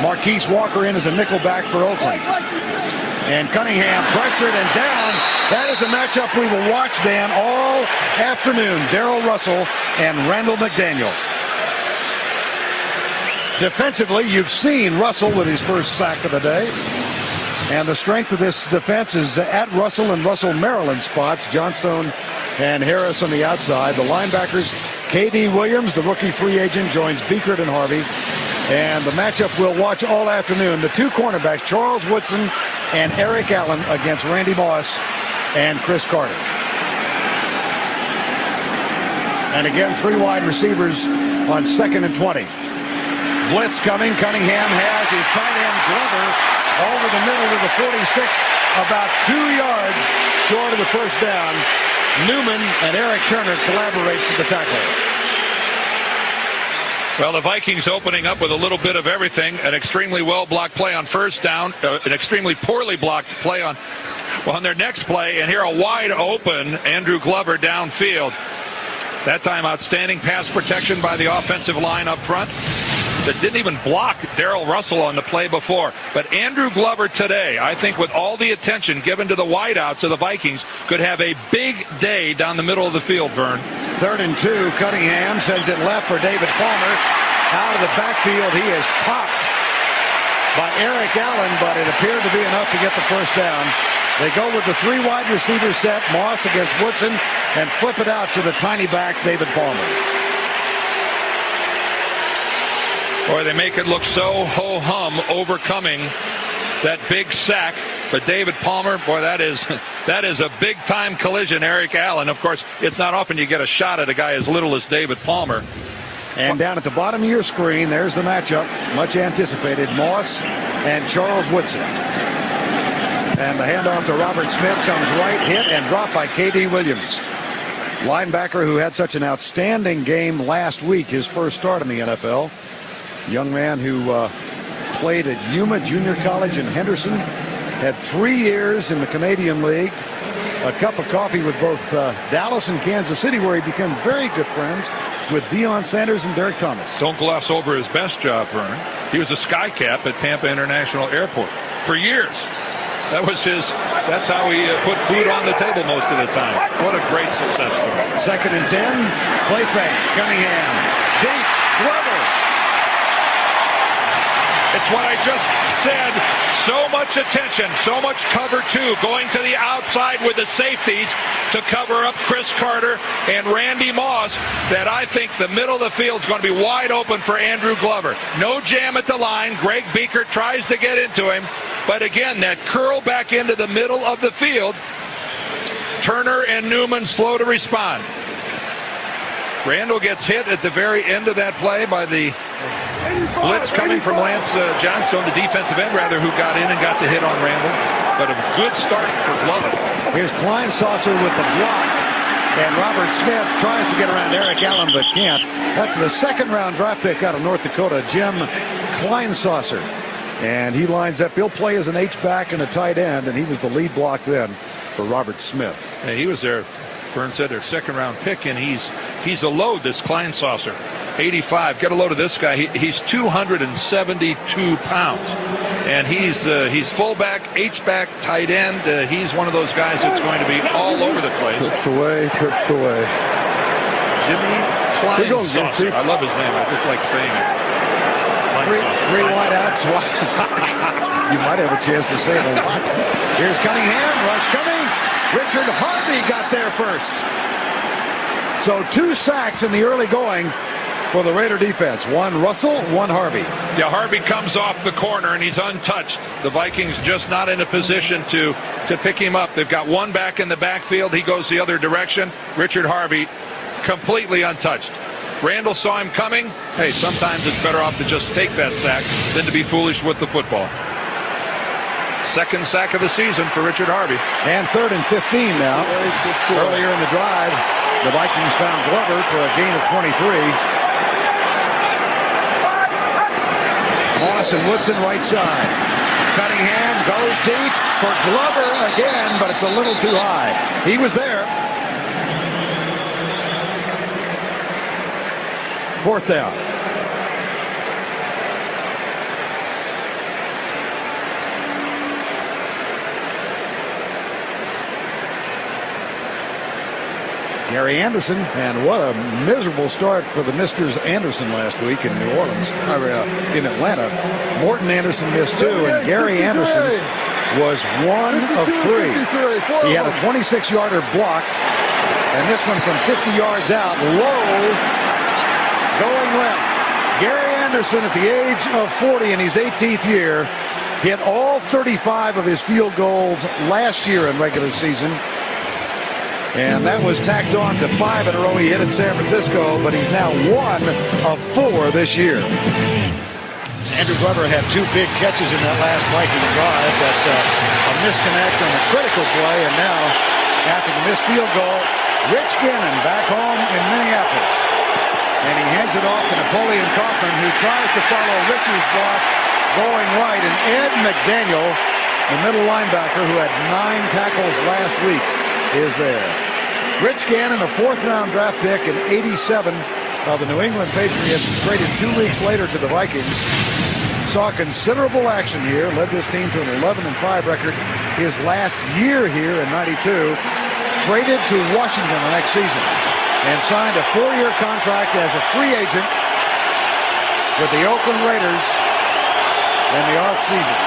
Marquise Walker in as a nickelback for Oakland. And Cunningham pressured and down. That is a matchup we will watch, Dan, all afternoon. Darrell Russell and Randall McDaniel. Defensively, you've seen Russell with his first sack of the day. And the strength of this defense is at Russell and Russell Maryland spots. Johnstone and Harris on the outside. The linebackers, K.D. Williams, the rookie free agent, joins Biekert and Harvey. And the matchup we'll watch all afternoon. The two cornerbacks, Charles Woodson and Eric Allen, against Randy Moss and Chris Carter. And again, three wide receivers on 2nd and 20. Blitz coming. Cunningham has his tight end Glover over the middle to the 46, about 2 yards short of the first down. Newman and Eric Turner collaborate for the tackle. Well, the Vikings opening up with a little bit of everything. An extremely well-blocked play on first down. An extremely poorly blocked play on their next play. And here a wide open Andrew Glover downfield. That time outstanding pass protection by the offensive line up front. That didn't even block Darrell Russell on the play before. But Andrew Glover today, I think with all the attention given to the wideouts of the Vikings, could have a big day down the middle of the field, Vern. 3rd and 2. Cunningham sends it left for David Palmer. Out of the backfield, he is popped by Eric Allen, but it appeared to be enough to get the first down. They go with the three wide receiver set, Moss against Woodson, and flip it out to the tiny back, David Palmer. Boy, they make it look so ho-hum overcoming that big sack. But David Palmer, boy, that is a big-time collision. Eric Allen, of course, it's not often you get a shot at a guy as little as David Palmer. And down at the bottom of your screen, there's the matchup, much anticipated, Moss and Charles Woodson. And the handoff to Robert Smith comes right, hit, and dropped by K.D. Williams. Linebacker who had such an outstanding game last week, his first start in the NFL. Young man who played at Yuma Junior College in Henderson, had 3 years in the Canadian League, a cup of coffee with both Dallas and Kansas City, where he became very good friends with Deion Sanders and Derek Thomas. Don't gloss over his best job, Vern. He was a sky cap at Tampa International Airport for years. That's how he put food on the table most of the time. What a great success story. 2nd and 10, play fake, Cunningham, deep, Glover. It's what I just said. So much attention, so much cover two, going to the outside with the safeties to cover up Chris Carter and Randy Moss, that I think the middle of the field is going to be wide open for Andrew Glover. No jam at the line. Greg Biekert tries to get into him. But again, that curl back into the middle of the field. Turner and Newman slow to respond. Randall gets hit at the very end of that play by the blitz coming from Lance Johnstone, the defensive end, who got in and got the hit on Randall. But a good start for Glover. Here's Kleinsasser with the block. And Robert Smith tries to get around Eric Allen, but can't. That's the 2nd-round draft pick out of North Dakota, Jim Kleinsasser. And he lines up. He'll play as an H-back and a tight end, and he was the lead block then for Robert Smith. Yeah, he was their, Vern said, their 2nd-round pick, and he's a load, this Kleinsasser. 85. Get a load of this guy. He's 272 pounds. And he's fullback, H-back, tight end. He's one of those guys that's going to be all over the place. Trips away. Jimmy Kleinsasser. I love his name. I just like saying it. Three wideouts. You might have a chance to say it a lot. Here's Cunningham. Rush coming. Richard Harvey got there first. So 2 sacks in the early going for the Raider defense. One Russell, one Harvey. Yeah, Harvey comes off the corner, and he's untouched. The Vikings just not in a position to pick him up. They've got one back in the backfield. He goes the other direction. Richard Harvey completely untouched. Randall saw him coming. Hey, sometimes it's better off to just take that sack than to be foolish with the football. 2nd sack of the season for Richard Harvey. And 3rd and 15 now. Earlier in the drive, the Vikings found Glover for a gain of 23. Moss and Woodson right side. Cunningham goes deep for Glover again, but it's a little too high. He was there. 4th down. Gary Anderson, and what a miserable start for the Misters Anderson last week in New Orleans, in Atlanta. Morton Anderson missed 2, and Gary Anderson was 1 of 3. He had a 26-yarder block, and this one from 50 yards out, low, going left. Gary Anderson, at the age of 40 in his 18th year, hit all 35 of his field goals last year in regular season. And that was tacked on to 5 in a row he hit in San Francisco, but he's now 1 of 4 this year. Andrew Glover had 2 big catches in that last Viking drive, but a misconnect on a critical play, and now, after the missed field goal, Rich Gannon back home in Minneapolis. And he hands it off to Napoleon Kaufman, who tries to follow Rich's block going right, and Ed McDaniel, the middle linebacker who had 9 tackles last week, is there. Rich Gannon, a 4th-round draft pick in '87 of the New England Patriots, traded 2 weeks later to the Vikings, saw considerable action here, led this team to an 11-5 record his last year here in '92, traded to Washington the next season, and signed a 4-year contract as a free agent with the Oakland Raiders in the offseason.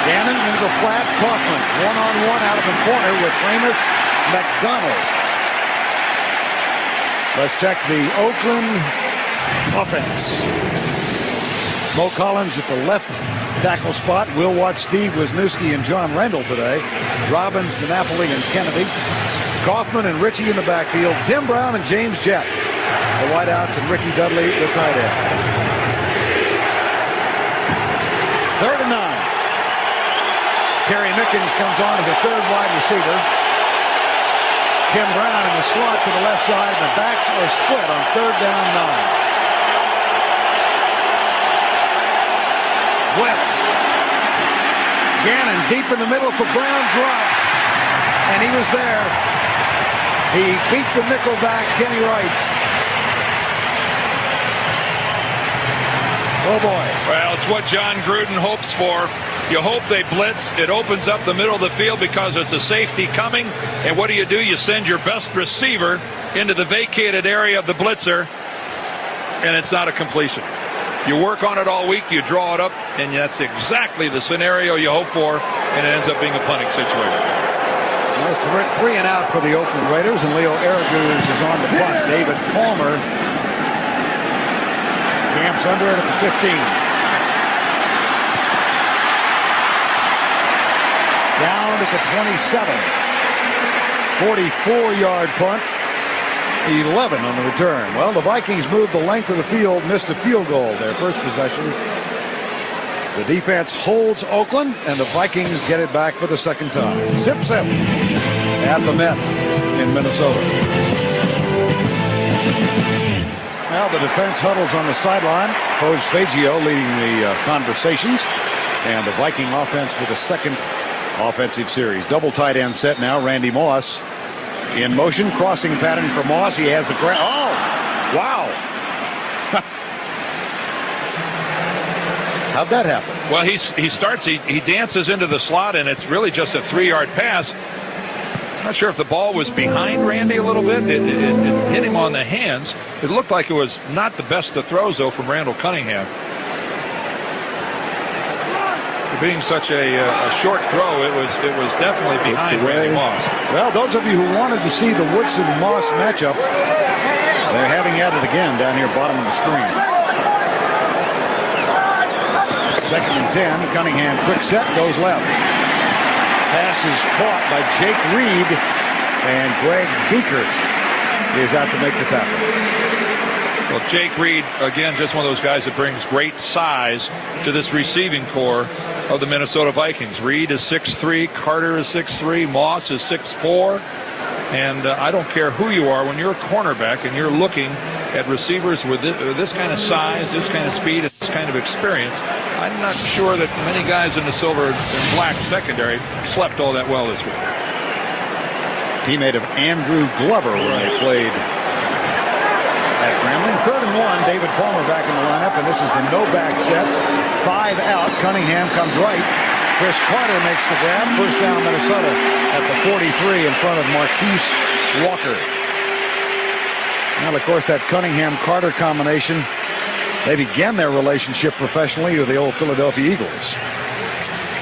Gannon into the flat, Kaufman one-on-one out of the corner with Ramus McDonald. Let's check the Oakland offense. Mo Collins at the left tackle spot. We'll watch Steve Wisniewski and John Randall today. Robbins, DiNapoli, and Kennedy. Kaufman and Richie in the backfield. Tim Brown and James Jett, the wideouts, and Ricky Dudley, the tight end. 3rd and 9. Terry Mickens comes on as a 3rd wide receiver. Tim Brown in the slot to the left side, and the backs are split on 3rd down 9. Blitz. Gannon deep in the middle for Brown, drop. And he was there. He beat the nickel back, Kenny Wright. Oh boy. Well, it's what John Gruden hopes for. You hope they blitz. It opens up the middle of the field because it's a safety coming. And what do? You send your best receiver into the vacated area of the blitzer, and it's not a completion. You work on it all week, you draw it up, and that's exactly the scenario you hope for, and it ends up being a punting situation. Well, 3 and out for the Oakland Raiders, and Leo Araguz is on the punt. David Palmer camps under it at the 15. Down at the 27. 44-yard punt. 11 on the return. Well, the Vikings moved the length of the field, missed a field goal their first possession. The defense holds Oakland, and the Vikings get it back for the second time. Zip-zip at the Met in Minnesota. Now the defense huddles on the sideline. Coach Fangio leading the conversations, and the Viking offense for the second offensive series. Double tight end set now. Randy Moss in motion, crossing pattern for Moss. He has the ground. Oh, wow. How'd that happen? Well, he dances into the slot, and it's really just a 3-yard pass. I'm not sure if the ball was behind Randy a little bit. It hit him on the hands. It looked like it was not the best of throws, though, from Randall Cunningham. For being such a short throw, it was definitely behind Randy Moss. Well, those of you who wanted to see the Woodson-Moss matchup, they're having at it again down here bottom of the screen. 2nd and 10. Cunningham, quick set, goes left. Pass is caught by Jake Reed, and Greg Beekert is out to make the tackle. Well, Jake Reed, again, just one of those guys that brings great size to this receiving core of the Minnesota Vikings. Reed is 6'3", Carter is 6'3", Moss is 6'4", and I don't care who you are, when you're a cornerback and you're looking at receivers with this kind of size, this kind of speed, and this kind of experience, I'm not sure that many guys in the silver and black secondary slept all that well this week. Teammate of Andrew Glover when they played at Grambling. 3rd and 1, David Palmer back in the lineup, and this is the no-back set. 5 out, Cunningham comes right. Chris Carter makes the grab. First down, Minnesota at the 43 in front of Marquise Walker. Well, of course, that Cunningham-Carter combination, they began their relationship professionally with the old Philadelphia Eagles.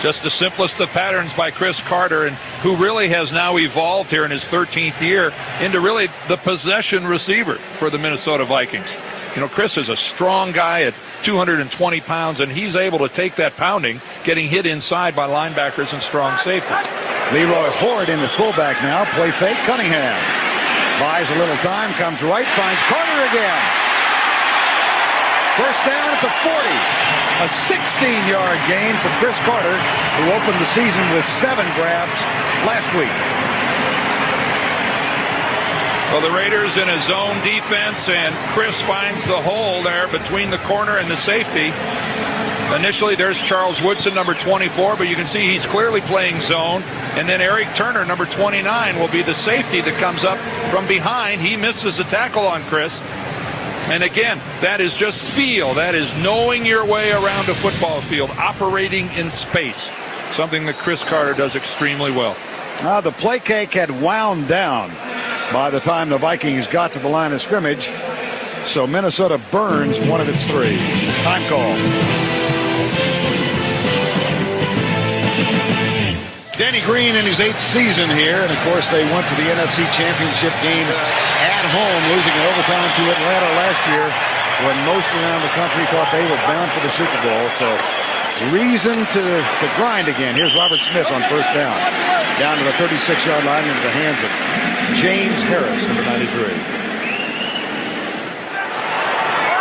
Just the simplest of patterns by Chris Carter, and who really has now evolved here in his 13th year into really the possession receiver for the Minnesota Vikings. You know, Chris is a strong guy at 220 pounds, and he's able to take that pounding, getting hit inside by linebackers and strong safeties. Leroy Ford in the fullback now. Play fake. Cunningham buys a little time, comes right, finds Carter again. First down at the 40. A 16-yard gain for Chris Carter, who opened the season with 7 grabs last week. Well, the Raiders in a zone defense, and Chris finds the hole there between the corner and the safety. Initially, there's Charles Woodson, number 24, but you can see he's clearly playing zone. And then Eric Turner, number 29, will be the safety that comes up from behind. He misses a tackle on Chris. And again, that is just feel. That is knowing your way around a football field, operating in space, something that Chris Carter does extremely well. The play cake had wound down by the time the Vikings got to the line of scrimmage. So Minnesota burns one of its 3. Time call. Denny Green in his 8th season here, and of course they went to the NFC Championship game at home, losing in overtime to Atlanta last year when most around the country thought they were bound for the Super Bowl. So reason to grind again. Here's Robert Smith on first down. Down to the 36-yard line into the hands of James Harris, number 93.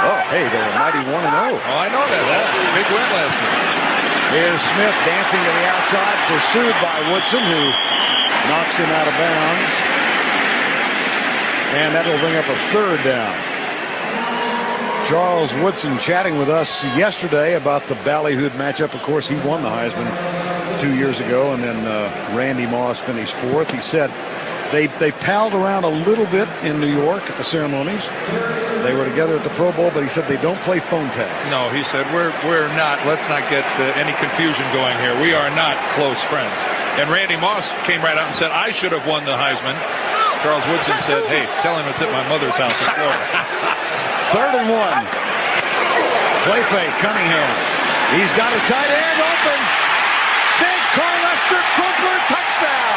Oh, hey, they're a mighty 1-0. Oh, I know that. Big win last week. Here's Smith dancing to the outside, pursued by Woodson, who knocks him out of bounds. And that will bring up a 3rd down. Charles Woodson chatting with us yesterday about the Ballyhood matchup. Of course, he won the Heisman 2 years ago, and then Randy Moss finished 4th. He said they palled around a little bit in New York at the ceremonies. They were together at the Pro Bowl, but he said they don't play phone tag. No, he said, we're not. Let's not get any confusion going here. We are not close friends. And Randy Moss came right out and said, I should have won the Heisman. Charles Woodson said, hey, tell him it's at my mother's house in Florida. 3rd and 1. Play fake, Cunningham. He's got a tight end open. Big Carlester Cooper touchdown.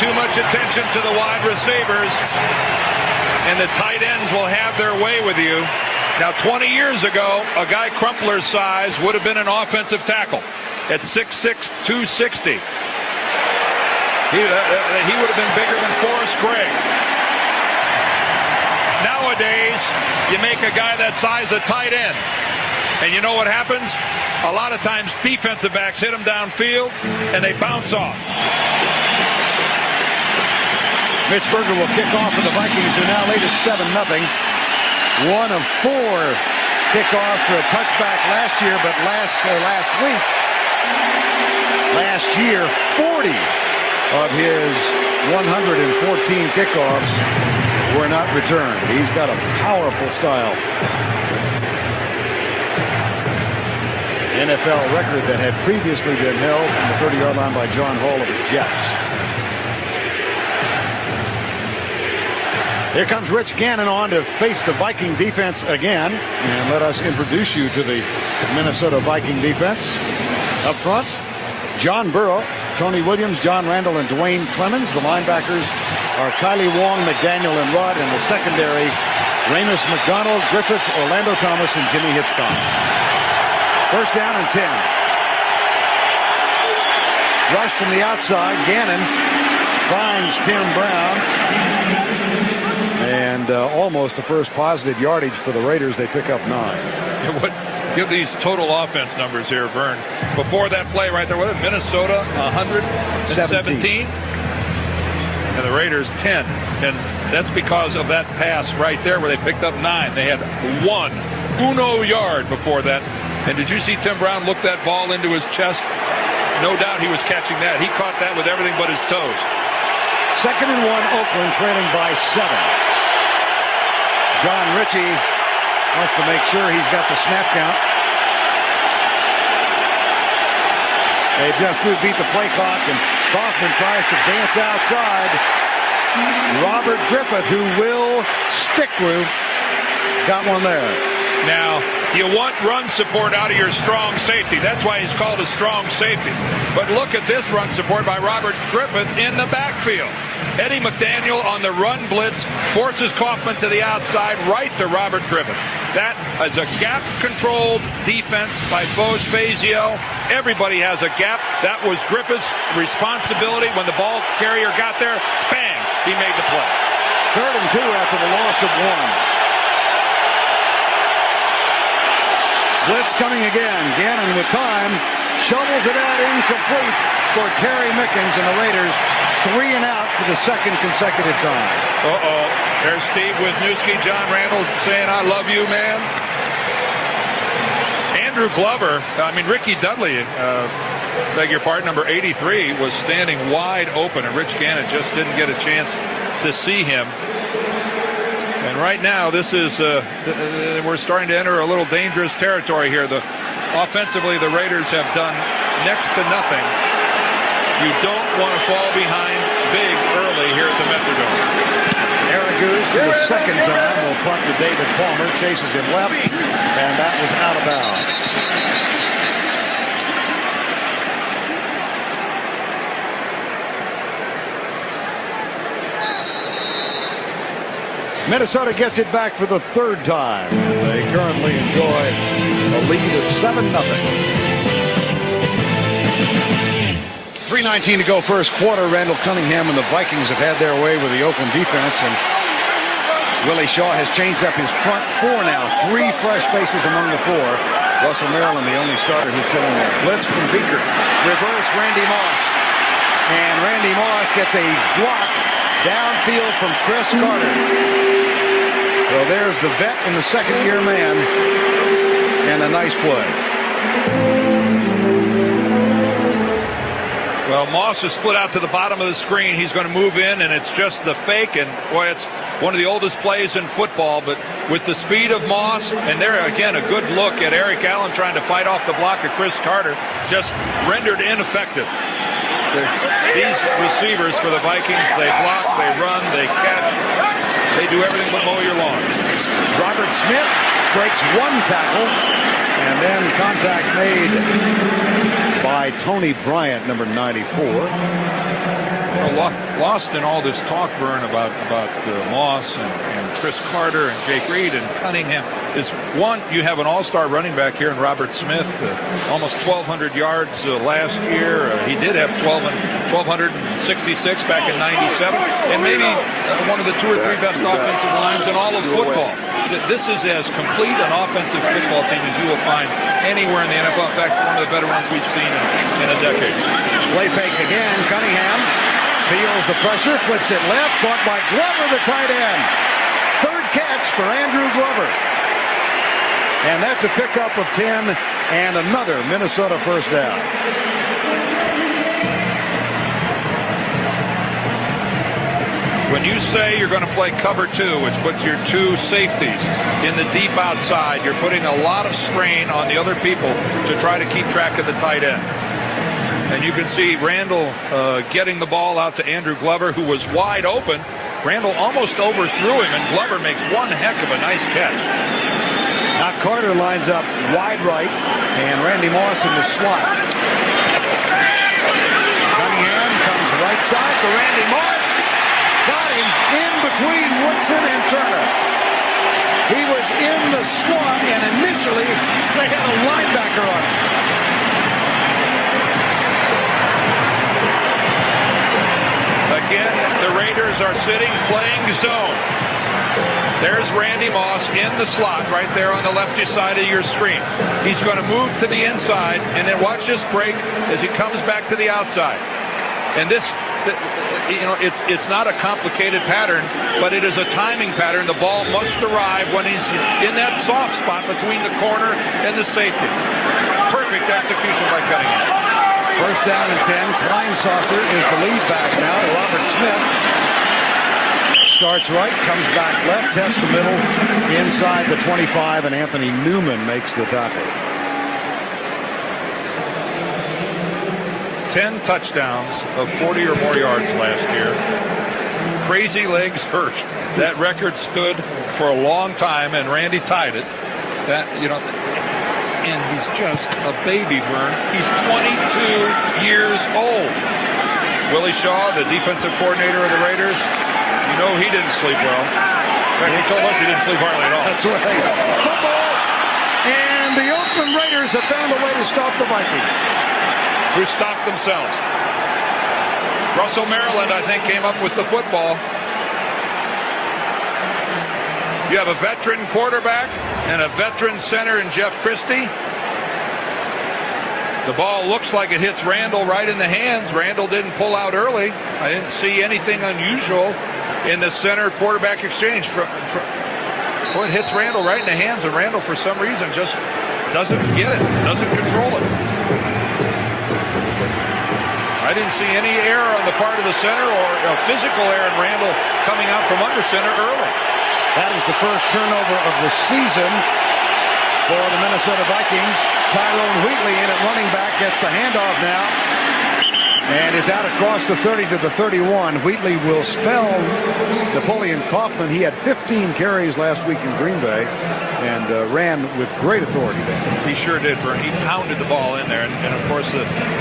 Too much attention to the wide receivers, and the tight ends will have their way with you. Now, 20 years ago, a guy Crumpler's size would have been an offensive tackle at 6'6", 260. He would have been bigger than Forrest Gray. Nowadays, you make a guy that size a tight end, and you know what happens? A lot of times, defensive backs hit him downfield, and they bounce off. Mitch Berger will kick off for the Vikings, who now lead at 7-0. 1 of 4 kickoffs for a touchback last year, but last year, 40 of his 114 kickoffs were not returned. He's got a powerful style. NFL record that had previously been held from the 30-yard line by John Hall of the Jets. Here comes Rich Gannon on to face the Viking defense again. And let us introduce you to the Minnesota Viking defense. Up front, John Burrow, Tony Williams, John Randall, and Dwayne Clemens. The linebackers are Kylie Wong, McDaniel, and Rudd. And the secondary, Ramus McDonald, Griffith, Orlando Thomas, and Jimmy Hitchcock. First down and 10. Rush from the outside. Gannon finds Tim Brown. And almost the first positive yardage for the Raiders. They pick up 9. Give these total offense numbers here, Vern. Before that play right there, what is Minnesota? 117. And the Raiders 10. And that's because of that pass right there where they picked up 9. They had 1 yard before that. And did you see Tim Brown look that ball into his chest? no doubt he was catching that. He caught that with everything but his toes. 2nd and 1, Oakland trailing by 7. John Ritchie wants to make sure he's got the snap count. They just beat the play clock, and Kaufman tries to dance outside. Robert Griffith, who will stick through, got one there. Now, you want run support out of your strong safety. That's why he's called a strong safety. But look at this run support by Robert Griffith in the backfield. Eddie McDaniel on the run blitz forces Kaufman to the outside, right to Robert Griffith. That is a gap-controlled defense by Foz Fazio. Everybody has a gap. That was Griffith's responsibility. When the ball carrier got there, bang, he made the play. 3rd and 2 after the loss of 1. Blitz coming again. Gannon with time. Shovels it out incomplete for Terry Mickens, and the Raiders 3 and out for the 2nd consecutive time. Uh-oh. There's Steve Wisniewski, John Randall saying, I love you, man. Andrew Glover, Ricky Dudley, beg your pardon, number 83, was standing wide open, and Rich Gannon just didn't get a chance to see him. And right now, this is we're starting to enter a little dangerous territory here. Offensively, the Raiders have done next to nothing. You don't want to fall behind big early here at the Metrodome. Araguz for the 2nd time will punt to David Palmer, chases him left, and that was out of bounds. Minnesota gets it back for the 3rd time. They currently enjoy a lead of 7-0. 3:19 to go first quarter. Randall Cunningham and the Vikings have had their way with the Oakland defense, and Willie Shaw has changed up his front 4 now. 3 fresh faces among the 4. Russell Maryland, the only starter who's still in there. Blitz from Beaker. Reverse Randy Moss. And Randy Moss gets a block downfield from Chris Carter. So there's the vet and the 2nd-year man, and a nice play. Well, Moss is split out to the bottom of the screen. He's going to move in, and it's just the fake, and boy, it's one of the oldest plays in football. But with the speed of Moss, and there again, a good look at Eric Allen trying to fight off the block of Chris Carter, just rendered ineffective. These receivers for the Vikings, they block, they run, they catch. They do everything but mow your lawn. Robert Smith breaks 1 tackle, and then contact made by Tony Bryant, number 94. Lost in all this talk, Vern, about Moss and Chris Carter and Jake Reed and Cunningham is, one, you have an all-star running back here in Robert Smith, almost 1,200 yards last year. He did have 1,266 back in '97, and maybe one of the 2 or 3 best offensive lines in all of football. This is as complete an offensive football team as you will find anywhere in the NFL. In fact, one of the better ones we've seen in a decade. Play fake again. Cunningham feels the pressure, flips it left, caught by Glover, the tight end. 3rd catch for Andrew Glover. And that's a pickup of 10 and another Minnesota first down. When you say you're going to play cover 2, which puts your 2 safeties in the deep outside, you're putting a lot of strain on the other people to try to keep track of the tight end. And you can see Randall getting the ball out to Andrew Glover, who was wide open. Randall almost overthrew him, and Glover makes one heck of a nice catch. Now Carter lines up wide right, and Randy Moss in the slot. Cunningham comes right side for Randy Moss. Got him in between Woodson and Turner. He was in the slot, and initially they had a linebacker on him. Again, the Raiders are sitting, playing zone. There's Randy Moss in the slot right there on the lefty side of your screen. He's going to move to the inside, and then watch this break as he comes back to the outside. And this, it's not a complicated pattern, but it is a timing pattern. The ball must arrive when he's in that soft spot between the corner and the safety. Perfect execution by Cunningham. First down and 10. Kleinsasser is the lead back now. Robert Smith starts right, comes back left, tests the middle, inside the 25, and Anthony Newman makes the tackle. 10 touchdowns of 40 or more yards last year. Crazy Legs Hirsch. That record stood for a long time, and Randy tied it. That, you know, and he's just a baby, Vern. He's 22 years old. Willie Shaw, the defensive coordinator of the Raiders, you know he didn't sleep well. In fact, he told us he didn't sleep hardly at all. That's right. Football, and the Oakland Raiders have found a way to stop the Vikings, who stopped themselves. Russell, Maryland, I think, came up with the football. You have a veteran quarterback and a veteran center in Jeff Christie. The ball looks like it hits Randall right in the hands. Randall didn't pull out early. I didn't see anything unusual in the center quarterback exchange. Well, it hits Randall right in the hands, and Randall, for some reason, just doesn't get it, doesn't control it. I didn't see any error on the part of the center or a physical error in Randall coming out from under center early. That is the first turnover of the season for the Minnesota Vikings. Tyrone Wheatley in at running back gets the handoff now and is out across the 30 to the 31. Wheatley will spell Napoleon Kaufman. He had 15 carries last week in Green Bay and ran with great authority there. He sure did, Vern. He pounded the ball in there, and of course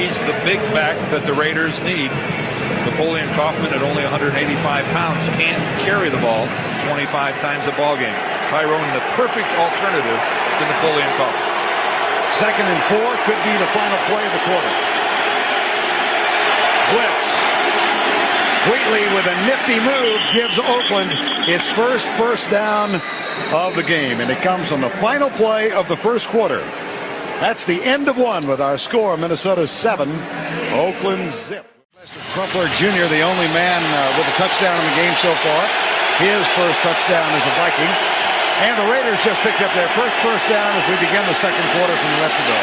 he's the big back that the Raiders need. Napoleon Kaufman at only 185 pounds can't carry the ball 25 times a ball game. Tyrone, the perfect alternative to Napoleon Kaufman. 2nd and 4 could be the final play of the quarter. Blitz. Wheatley with a nifty move gives Oakland its first down of the game, and it comes on the final play of the first quarter. That's the end of one with our score: Minnesota 7, Oakland 0. Crumpler Jr., the only man with a touchdown in the game so far. His first touchdown as a Viking. And the Raiders just picked up their first down as we begin the second quarter from left to go.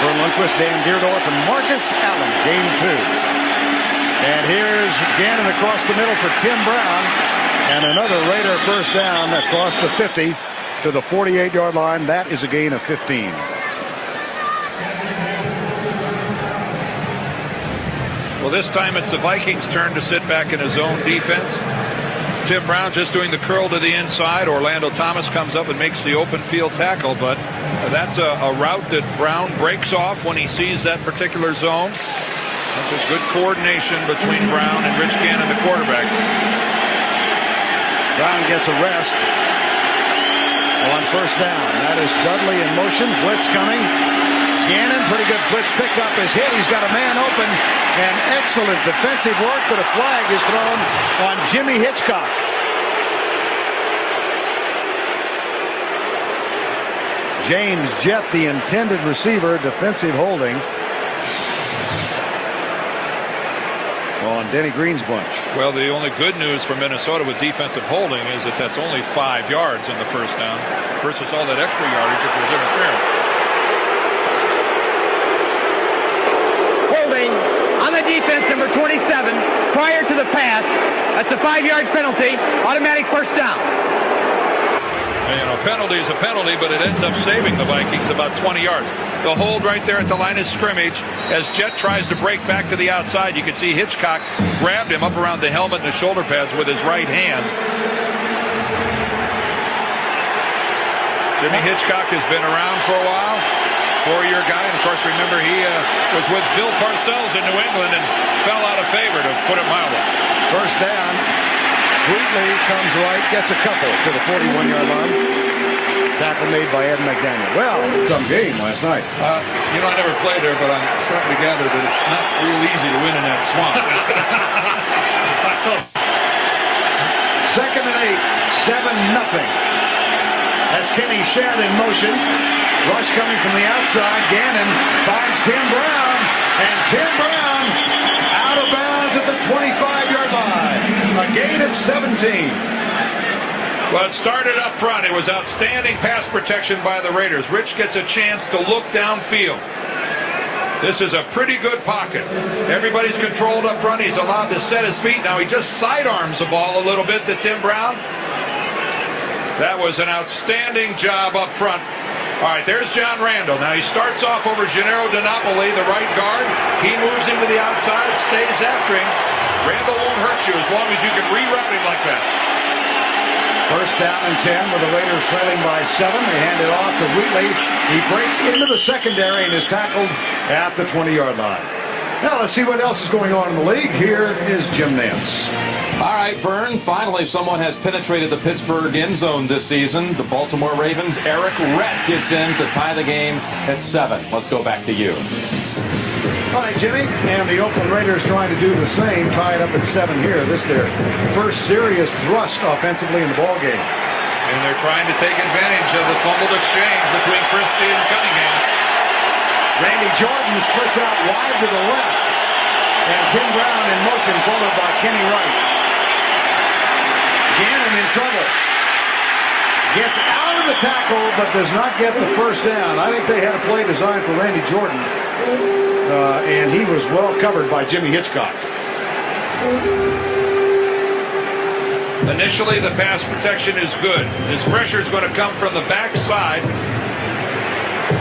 Vern Lundquist, Dan Deerdorf, and Marcus Allen, game 2. And here's Gannon across the middle for Tim Brown. And another Raider first down across the 50 to the 48-yard line. That is a gain of 15. Well, this time it's the Vikings' turn to sit back in his own defense. Tim Brown just doing the curl to the inside. Orlando Thomas comes up and makes the open field tackle, but that's a route that Brown breaks off when he sees that particular zone. That's just good coordination between Brown and Rich Gannon, the quarterback. Brown gets a rest on first down. That is Dudley in motion. Blitz coming. Gannon, pretty good blitz, picked up his hit. He's got a man open, and excellent defensive work, but a flag is thrown on Jimmy Hitchcock. James Jett, the intended receiver, defensive holding on Denny Green's bunch. Well, the only good news for Minnesota with defensive holding is that that's only 5 yards in the first down versus all that extra yardage if there's interference. Holding on the defense, number 27, prior to the pass. That's a 5-yard penalty, automatic first down. And, you know, penalty is a penalty, but it ends up saving the Vikings about 20 yards. The hold right there at the line of scrimmage as Jett tries to break back to the outside. You can see Hitchcock grabbed him up around the helmet and the shoulder pads with his right hand. Jimmy Hitchcock has been around for a while. 4-year guy, and of course, remember, he was with Bill Parcells in New England and fell out of favor, to put it mildly. First down. Wheatley comes right, gets a couple to the 41-yard line. Tackle made by Ed McDaniel. Well, some game last night. You know, I never played there, but I'm starting to gather that it's not real easy to win in that swamp. 2nd and 8, 7-0. That's Kenny Shedd in motion. Rush coming from the outside. Gannon finds Tim Brown. And Tim Brown out of bounds at the 25-yard line. A gain of 17. Well, it started up front. It was outstanding pass protection by the Raiders. Rich gets a chance to look downfield. This is a pretty good pocket. Everybody's controlled up front. He's allowed to set his feet. Now he just sidearms the ball a little bit to Tim Brown. That was an outstanding job up front. All right, there's John Randall. Now he starts off over Gennaro DiNapoli, the right guard. He moves him to the outside, stays after him. Randall won't hurt you as long as you can reroute him like that. First down and 10 with the Raiders trailing by 7. They hand it off to Wheatley. He breaks into the secondary and is tackled at the 20-yard line. Now let's see what else is going on in the league. Here is Jim Nance. All right, Vern, finally someone has penetrated the Pittsburgh end zone this season. The Baltimore Ravens' Eric Rett gets in to tie the game at 7. Let's go back to you. All right, Jimmy, and the Oakland Raiders trying to do the same, tied up at 7 here. This their first serious thrust offensively in the ballgame. And they're trying to take advantage of the fumbled exchange between Christie and Cunningham. Randy Jordan splits out wide to the left. And Tim Brown in motion, followed by Kenny Wright. Gannon in trouble. Gets out of the tackle, but does not get the first down. I think they had a play designed for Randy Jordan. And he was well covered by Jimmy Hitchcock. Initially, the pass protection is good. His pressure is going to come from the backside.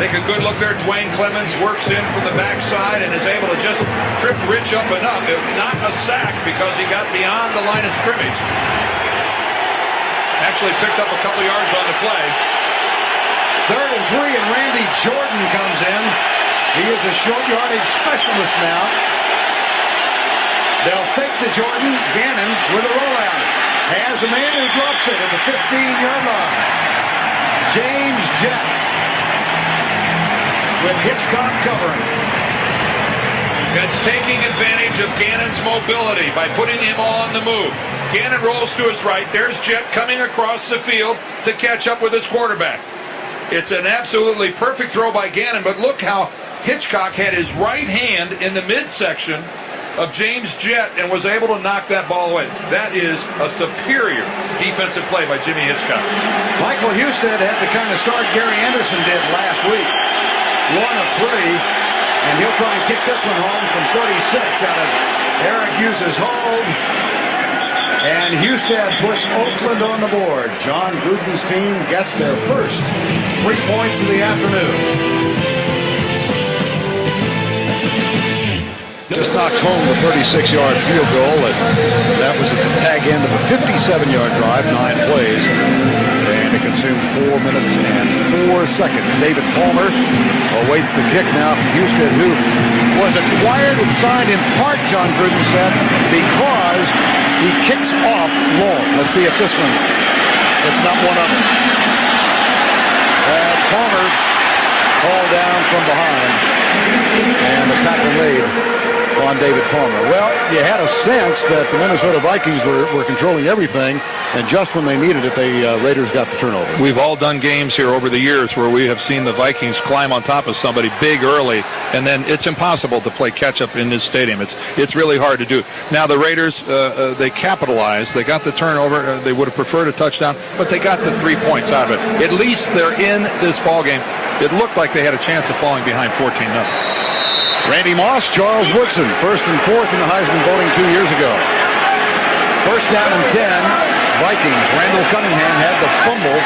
Take a good look there. Dwayne Clemens works in from the backside and is able to just trip Rich up enough. It's not a sack because he got beyond the line of scrimmage. Actually picked up a couple yards on the play. 3rd and 3, and Randy Jordan comes in. He is a short yardage specialist now. They'll fake to Jordan. Gannon with a rollout. Has a man who drops it at the 15-yard line. James Jett with Hitchcock covering. It's taking advantage of Gannon's mobility by putting him on the move. Gannon rolls to his right. There's Jett coming across the field to catch up with his quarterback. It's an absolutely perfect throw by Gannon, but look how Hitchcock had his right hand in the midsection of James Jett and was able to knock that ball away. That is a superior defensive play by Jimmy Hitchcock. Michael Husted had the kind of start Gary Anderson did last week. 1 of 3, and he'll try and kick this one home from 36 out of Eric Hughes' hold. And Husted puts Oakland on the board. John Gruden's team gets their first 3 points of the afternoon. Just knocked home the 36-yard field goal, and that was at the tag end of a 57-yard drive, 9 plays, and it consumed 4 minutes and 4 seconds. David Palmer awaits the kick now from Houston, who was acquired and signed in part, John Gruden said, because he kicks off long. Let's see if this one, it's not one of them. Palmer called down from behind, and the tackle made on David Palmer. Well, you had a sense that the Minnesota Vikings were controlling everything, and just when they needed it, the Raiders got the turnover. We've all done games here over the years where we have seen the Vikings climb on top of somebody big early, and then it's impossible to play catch-up in this stadium. It's really hard to do. Now, the Raiders, they capitalized. They got the turnover. They would have preferred a touchdown, but they got the 3 points out of it. At least they're in this ballgame. It looked like they had a chance of falling behind 14-0. Randy Moss, Charles Woodson, 1st and 4th in the Heisman voting 2 years ago. First down and 10, Vikings. Randall Cunningham had the fumble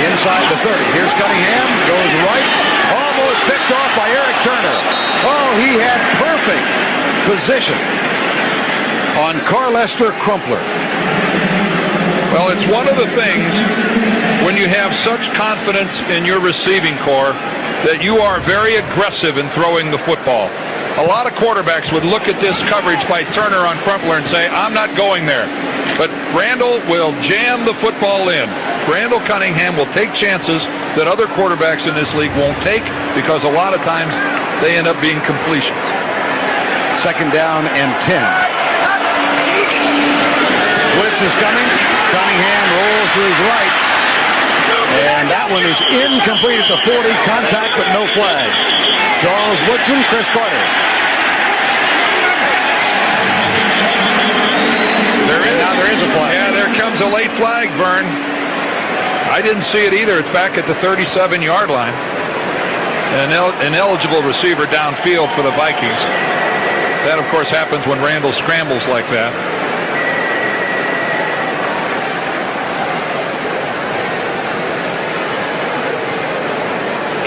inside the 30. Here's Cunningham, goes right, almost picked off by Eric Turner. Oh, he had perfect position on Carlester Crumpler. Well, it's one of the things when you have such confidence in your receiving corps that you are very aggressive in throwing the football. A lot of quarterbacks would look at this coverage by Turner on Crumpler and say, I'm not going there. But Randall will jam the football in. Randall Cunningham will take chances that other quarterbacks in this league won't take because a lot of times they end up being completions. 2nd down and 10. Blitz is coming. Cunningham rolls to his right. And that one is incomplete at the 40. Contact, but no flag. Charles Woodson, Chris Carter. Now there is a flag. Yeah, there comes a late flag, Vern. I didn't see it either. It's back at the 37-yard line. An eligible receiver downfield for the Vikings. That, of course, happens when Randall scrambles like that.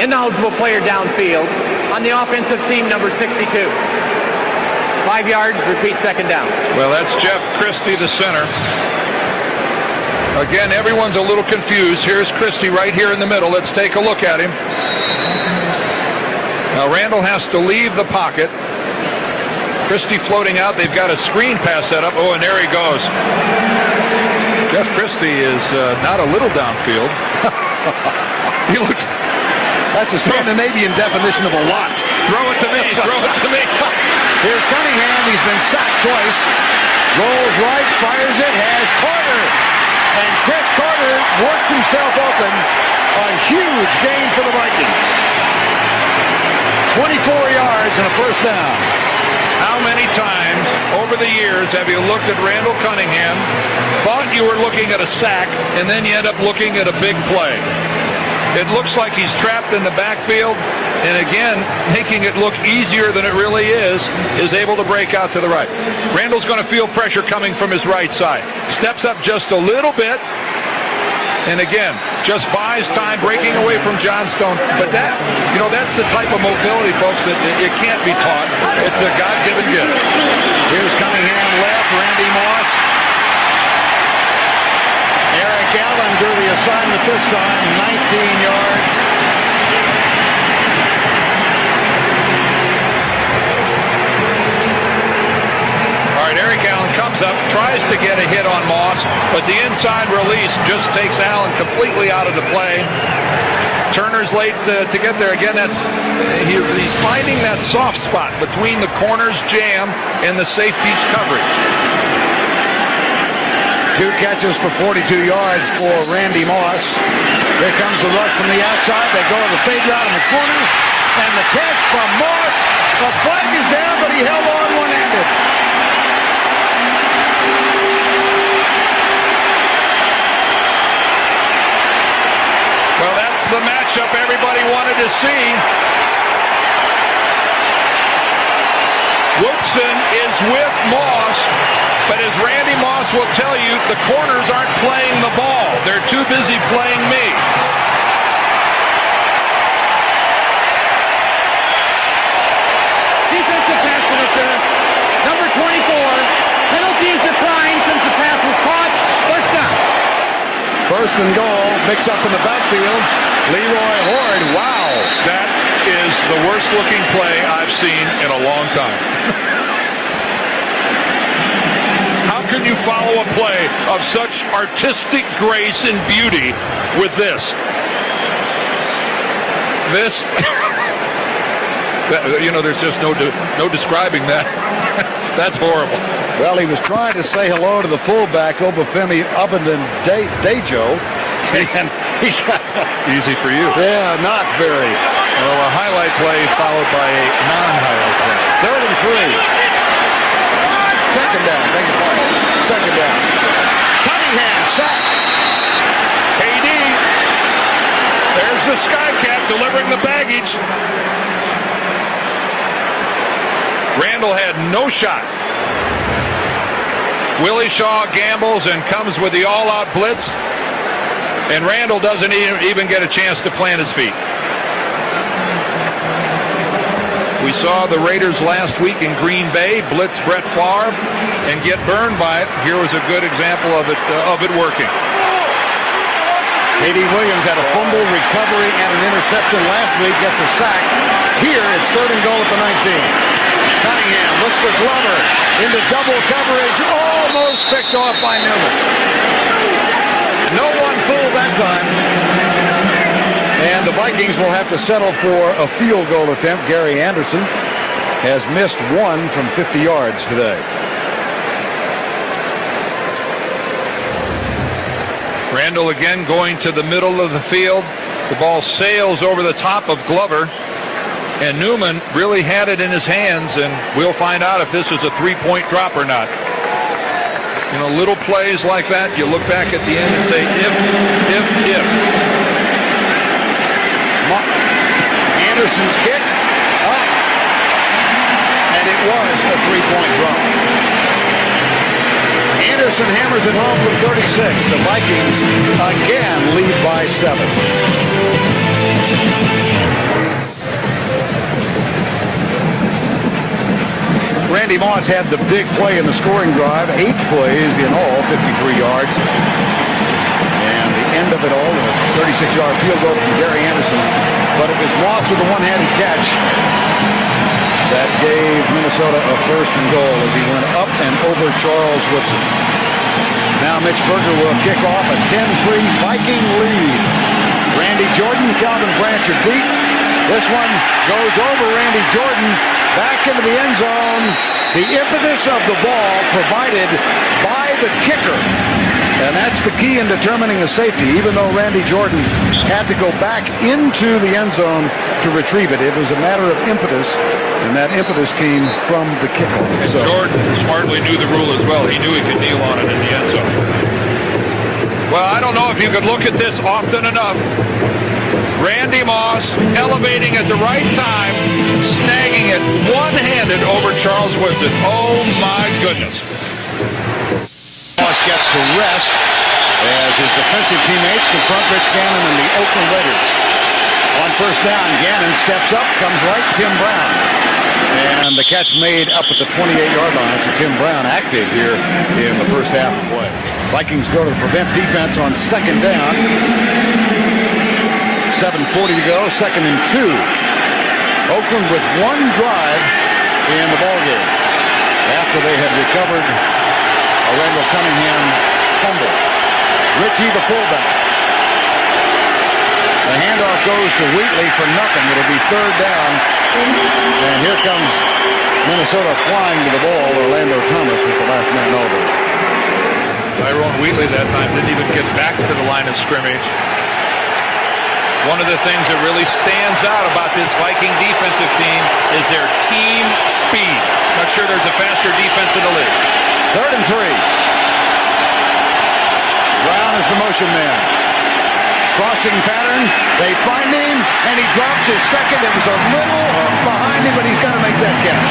Ineligible player downfield on the offensive team, number 62. 5 yards, repeat second down. Well, that's Jeff Christie, the center. Again, everyone's a little confused. Here's Christie right here in the middle. Let's take a look at him. Now, Randall has to leave the pocket. Christie floating out. They've got a screen pass set up. Oh, and there he goes. Jeff Christie is not a little downfield. He looks... That's a Scandinavian definition of a lot. Throw it to me. Throw it to me. Here's Cunningham. He's been sacked twice. Rolls right, fires it, has Carter. And Chris Carter works himself open. A huge gain for the Vikings. 24 yards and a first down. How many times over the years have you looked at Randall Cunningham, thought you were looking at a sack, and then you end up looking at a big play? It looks like he's trapped in the backfield, and again, making it look easier than it really is able to break out to the right. Randall's going to feel pressure coming from his right side. Steps up just a little bit, and again, just buys time breaking away from Johnstone. But that, that's the type of mobility, folks, that it can't be taught. It's a God-given gift. Here's Cunningham left, Randy Moss. Eric Allen drew the assignment this time, 19 yards. All right, Eric Allen comes up, tries to get a hit on Moss, but the inside release just takes Allen completely out of the play. Turner's late to get there. Again, he's finding that soft spot between the corner's jam and the safety's coverage. 2 catches for 42 yards for Randy Moss. Here comes the rush from the outside. They go to the fade route in the corner. And the catch from Moss. The flag is down, but he held on one-handed. Well, that's the matchup everybody wanted to see. Woodson is with Moss. But as Randy Moss will tell you, the corners aren't playing the ball. They're too busy playing me. Defensive pass interference, number 24. Penalties declined since the pass was caught. First down. First and goal, mix up in the backfield. Leroy Horde, wow. That is the worst looking play I've seen in a long time. How can you follow a play of such artistic grace and beauty with this? There's just no describing that. That's horrible. Well, he was trying to say hello to the fullback, Obafemi Dejo. And he got... Easy for you. Yeah, not very. Well, a highlight play followed by a non-highlight play. 3rd and 3. Second down. Beg your pardon. Second down. Cunningham sacked. KD. There's the Skycat delivering the baggage. Randall had no shot. Willie Shaw gambles and comes with the all-out blitz. And Randall doesn't even get a chance to plant his feet. We saw the Raiders last week in Green Bay blitz Brett Favre and get burned by it. Here was a good example of it working. K.D. Williams had a fumble, recovery, and an interception last week. Gets a sack. Here it's 3rd and goal at the 19. Cunningham looks for Glover into double coverage. Almost picked off by Newman. No one fooled that time. And the Vikings will have to settle for a field goal attempt. Gary Anderson has missed one from 50 yards today. Randall again going to the middle of the field. The ball sails over the top of Glover. And Newman really had it in his hands, and we'll find out if this is a three-point drop or not. Little plays like that, you look back at the end and say, if. Anderson Anderson hammers it home from 36. The Vikings again lead by 7. Randy Moss had the big play in the scoring drive. 8 plays in all, 53 yards. And the end of it all, a 36-yard field goal from Gary Anderson. But it was Moss with the one-handed catch that gave Minnesota a first and goal as he went up and over Charles Woodson. Now Mitch Berger will kick off a 10-3 Viking lead. Randy Jordan, Calvin Blanchard deep. This one goes over Randy Jordan back into the end zone. The impetus of the ball provided by the kicker. And that's the key in determining a safety. Even though Randy Jordan had to go back into the end zone to retrieve it, it was a matter of impetus, and that impetus came from the kicker. So Jordan smartly knew the rule as well. He knew he could kneel on it in the end zone. Well, I don't know if you could look at this often enough. Randy Moss elevating at the right time, snagging it one-handed over Charles Woodson. Oh, my goodness. Moss gets to rest as his defensive teammates confront Rich Gannon and the Oakland Raiders. On first down, Gannon steps up, comes right, Tim Brown. And the catch made up at the 28-yard line. So Tim Brown active here in the first half of play. Vikings go to the prevent defense on second down. 7:40 to go, 2nd and 2. Oakland with one drive in the ballgame after they had recovered a Randall Cunningham fumble. Ritchie, the fullback. The handoff goes to Wheatley for nothing. It'll be third down. And here comes Minnesota flying to the ball. Orlando Thomas was the last man over. Tyrone Wheatley that time didn't even get back to the line of scrimmage. One of the things that really stands out about this Viking defensive team is their team speed. Not sure there's a faster defense in the league. 3rd and 3. Brown is the motion man. Crossing pattern. They find him, and he drops his second. It was a little behind him, but he's got to make that catch.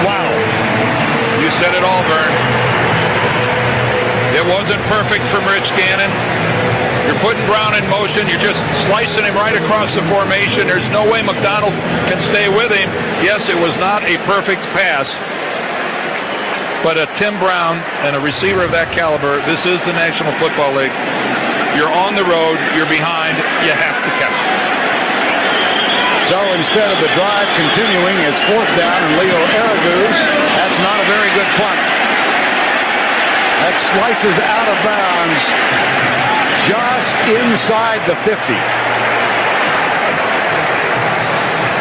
Wow. You said it all, Vern. It wasn't perfect from Rich Gannon. You're putting Brown in motion. You're just slicing him right across the formation. There's no way McDonald can stay with him. Yes, it was not a perfect pass. But a Tim Brown and a receiver of that caliber, this is the National Football League. You're on the road. You're behind. You have to catch it. So instead of the drive continuing, it's 4th down, and Leo Araguz. That's not a very good punt. That slices out of bounds just inside the 50.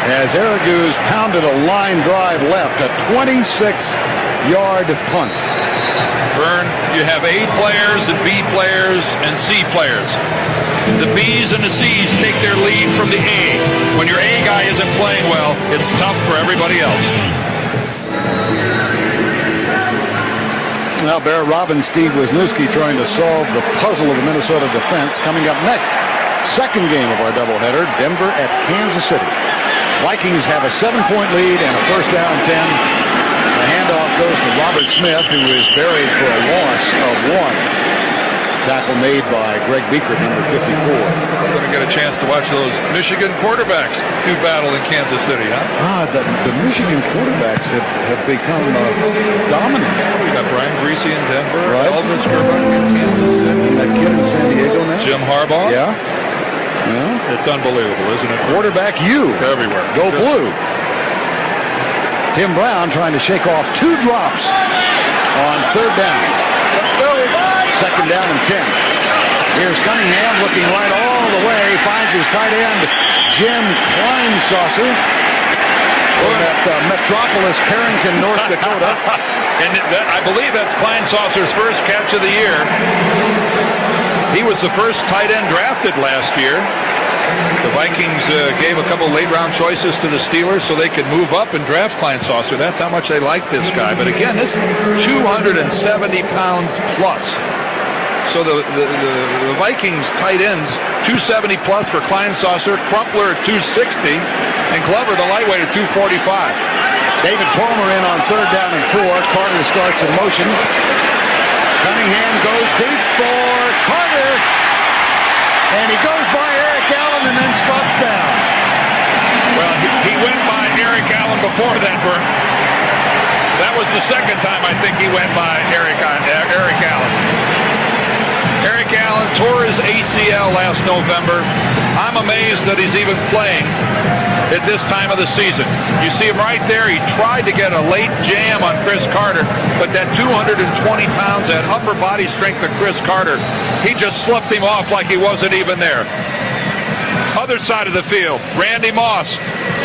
As Araguz pounded a line drive left, a 26-yard punt. Vern, you have A players and B players and C players. The B's and the C's take their lead from the A. When your A guy isn't playing well, it's tough for everybody else. Now Bear Robbins, Steve Wisniewski trying to solve the puzzle of the Minnesota defense. Coming up next, second game of our doubleheader, Denver at Kansas City. Vikings have a 7-point lead and a first down 10. The handoff goes to Robert Smith, who is buried for a loss of 1. Tackle made by Greg Beaker, number 54. We're going to get a chance to watch those Michigan quarterbacks do battle in Kansas City, huh? The Michigan quarterbacks have become dominant. We got Brian Greasy in Denver, right. Elvis Grbac in Kansas City. And that kid in San Diego now. Jim Harbaugh. Yeah. It's unbelievable, isn't it? Quarterback you. Everywhere. Go blue. Tim Brown trying to shake off 2 drops on third down. Second down and 10. Here's Cunningham looking right all the way. Finds his tight end, Jim Kleinsaucer. At Metropolis, Carrington, North Dakota. And I believe that's Kleinsaucer's first catch of the year. He was the first tight end drafted last year. The Vikings gave a couple late-round choices to the Steelers so they could move up and draft Kleinsaucer. That's how much they like this guy. But again, this 270 pounds plus. So the Vikings tight ends, 270 plus for Kleinsaucer, Crumpler at 260, and Glover, the lightweight, at 245. David Palmer in on third down and 4. Carter starts in motion. Cunningham goes deep for Carter. And he goes by Eric Allen and then slots down. Well, he went by Eric Allen before that, Bert. That was the second time I think he went by Eric Allen. Eric Allen tore his ACL last November. I'm amazed that he's even playing at this time of the season. You see him right there. He tried to get a late jam on Chris Carter, but that 220 pounds, that upper body strength of Chris Carter, he just slipped him off like he wasn't even there. Other side of the field, Randy Moss,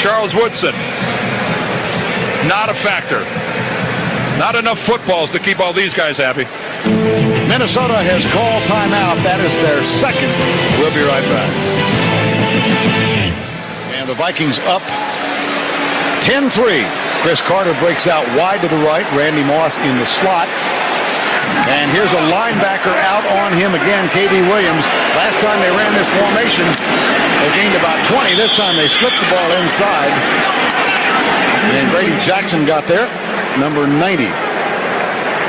Charles Woodson. Not a factor. Not enough footballs to keep all these guys happy. Minnesota has called timeout. That is their second. We'll be right back. And the Vikings up 10-3. Chris Carter breaks out wide to the right. Randy Moss in the slot. And here's a linebacker out on him again, K.D. Williams. Last time they ran this formation, they gained about 20. This time they slipped the ball inside. And Brady Jackson got there. Number 90.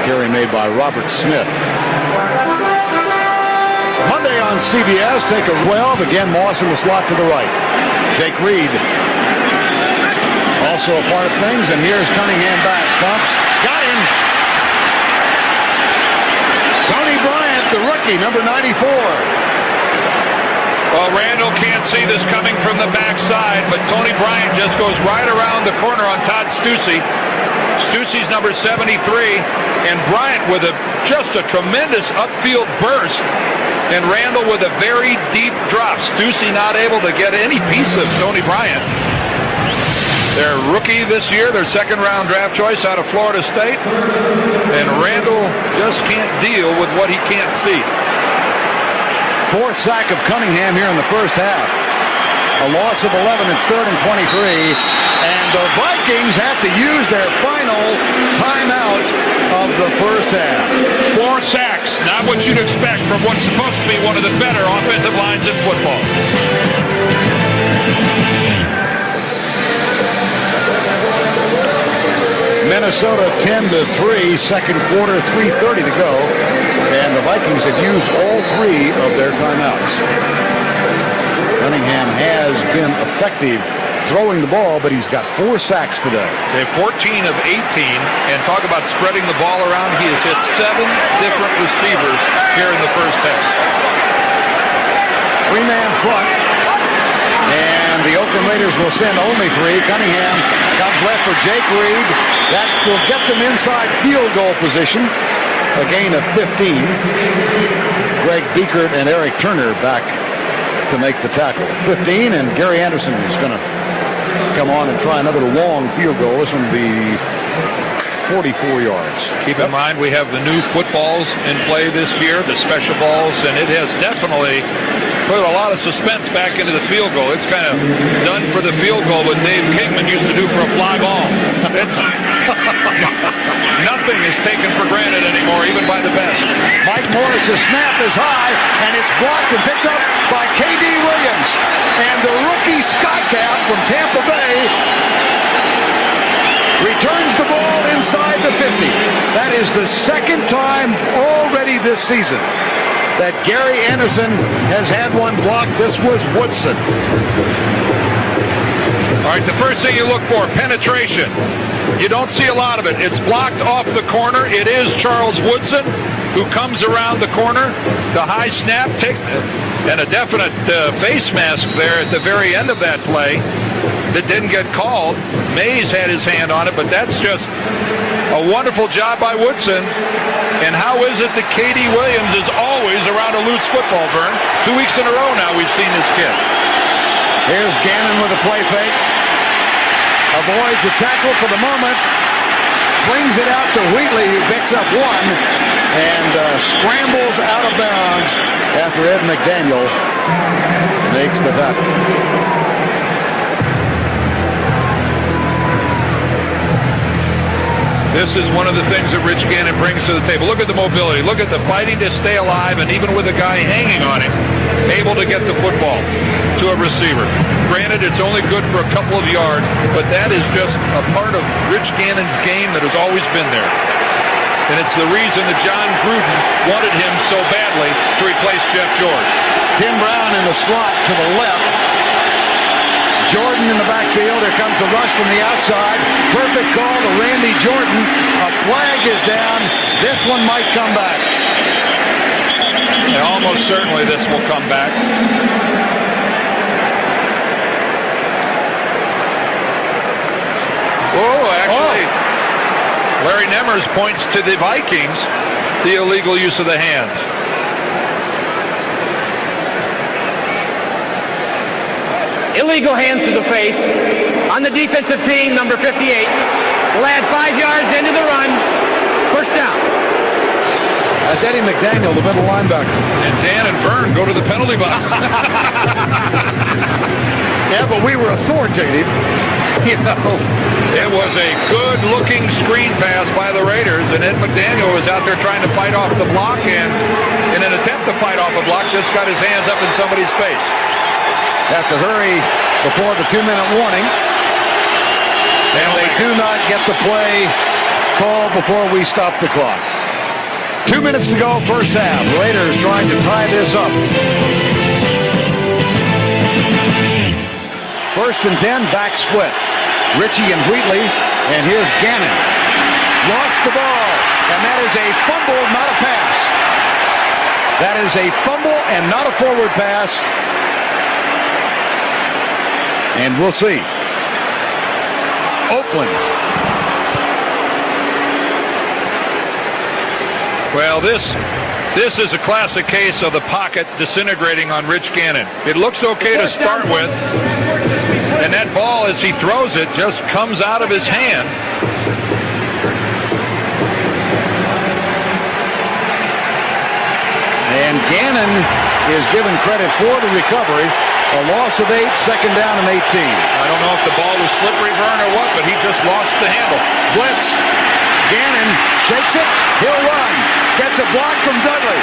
Carry made by Robert Smith. Monday on CBS, take a 12. Again, Moss in the slot to the right. Jake Reed also a part of things. And here's Cunningham back. Bumps. Got him. Tony Bryant, the rookie, number 94. Well, Randall can't see this coming from the backside, but Tony Bryant just goes right around the corner on Todd Stussy. Stussy's number 73, and Bryant with just a tremendous upfield burst, and Randall with a very deep drop. Stussy not able to get any piece of Tony Bryant. Their rookie this year, their second-round draft choice out of Florida State, and Randall just can't deal with what he can't see. Fourth sack of Cunningham here in the first half. A loss of 11. It's 3rd and 23. And the Vikings have to use their final timeout of the first half. 4 sacks, not what you'd expect from what's supposed to be one of the better offensive lines in football. Minnesota 10-3, second quarter, 3:30 to go. And the Vikings have used all 3 of their timeouts. Cunningham has been effective throwing the ball, but he's got 4 sacks today. They have 14 of 18, and talk about spreading the ball around. He has hit 7 different receivers here in the first half. 3-man front, and the Oakland Raiders will send only 3. Cunningham comes left for Jake Reed. That will get them inside field goal position. A gain of 15. Greg Biekert and Eric Turner back to make the tackle. 15, and Gary Anderson is going to come on and try another long field goal. This one will be 44 yards. Keep in mind, we have the new footballs in play this year, the special balls, and it has definitely put a lot of suspense back into the field goal. It's kind of done for the field goal what Dave Kingman used to do for a fly ball. Nothing is taken for granted anymore, even by the best. Mike Morris' snap is high, and it's blocked and picked up by K.D. Williams. And the rookie Skycap from Tampa Bay returns the ball inside the 50. That is the second time already this season that Gary Anderson has had one blocked. This was Woodson. All right, the first thing you look for, penetration. You don't see a lot of it. It's blocked off the corner. It is Charles Woodson who comes around the corner. The high snap, and a definite face mask there at the very end of that play that didn't get called. Mays had his hand on it, but that's just a wonderful job by Woodson. And how is it that K.D. Williams is always around a loose football, Vern? 2 weeks in a row now we've seen this kid. Here's Gannon with a play fake. Avoids the tackle for the moment. Brings it out to Wheatley, who picks up 1 and scrambles out of bounds after Ed McDaniel makes the tackle. This is one of the things that Rich Gannon brings to the table. Look at the mobility. Look at the fighting to stay alive, and even with a guy hanging on him, able to get the football to a receiver. Granted, it's only good for a couple of yards, but that is just a part of Rich Gannon's game that has always been there. and it's the reason that John Gruden wanted him so badly to replace Jeff George. Tim Brown in the slot to the left. Jordan in the backfield. Here comes the rush from the outside. Perfect call to Randy Jordan. A flag is down. This one might come back. And almost certainly this will come back. Oh, actually, Larry Nemmers points to the Vikings, the illegal use of the hands. Illegal hands to the face on the defensive team, number 58. Will add 5 yards into the run. First down. That's Eddie McDaniel, the middle linebacker. And Dan and Vern go to the penalty box. Yeah, but we were authoritative. You know, it was a good-looking screen pass by the Raiders, and Ed McDaniel was out there trying to fight off the block, and in an attempt to fight off a block, just got his hands up in somebody's face. Have to hurry before the 2-minute warning. And they do not get the play called before we stop the clock. 2 minutes to go, first half. Raiders trying to tie this up. First and 10, back split. Ritchie and Wheatley, and here's Gannon. Lost the ball, and that is a fumble, not a pass. That is a fumble and not a forward pass. And we'll see. Oakland. Well, this is a classic case of the pocket disintegrating on Rich Gannon. It looks okay to start with, and that ball, as he throws it, just comes out of his hand. And Gannon is given credit for the recovery. A loss of 8, second down and 18. I don't know if the ball was slippery, Vern, or what, but he just lost the handle. Blitz. Gannon shakes it. He'll run. Gets a block from Dudley.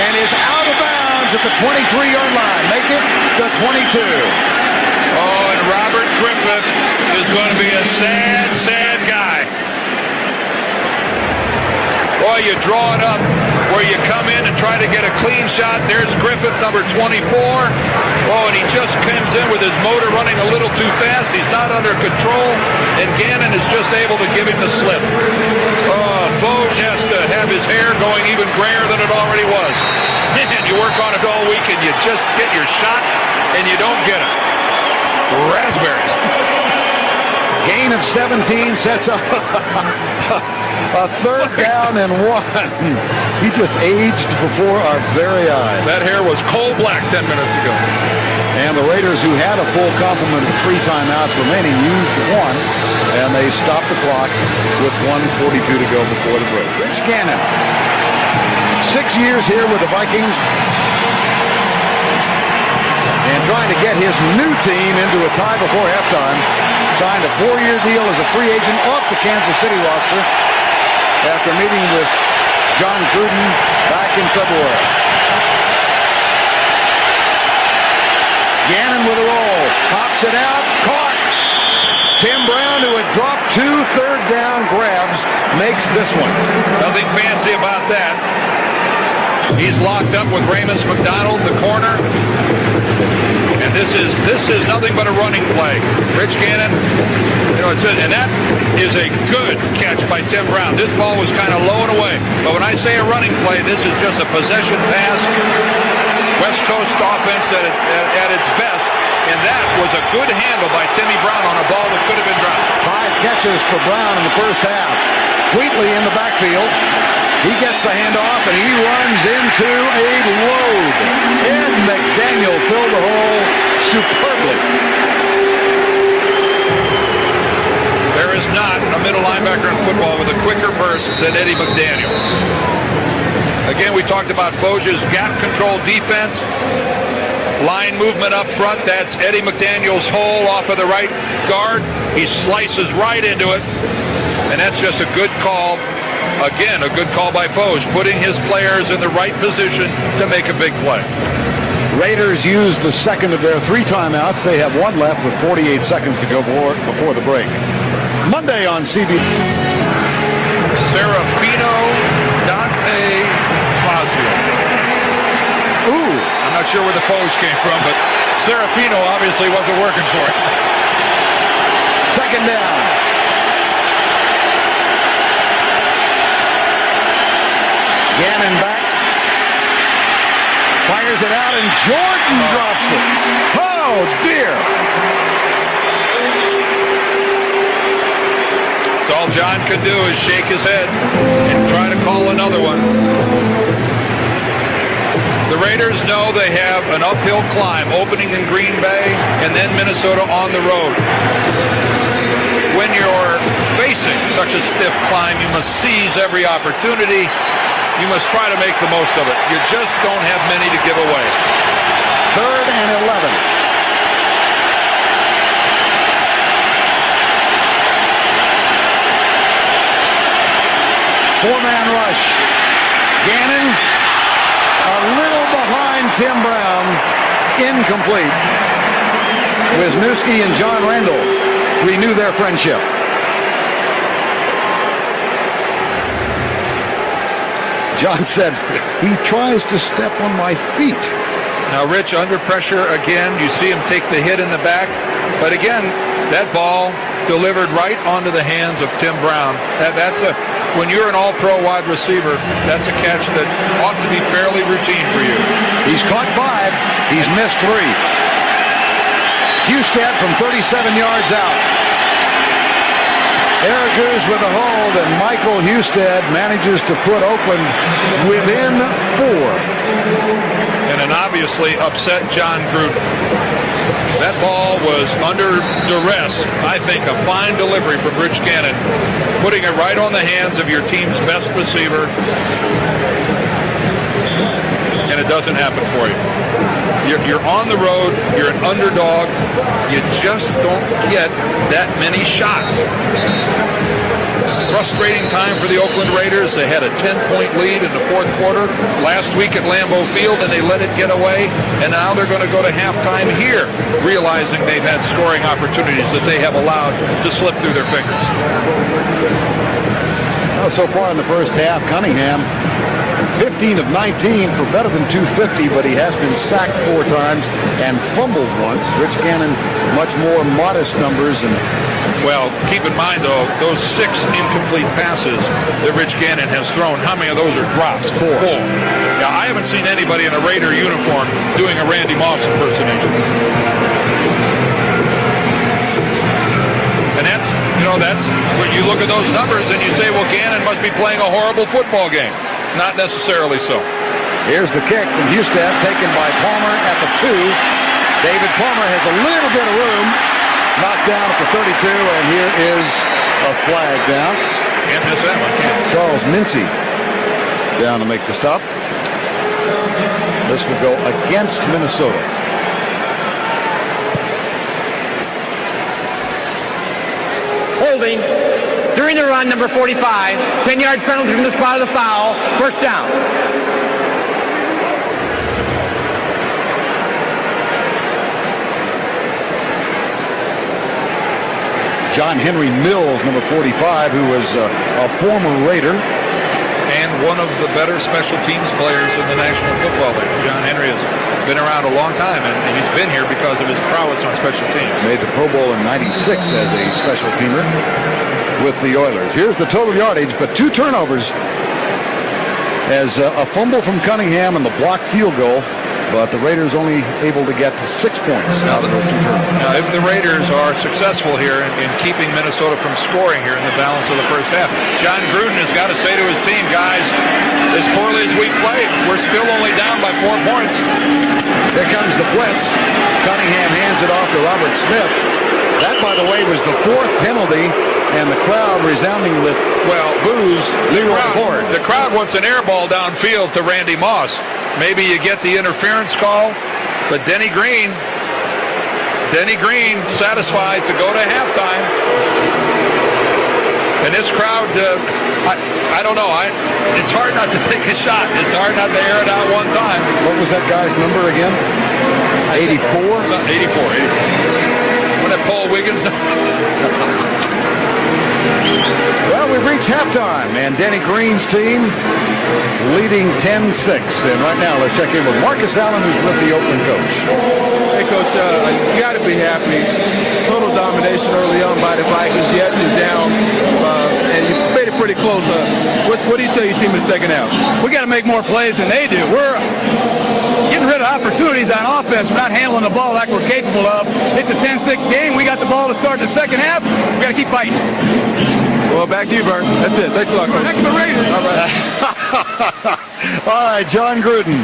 And is out of bounds at the 23-yard line. Make it the 22. Oh, and Robert Griffith is going to be a sad, sad guy. Boy, you draw it up where you come in and try to get a clean shot. There's Griffith, number 24. Oh, and he just comes in with his motor running a little too fast. He's not under control, and Gannon is just able to give him the slip. Oh, Boge has to have his hair going even grayer than it already was. And you work on it all week, and you just get your shot, and you don't get it. Raspberries. Gain of 17 sets up a third down and 1. He just aged before our very eyes. That hair was coal black 10 minutes ago. And the Raiders, who had a full complement of 3 timeouts remaining, used 1, and they stopped the clock with 1:42 to go before the break. Rich Gannon, 6 years here with the Vikings, and trying to get his new team into a tie before halftime. Signed a 4-year deal as a free agent off the Kansas City roster after meeting with John Gruden back in February. Gannon with a roll, pops it out, caught. Tim Brown, who had dropped 2 third-down grabs, makes this one. Nothing fancy about that. He's locked up with Ramus McDonald, the corner. And this is nothing but a running play. Rich Gannon, and that is a good catch by Tim Brown. This ball was kind of low and away. But when I say a running play, this is just a possession pass. West Coast offense at its best. And that was a good handle by Timmy Brown on a ball that could have been dropped. 5 catches for Brown in the first half. Wheatley in the backfield. He gets the handoff, and he runs into a load. Ed McDaniel filled the hole superbly. There is not a middle linebacker in football with a quicker burst than Eddie McDaniel. Again, we talked about Boge's gap control defense. Line movement up front, that's Eddie McDaniel's hole off of the right guard. He slices right into it, and that's just a good call. Again, a good call by Boge, putting his players in the right position to make a big play. Raiders use the second of their 3 timeouts. They have 1 left with 48 seconds to go before the break. Monday on CBS. Serafino Ooh. I'm not sure where the pose came from, but Serafino obviously wasn't working for it. Second down. Gannon back. Fires it out, and Jordan drops it. Oh, dear. So all John could do is shake his head and try to call another one. The Raiders know they have an uphill climb opening in Green Bay and then Minnesota on the road. When you're facing such a stiff climb, you must seize every opportunity. You must try to make the most of it. You just don't have many to give away. 3rd and 11. Four-man rush. Gannon a little behind Tim Brown. Incomplete. Wisniewski and John Randall renew their friendship. John said, he tries to step on my feet. Now, Rich, under pressure again. You see him take the hit in the back. But again, that ball delivered right onto the hands of Tim Brown. When you're an all-pro wide receiver, that's a catch that ought to be fairly routine for you. He's caught 5. He's missed 3. Husted from 37 yards out. Eric Goose with a hold, and Michael Husted manages to put Oakland within 4. And an obviously upset John Gruden. That ball was under duress. I think a fine delivery from Rich Gannon, putting it right on the hands of your team's best receiver, and it doesn't happen for you. You're on the road. You're an underdog. You just don't get that many shots. Frustrating time for the Oakland Raiders. They had a 10-point lead in the 4th quarter last week at Lambeau Field, and they let it get away. And now they're going to go to halftime here, realizing they've had scoring opportunities that they have allowed to slip through their fingers. Well, so far in the first half, Cunningham 15 of 19 for better than 250, but he has been sacked 4 times and fumbled once. Rich Gannon, much more modest numbers. And well, keep in mind, though, those 6 incomplete passes that Rich Gannon has thrown, how many of those are drops? 4. Yeah, I haven't seen anybody in a Raider uniform doing a Randy Moss impersonation. And that's when you look at those numbers and you say, well, Gannon must be playing a horrible football game. Not necessarily so. Here's the kick from Husted, taken by Palmer at the 2. David Palmer has a little bit of room. Knocked down at the 32, and here is a flag down. Can't miss that one, can you? Charles Mincy down to make the stop. This will go against Minnesota. Holding during the run, number 45. 10-yard penalty from the spot of the foul. First down. John Henry Mills, number 45, who was a former Raider. And one of the better special teams players in the National Football League. John Henry has been around a long time, and he's been here because of his prowess on special teams. Made the Pro Bowl in '96 as a special teamer with the Oilers. Here's the total yardage, but 2 turnovers as a fumble from Cunningham and the blocked field goal. But the Raiders only able to get 6 points. Now, if the Raiders are successful here in keeping Minnesota from scoring here in the balance of the first half, John Gruden has got to say to his team, guys, as poorly as we played, we're still only down by 4 points. Here comes the blitz. Cunningham hands it off to Robert Smith. That, by the way, was the 4th penalty, and the crowd resounding with, well, boos. The crowd wants an air ball downfield to Randy Moss. Maybe you get the interference call, but Denny Green satisfied to go to halftime. And this crowd, I don't know. It's hard not to take a shot. It's hard not to air it out one time. What was that guy's number again? 84? 84. When that Paul Wiggins. Well, we've reached halftime, and Denny Green's team leading 10-6. And right now, let's check in with Marcus Allen, who's with the Oakland coach. Hey, Coach, you got to be happy. Total domination early on by the Vikings. The edge is down, and you made it pretty close. What do you tell your team in the second half? We got to make more plays than they do. We're getting rid of opportunities on offense. We're not handling the ball like we're capable of. It's a 10-6 game. We got the ball to start the second half. We got to keep fighting. Well, back to you, Bert. That's it. Thanks a lot, Coach. Back to the Raiders. All right. All right, John Gruden,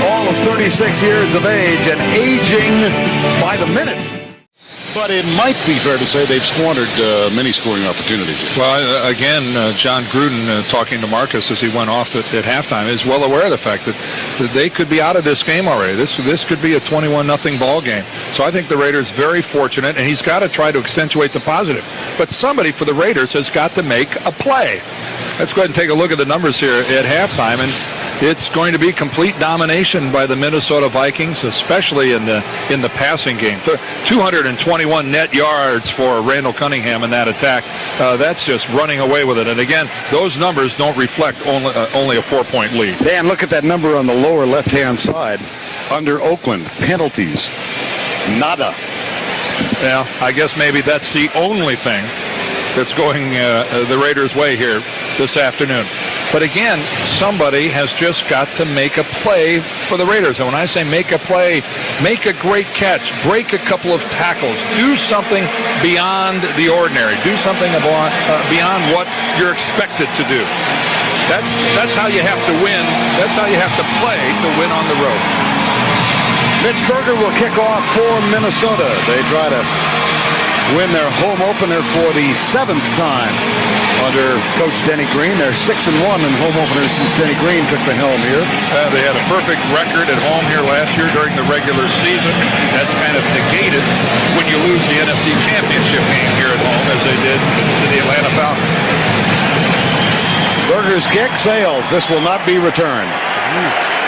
all of 36 years of age and aging by the minute. But it might be fair to say they've squandered many scoring opportunities. Well, again, John Gruden, talking to Marcus as he went off at halftime, is well aware of the fact that they could be out of this game already. This could be a 21-0 ball game. So I think the Raiders very fortunate, and he's got to try to accentuate the positive. But somebody for the Raiders has got to make a play. Let's go ahead and take a look at the numbers here at halftime, and it's going to be complete domination by the Minnesota Vikings, especially in the passing game. 221 net yards for Randall Cunningham in that attack. That's just running away with it. And again, those numbers don't reflect only a 4-point lead. Dan, look at that number on the lower left-hand side. Under Oakland, penalties, nada. Yeah, I guess maybe that's the only thing that's going the Raiders' way here this afternoon. But again, somebody has just got to make a play for the Raiders. And when I say make a play, make a great catch, break a couple of tackles, do something beyond the ordinary, do something beyond what you're expected to do. That's how you have to win. That's how you have to play to win on the road. Mitch Berger will kick off for Minnesota. They try to win their home opener for the 7th time under Coach Denny Green. They're 6-1 in home openers since Denny Green took the helm here. They had a perfect record at home here last year during the regular season. That's kind of negated when you lose the NFC Championship game here at home, as they did to the Atlanta Falcons. Berger's kick sails. This will not be returned.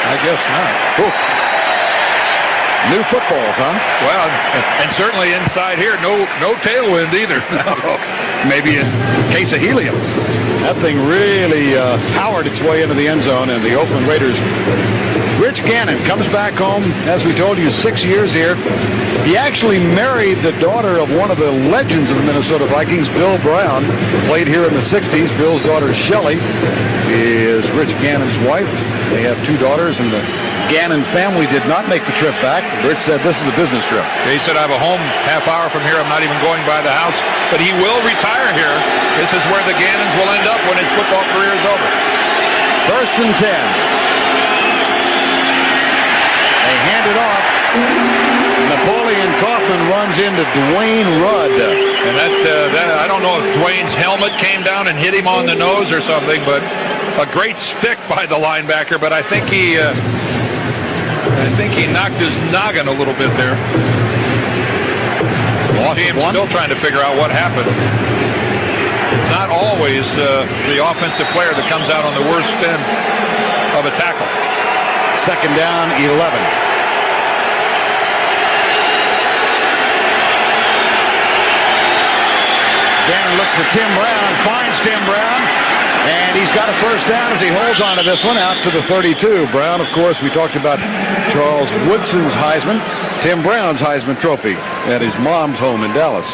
I guess not. Oof. New footballs, huh? Well, and certainly inside here, no tailwind either. No. Maybe a case of helium. That thing really powered its way into the end zone, and the Oakland Raiders. Rich Gannon comes back home, as we told you, 6 years here. He actually married the daughter of one of the legends of the Minnesota Vikings, Bill Brown, played here in the 60s. Bill's daughter, Shelley, is Rich Gannon's wife. They have 2 daughters, and the Gannon family did not make the trip back. Rich said this is a business trip. He said, I have a home half hour from here. I'm not even going by the house. But he will retire here. This is where the Gannons will end up when his football career is over. 1st and 10. They hand it off. Napoleon Kaufman runs into Dwayne Rudd. And that I don't know if Dwayne's helmet came down and hit him on the nose or something, but a great stick by the linebacker. But I think he knocked his noggin a little bit there. Team's still trying to figure out what happened. It's not always the offensive player that comes out on the worst end of a tackle. 2nd down, 11. Gannon looks for Tim Brown, finds Tim Brown, and he's got a 1st down as he holds on to this one out to the 32. Brown, of course, we talked about Charles Woodson's Heisman, Tim Brown's Heisman Trophy at his mom's home in Dallas.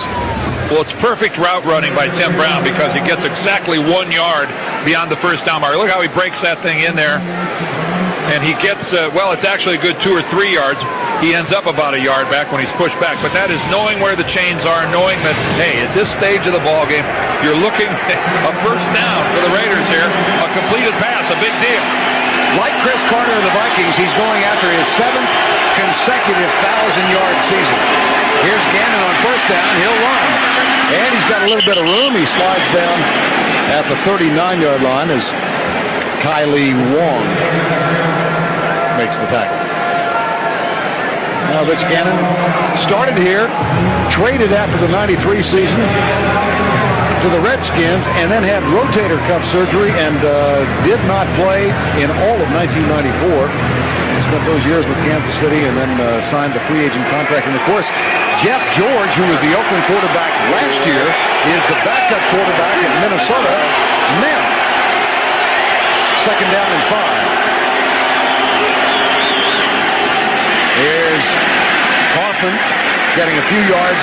Well, it's perfect route running by Tim Brown because he gets exactly 1 yard beyond the 1st down mark. Look how he breaks that thing in there. And he gets, it's actually a good 2 or 3 yards. He ends up about a yard back when he's pushed back. But that is knowing where the chains are, knowing that, hey, at this stage of the ball game, you're looking a 1st down for the Raiders here. A completed pass, a big deal. Like Chris Carter of the Vikings, he's going after his 7th consecutive 1,000-yard season. Here's Gannon on 1st down. He'll run. And he's got a little bit of room. He slides down at the 39-yard line as Kylie Wong makes the tackle. Now Rich Gannon started here, traded after the 93 season to the Redskins, and then had rotator cuff surgery and did not play in all of 1994. spent those years with Kansas City and then signed the free agent contract. And, of course, Jeff George, who was the Oakland quarterback last year, is the backup quarterback in Minnesota now. Second down and 5. Here's Kaufman getting a few yards,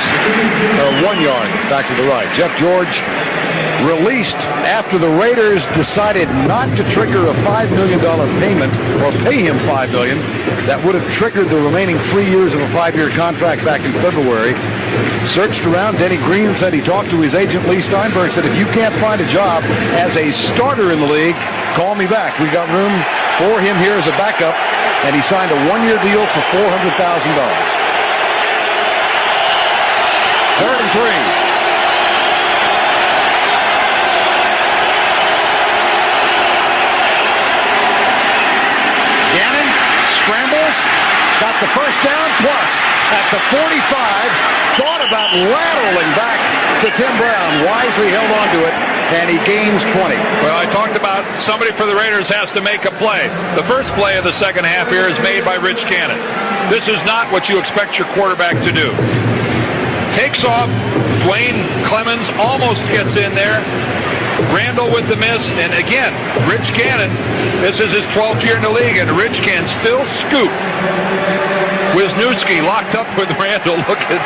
1 yard back to the right. Jeff George released after the Raiders decided not to trigger a $5 million payment or pay him $5 million. That would have triggered the remaining 3 years of a 5-year contract back in February. Searched around. Denny Green said he talked to his agent Lee Steinberg, said if you can't find a job as a starter in the league, call me back. We got room for him here as a backup, and he signed a 1-year deal for $400,000. 3rd and 3. Gannon scrambles, got the first down, plus at the 45, thought about lateralling back to Tim Brown, wisely held on to it, and he gains 20. Well, I talked about somebody for the Raiders has to make a play. The first play of the second half here is made by Rich Gannon. This is not what you expect your quarterback to do. Takes off. Dwayne Clemens almost gets in there. Randall with the miss. And again, Rich Gannon, this is his 12th year in the league, and Rich can still scoop. Wisniewski locked up with Randall. Look at the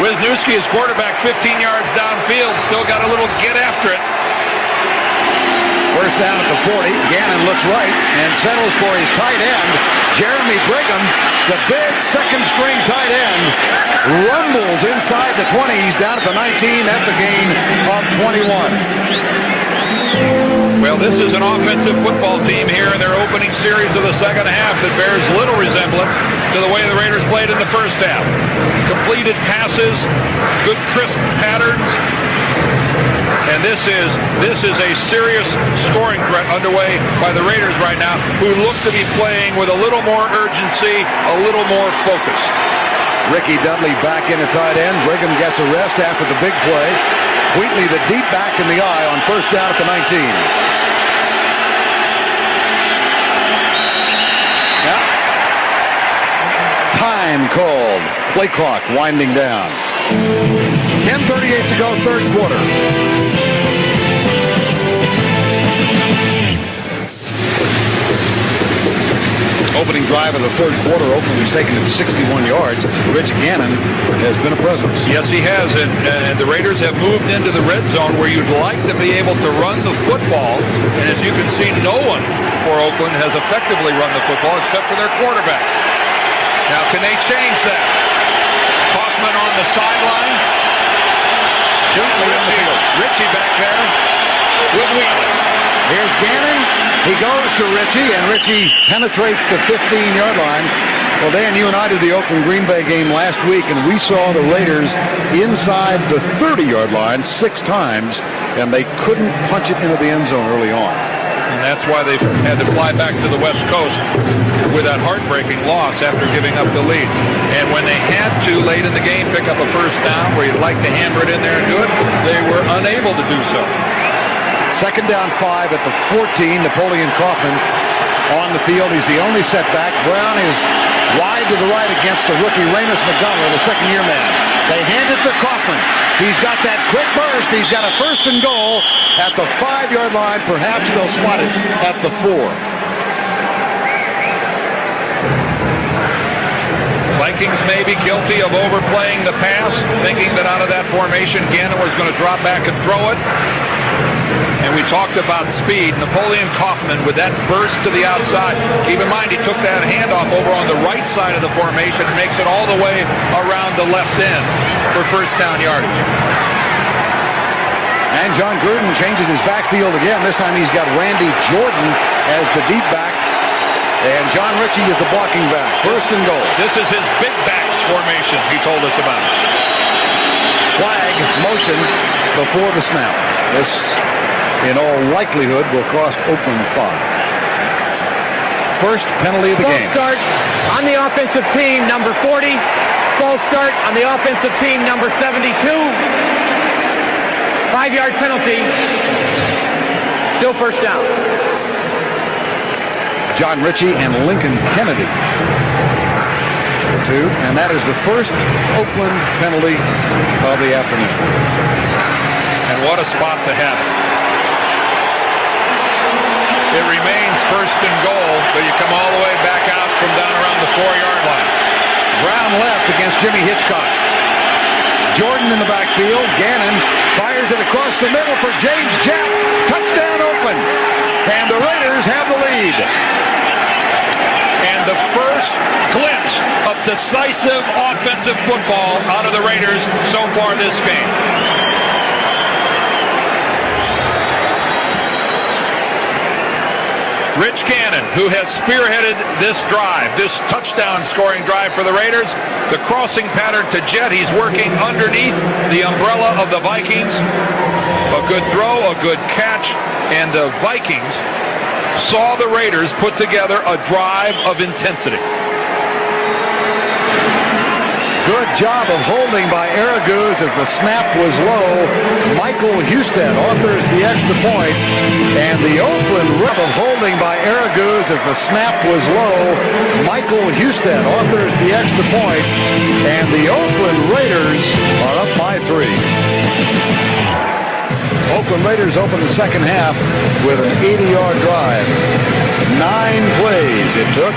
Wisniewski, his quarterback, 15 yards downfield. Still got a little get after it. First down at the 40. Gannon looks right and settles for his tight end, Jeremy Brigham, the big second-string tight end, rumbles inside the 20. He's down at the 19. That's a gain of 21. Well, this is an offensive football team here in their opening series of the second half that bears little resemblance to the way the Raiders played in the first half. Completed passes, good crisp patterns. And this is a serious scoring threat underway by the Raiders right now, who look to be playing with a little more urgency, a little more focus. Ricky Dudley back in at tight end. Brigham gets a rest after the big play. Wheatley the deep back in the eye on first down at the 19. Yeah. Time called. Play clock winding down. 10:38 to go, third quarter. Opening drive of the third quarter, Oakland has taken it 61 yards. Rich Gannon has been a presence. Yes, he has, and the Raiders have moved into the red zone where you'd like to be able to run the football, and as you can see, no one for Oakland has effectively run the football except for their quarterback. Now, can they change that? Kaufman on the sideline. Richie back there with Wheatley. Here's Gannon. He goes to Richie, and Richie penetrates the 15-yard line. Well, Dan, you and I did the Oakland-Green Bay game last week, and we saw the Raiders inside the 30-yard line 6 times, and they couldn't punch it into the end zone early on. And that's why they had to fly back to the West Coast with that heartbreaking loss after giving up the lead. And when they had to, late in the game, pick up a first down where you'd like to hammer it in there and do it, they were unable to do so. Second down 5 at the 14. Napoleon Kaufman on the field. He's the only setback. Brown is wide to the right against the rookie Ramus McDonald, the second-year man. They hand it to Kaufman. He's got that quick burst. He's got a first and goal at the 5-yard line. Perhaps they'll spot it at the 4. Vikings may be guilty of overplaying the pass, thinking that out of that formation, Gannon was going to drop back and throw it. And we talked about speed. Napoleon Kaufman with that burst to the outside. Keep in mind, he took that handoff over on the right side of the formation and makes it all the way around the left end for first down yardage. And John Gruden changes his backfield again. This time he's got Randy Jordan as the deep back. And John Ritchie is the blocking back. First and goal. This is his big backs formation he told us about. Flag motion before the snap. This, in all likelihood, will cost Oakland 5. First penalty of the game. False start on the offensive team, number 40. False start on the offensive team, number 72. 5-yard penalty. Still first down. John Ritchie and Lincoln Kennedy. Two, and that is the first Oakland penalty of the afternoon. And what a spot to have it. It remains first and goal, but you come all the way back out from down around the 4-yard line. Brown left against Jimmy Hitchcock. Jordan in the backfield. Gannon fires it across the middle for James Jett. Touchdown Oakland. And the Raiders have the lead. And the first glimpse of decisive offensive football out of the Raiders so far this game. Rich Gannon, who has spearheaded this drive, this touchdown scoring drive for the Raiders. The crossing pattern to Jett. He's working underneath the umbrella of the Vikings. A good throw, a good catch, and the Vikings saw the Raiders put together a drive of intensity. Good job of holding by Araguz as the snap was low. Michael Husted authors the extra point. And the Oakland rub of holding by Araguz as the snap was low. Michael Husted authors the extra point. And the Oakland Raiders are up by 3. Oakland Raiders open the second half with an 80-yard drive. 9 plays it took.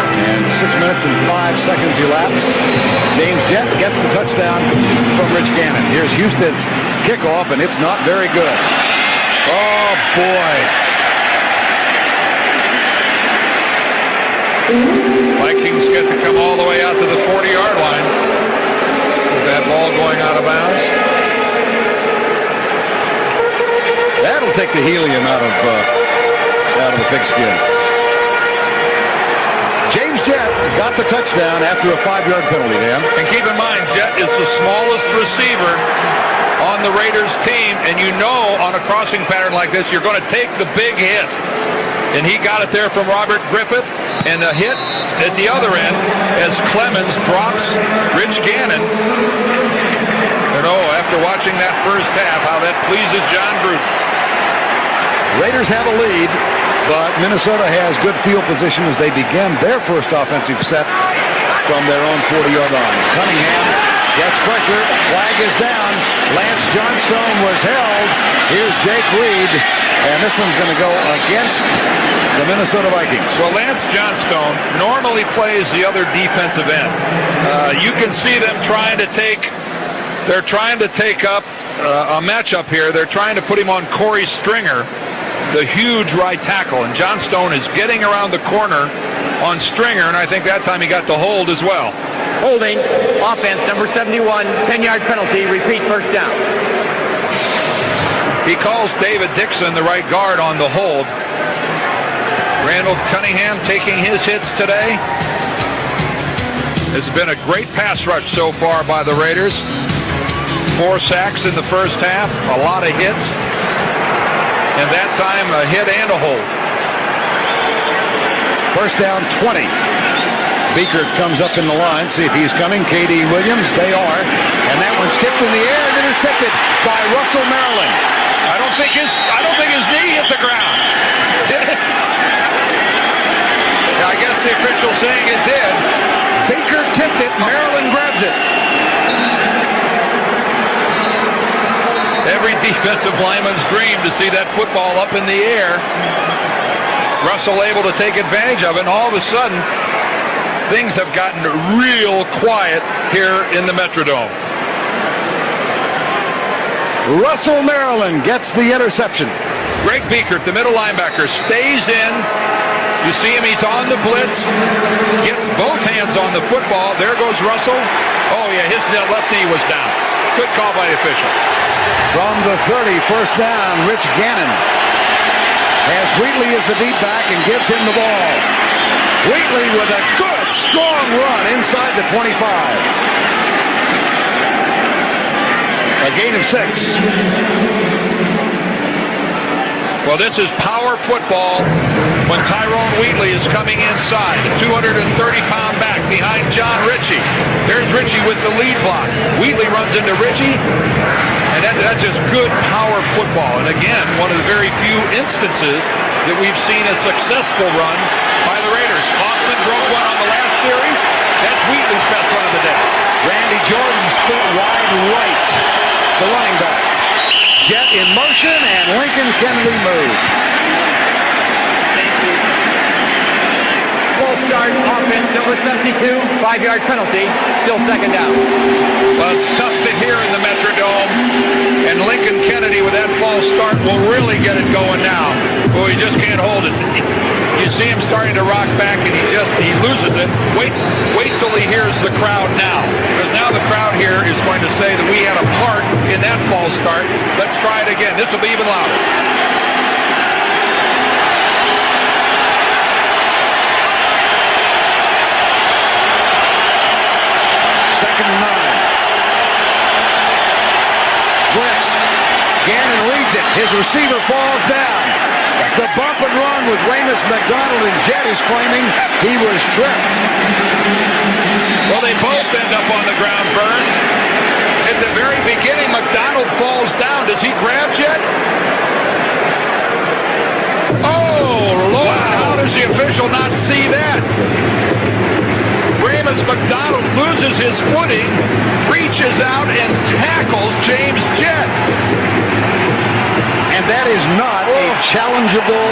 And 6 minutes and 5 seconds elapsed. James Jett gets the touchdown from Rich Gannon. Here's Houston's kickoff, and it's not very good. Oh, boy. Vikings get to come all the way out to the 40-yard line with that ball going out of bounds. That'll take the helium out of the pigskin. James Jett got the touchdown after a 5-yard penalty, Dan. And keep in mind, Jett is the smallest receiver on the Raiders team, and you know on a crossing pattern like this, you're going to take the big hit. And he got it there from Robert Griffith, and a hit at the other end as Clemens drops Rich Gannon. You know, after watching that first half, how that pleases John Gruden. Raiders have a lead. But Minnesota has good field position as they begin their first offensive set from their own 40-yard line. Cunningham gets pressure. Flag is down. Lance Johnstone was held. Here's Jake Reed. And this one's going to go against the Minnesota Vikings. Well, Lance Johnstone normally plays the other defensive end. You can see them they're trying to take up a matchup here. They're trying to put him on Corey Stringer, the huge right tackle, and Johnstone is getting around the corner on Stringer, and I think that time he got the hold as well. Holding, offense, number 71, 10-yard penalty, repeat first down. He calls David Dixon, the right guard, on the hold. Randall Cunningham taking his hits today. It's been a great pass rush so far by the Raiders. 4 sacks in the first half, a lot of hits. And that time, a hit and a hold. First down, 20. Beaker comes up in the line. See if he's coming. K.D. Williams, they are. And that one's kicked in the air and intercepted by Russell Maryland. I don't think his knee hit the ground. I guess the official saying it did. Baker tipped it. Maryland grabs it. Every defensive lineman's dream to see that football up in the air. Russell able to take advantage of it, and all of a sudden, things have gotten real quiet here in the Metrodome. Russell Maryland gets the interception. Greg Beaker, the middle linebacker, stays in. You see him, he's on the blitz. Gets both hands on the football. There goes Russell. Oh, yeah, his left knee was down. Good call by the official. From the 30, first down, Rich Gannon has Wheatley as the deep back and gives him the ball. Wheatley with a good, strong run inside the 25. A gain of 6. Well, this is power football when Tyrone Wheatley is coming inside. The 230-pound back behind John Ritchie. There's Ritchie with the lead block. Wheatley runs into Ritchie, and that's just good power football. And again, one of the very few instances that we've seen a successful run by the Raiders. Oakland broke one on the last series. That's Wheatley's best run of the day. Randy Jordan split wide right. The running back. Jet in motion, and Lincoln Kennedy moved. Full start, offense, number 72, 5-yard penalty, still second down. Well, it's tough to hear in the Metrodome, and Lincoln Kennedy with that false start will really get it going now. Well, he just can't hold it. You see him starting to rock back, and he loses it. Wait till he hears the crowd now, because now the crowd here is going to say that we had a part in that false start. Let's try it again. This will be even louder. Second and 9. Blitz. Gannon reads it. His receiver falls down. The bump and run with Ramus McDonald, and Jet is claiming he was tripped. Well, they both end up on the ground, Vern. At the very beginning, McDonald falls down. Does he grab Jet? Oh, Lord, wow. How does the official not see that? Ramus McDonald loses his footing, reaches out and tackles James Jet. And that is not a challengeable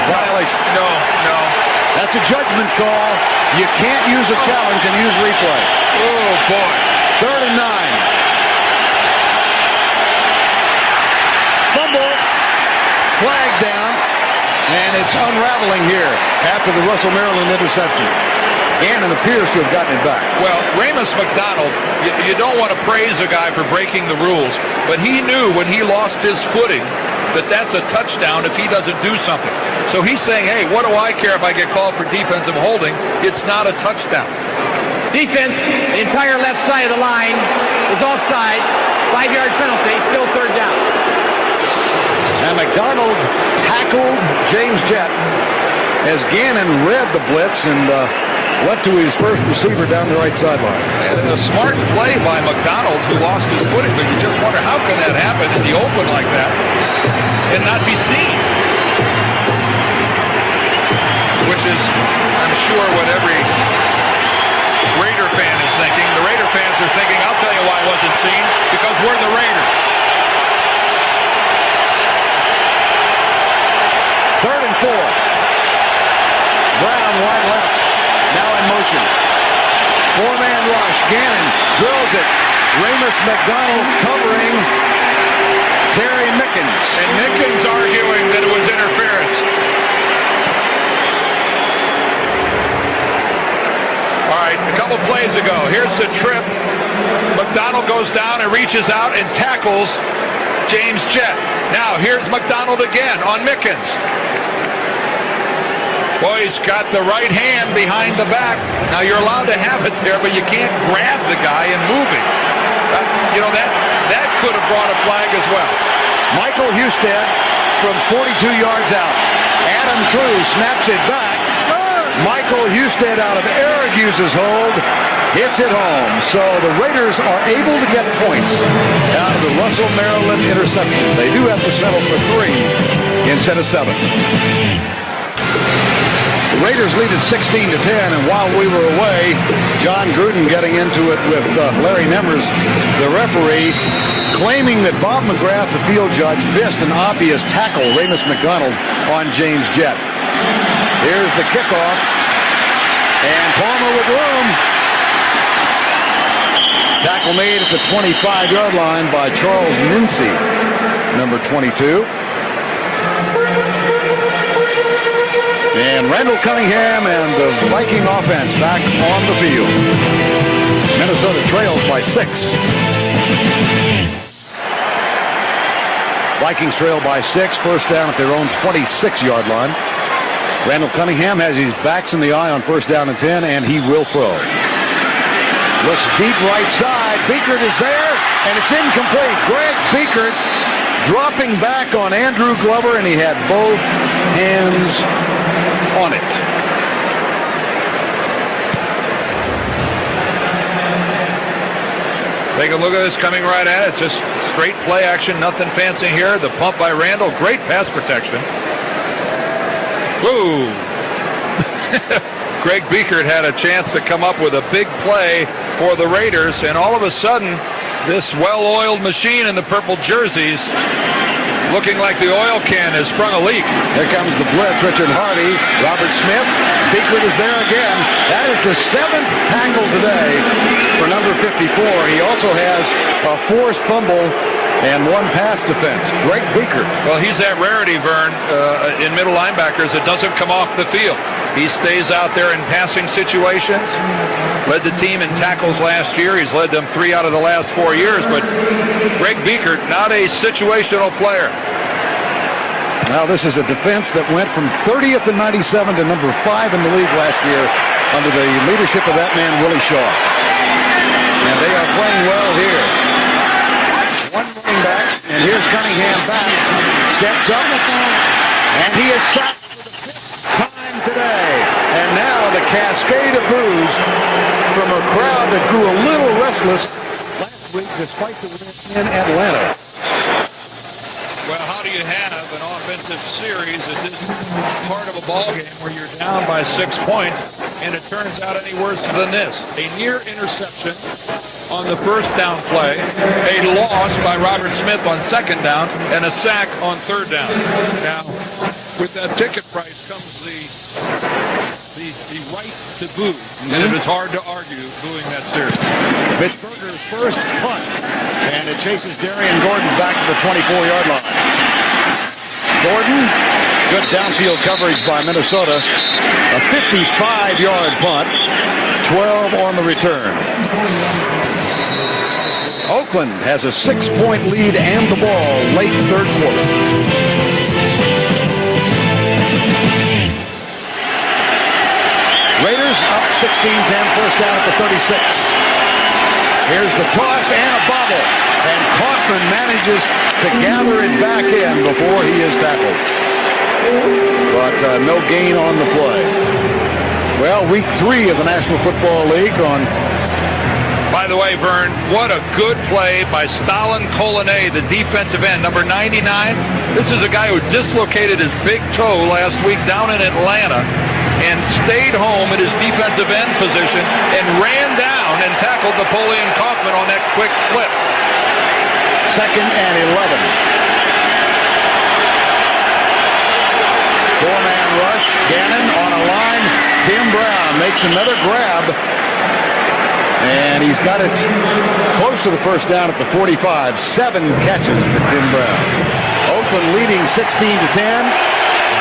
violation. No. That's a judgment call. You can't use a challenge and use replay. Oh, boy. Third and 9. Fumble. Flag down. And it's unraveling here after the Russell Maryland interception. Gannon appears to have gotten it back. Well, Ramus McDonald, you don't want to praise a guy for breaking the rules, but he knew when he lost his footing that that's a touchdown if he doesn't do something. So he's saying, hey, what do I care if I get called for defensive holding? It's not a touchdown. Defense, the entire left side of the line is offside. 5-yard penalty, still third down. And McDonald tackled James Jet as Gannon read the blitz and went to his first receiver down the right sideline. And a smart play by McDonald, who lost his footing, but you just wonder how can that happen in the open like that and not be seen? Which is, I'm sure, what every Raider fan is thinking. The Raider fans are thinking, I'll tell you why it wasn't seen, because we're the Raiders. Third and 4. Brown wide left. Now in motion. 4-man rush. Gannon drills it. Ramus McDonald covering Terry Mickens. And Mickens arguing that it was interference. All right, a couple plays ago. Here's the trip. McDonald goes down and reaches out and tackles James Jet. Now, here's McDonald again on Mickens. Boy, he's got the right hand behind the back. Now, you're allowed to have it there, but you can't grab the guy and move him. That could have brought a flag as well. Michael Husted from 42 yards out. Adam True snaps it back. Michael Husted out of Araguse's hold hits it home. So the Raiders are able to get points out of the Russell Maryland interception. They do have to settle for 3 instead of 7. The Raiders lead at 16-10, and while we were away, John Gruden getting into it with Larry Nemmers, the referee, claiming that Bob McGrath, the field judge, missed an obvious tackle, Ramus McDonald, on James Jet. Here's the kickoff, and Palmer with room. Tackle made at the 25-yard line by Charles Mincy, number 22. And Randall Cunningham and the Viking offense back on the field. Minnesota trails by 6. Vikings trail by 6. First down at their own 26-yard line. Randall Cunningham has his backs in the eye on first down and 10, and he will throw. Looks deep right side. Beekert is there, and it's incomplete. Greg Beekert dropping back on Andrew Glover, and he had both hands on it. Take a look at this coming right at it. It's just straight play action, nothing fancy here. The pump by Randall, great pass protection. Woo! Greg Biekert had a chance to come up with a big play for the Raiders, and all of a sudden, this well-oiled machine in the purple jerseys, looking like the oil can has sprung a leak. Here comes the blitz. Richard Hardy, Robert Smith. Biekert is there again. That is the 7th tackle today for number 54. He also has a forced fumble and 1 pass defense. Greg Biekert. Well, he's that rarity, Vern, in middle linebackers that doesn't come off the field. He stays out there in passing situations. Led the team in tackles last year. He's led them 3 out of the last 4 years. But Greg Biekert, not a situational player. Now this is a defense that went from 30th in 97 to number 5 in the league last year under the leadership of that man, Willie Shaw. And they are playing well here. One running back, and here's Cunningham back. Steps up, and he is sacked for the 5th time today. And now the cascade of boos from a crowd that grew a little restless last week despite the win in Atlanta. Well, how do you have an offensive series at this part of a ball game where you're down by 6 points and it turns out any worse than this? A near interception on the first down play, a loss by Robert Smith on second down, and a sack on third down. Now, with that ticket price comes the right to boo, and it is hard to argue booing that series. Pittsburgh's first punt, and it chases Darian Gordon back to the 24-yard line. Gordon, good downfield coverage by Minnesota. A 55-yard punt, 12 on the return. Oakland has a 6-point lead and the ball late third quarter. Raiders up 16-10, first down at the 36. Here's the toss and a bobble. And Kaufman manages to gather it back in before he is tackled. But no gain on the play. Well, week 3 of the National Football League on... By the way, Vern, what a good play by Stalin Koloné, the defensive end, number 99. This is a guy who dislocated his big toe last week down in Atlanta and stayed home at his defensive end position and ran down and tackled Napoleon Kaufman on that quick flip. 2nd and 11. 4-man rush. Gannon on a line. Tim Brown makes another grab. And he's got it close to the first down at the 45. 7 catches for Tim Brown. Oakland leading 16-10.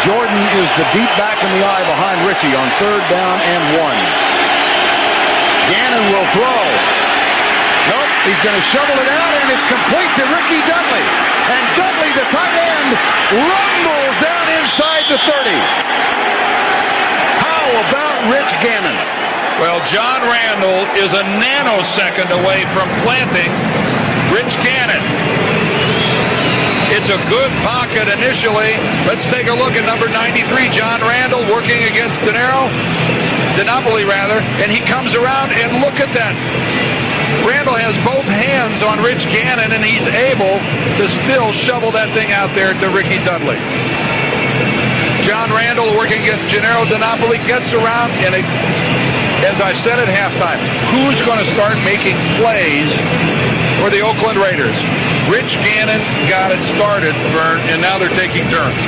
Jordan is the deep back in the eye behind Ritchie on 3rd down and 1. Gannon will throw. Nope, he's going to shovel it out, and it's complete to Ricky Dudley. And Dudley, the tight end, rumbles down inside the 30. How about Rich Gannon? Well, John Randall is a nanosecond away from planting Rich Gannon. It's a good pocket initially. Let's take a look at number 93, John Randall, working against DiNapoli, and he comes around, and look at that. Randall has both hands on Rich Gannon, and he's able to still shovel that thing out there to Ricky Dudley. John Randall working against Gennaro DiNapoli gets around, and as I said at halftime, who's going to start making plays for the Oakland Raiders? Rich Gannon got it started, Vern, and now they're taking turns.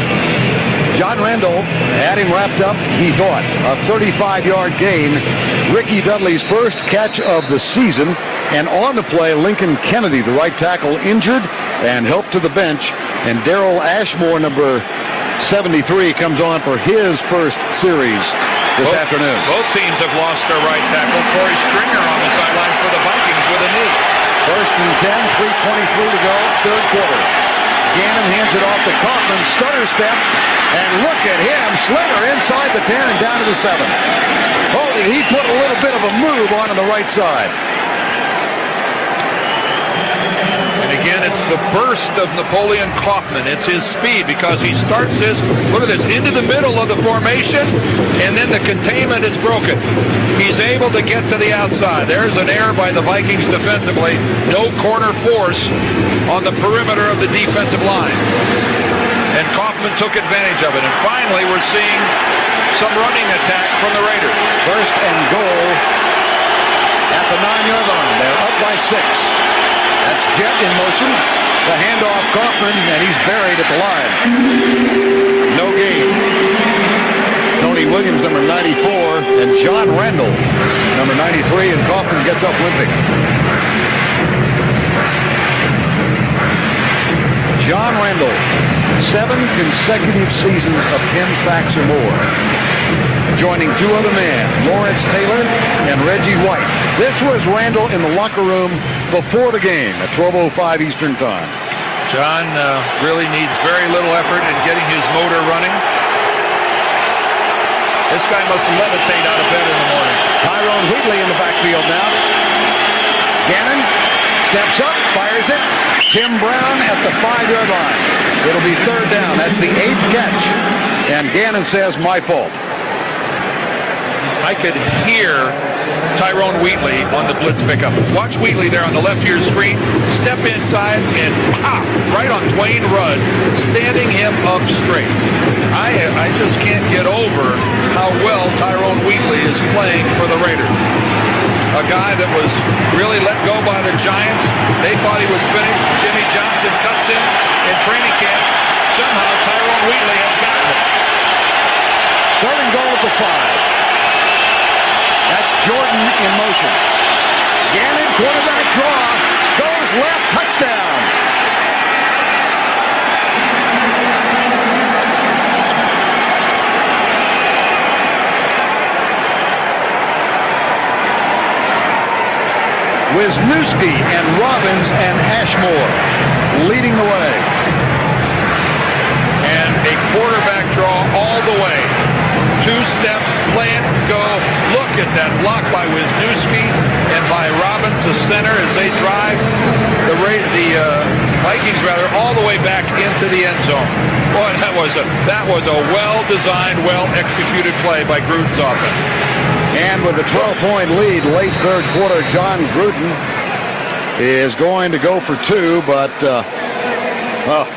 John Randall had him wrapped up, he thought. A 35-yard gain. Ricky Dudley's first catch of the season. And on the play, Lincoln Kennedy, the right tackle, injured and helped to the bench. And Darrell Ashmore, number 73, comes on for his first series this afternoon. Both teams have lost their right tackle. Corey Stringer on the sidelines for the Vikings with a knee. 1st and 10, 3:23 to go, third quarter. Gannon hands it off to Kaufman, stutter step, and look at him, slither inside the 10 and down to the 7. Oh, he put a little bit of a move on the right side. And again, it's the burst of Napoleon Kaufman. It's his speed because he starts this, look at this, into the middle of the formation, and then the containment is broken. He's able to get to the outside. There's an error by the Vikings defensively. No corner force on the perimeter of the defensive line. and Kaufman took advantage of it. And finally, we're seeing some running attack from the Raiders. First and goal at the 9-yard line. They're up by 6. That's Jet in motion. The handoff, Kaufman, and he's buried at the line. No gain. Tony Williams, number 94, and John Randall, number 93, and Kaufman gets up limping. John Randall, 7 consecutive seasons of 10 sacks or more. Joining 2 other men, Lawrence Taylor and Reggie White. This was Randall in the locker room before the game at 12:05 Eastern Time. John really needs very little effort in getting his motor running. This guy must levitate out of bed in the morning. Tyrone Wheatley in the backfield now. Gannon steps up, fires it. Tim Brown at the 5-yard line. It'll be 3rd down. That's the 8th catch. And Gannon says, my fault. I could hear Tyrone Wheatley on the blitz pickup. Watch Wheatley there on the left of your screen. Step inside and pop right on Dwayne Rudd, standing him up straight. I just can't get over how well Tyrone Wheatley is playing for the Raiders. A guy that was really let go by the Giants. They thought he was finished. Jimmy Johnson cuts him in training camp. Somehow Tyrone Wheatley has gotten it. 3rd and goal at the 5. That's Jordan in motion. Gannon, quarterback draw, goes left, touchdown. Wisniewski and Robbins and Ashmore leading the way. And a quarterback draw all the way. 2 steps, plant, go. Look at that block by Wisniewski and by Robbins, the center, as they drive the Vikings all the way back into the end zone. Boy, that was a well-designed, well-executed play by Gruden's offense. And with a 12-point lead, late 3rd quarter, John Gruden is going to go for 2, but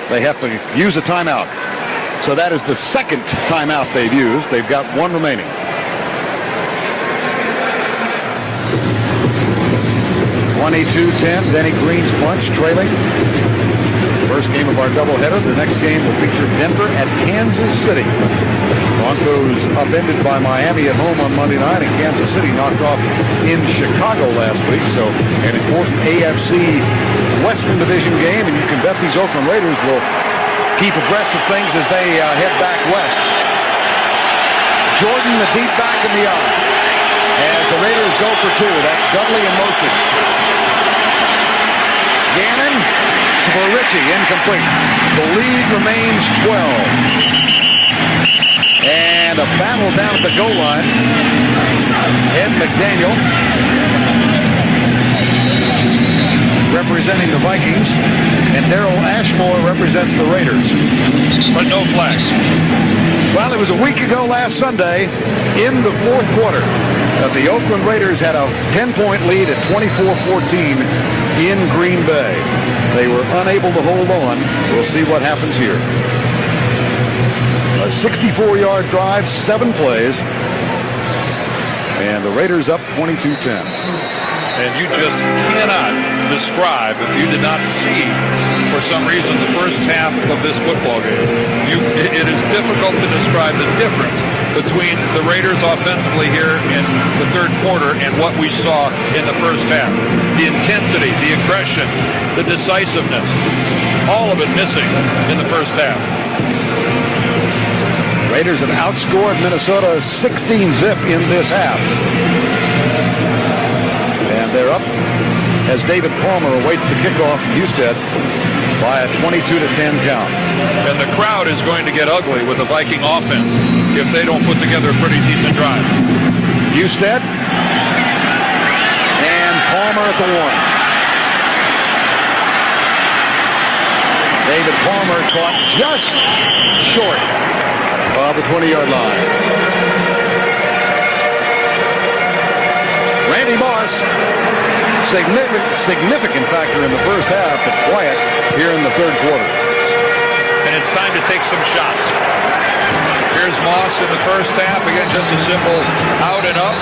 they have to use a timeout. So that is the 2nd timeout they've used. They've got 1 remaining. (22-10), Denny Green's punch trailing. First game of our doubleheader. The next game will feature Denver at Kansas City. Broncos upended by Miami at home on Monday night, and Kansas City knocked off in Chicago last week. So an important AFC Western Division game, and you can bet these Oakland Raiders will keep abreast of things as they head back west. Jordan, the deep back in the eye, as the Raiders go for 2. That's Dudley in motion. Gannon for Ritchie, incomplete. The lead remains 12. And a battle down at the goal line. Ed McDaniel representing the Vikings, and Darryl Ashmore represents the Raiders. But no flags. Well, it was a week ago last Sunday in the 4th quarter that the Oakland Raiders had a 10-point lead at 24-14 in Green Bay. They were unable to hold on. We'll see what happens here. A 64-yard drive, 7 plays, and the Raiders up 22-10. And you just cannot describe, if you did not see, for some reason, the first half of this football game. It is difficult to describe the difference between the Raiders offensively here in the 3rd quarter and what we saw in the first half. The intensity, the aggression, the decisiveness, all of it missing in the first half. Raiders have outscored Minnesota 16-zip in this half. And they're up as David Palmer awaits the kickoff from Husted by a 22-10 count. And the crowd is going to get ugly with the Viking offense if they don't put together a pretty decent drive. Husted and Palmer at the 1. David Palmer caught just short of the 20-yard line. Randy Moss, significant factor in the first half, but quiet here in the 3rd quarter. and it's time to take some shots. Here's Moss in the first half. Again, just a simple out and up.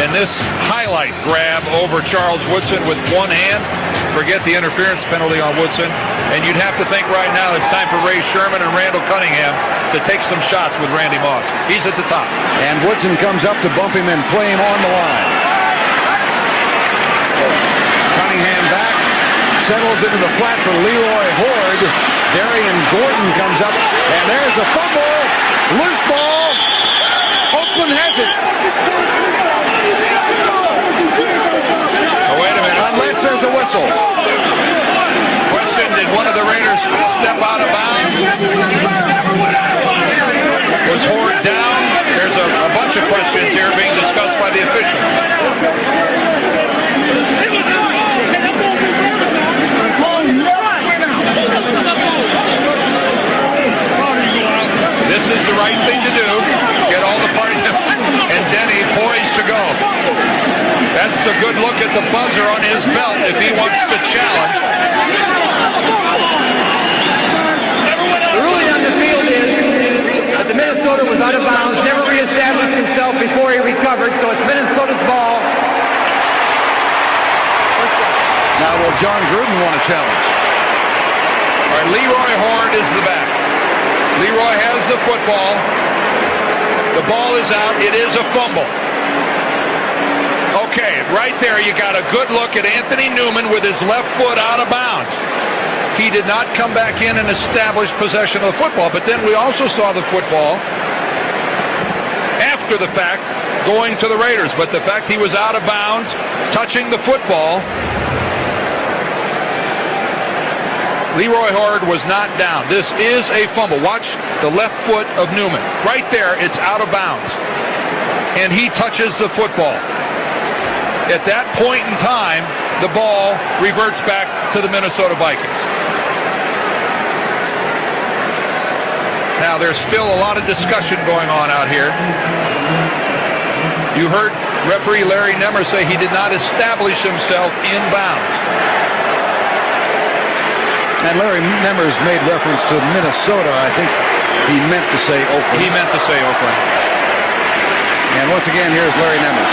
And this highlight grab over Charles Woodson with one hand. Forget the interference penalty on Woodson. And you'd have to think right now it's time for Ray Sherman and Randall Cunningham to take some shots with Randy Moss. He's at the top. And Woodson comes up to bump him and play him on the line. Cunningham back. Settles into the flat for Leroy Horde. Darian Gordon comes up. And there's a fumble. Loose ball. Oakland has it. Oh, wait a minute. Unless there's a whistle. Question, did one of the Raiders step out of bounds? Was Horde down? There's a bunch of questions here being discussed by the official. This is the right thing to do. Get all the parties and Denny poised to go. That's a good look at the buzzer on his belt if he wants to challenge. The ruling on the field is that the Minnesota was out of bounds, never reestablished himself before he recovered, so it's Minnesota's ball. Now will John Gruden want to challenge? All right, Leroy Horde is the back. Leroy has the football. The ball is out. It is a fumble. Okay, right there you got a good look at Anthony Newman with his left foot out of bounds. He did not come back in and establish possession of the football, but then we also saw the football after the fact going to the Raiders. But the fact he was out of bounds, touching the football, Leroy Horde was not down. This is a fumble. Watch the left foot of Newman. Right there, it's out of bounds. And he touches the football. At that point in time, the ball reverts back to the Minnesota Vikings. Now, there's still a lot of discussion going on out here. You heard referee Larry Nemmer say he did not establish himself in bounds. And Larry Nemmer's made reference to Minnesota. I think he meant to say Oakland. He meant to say Oakland. And once again, here's Larry Nemmer.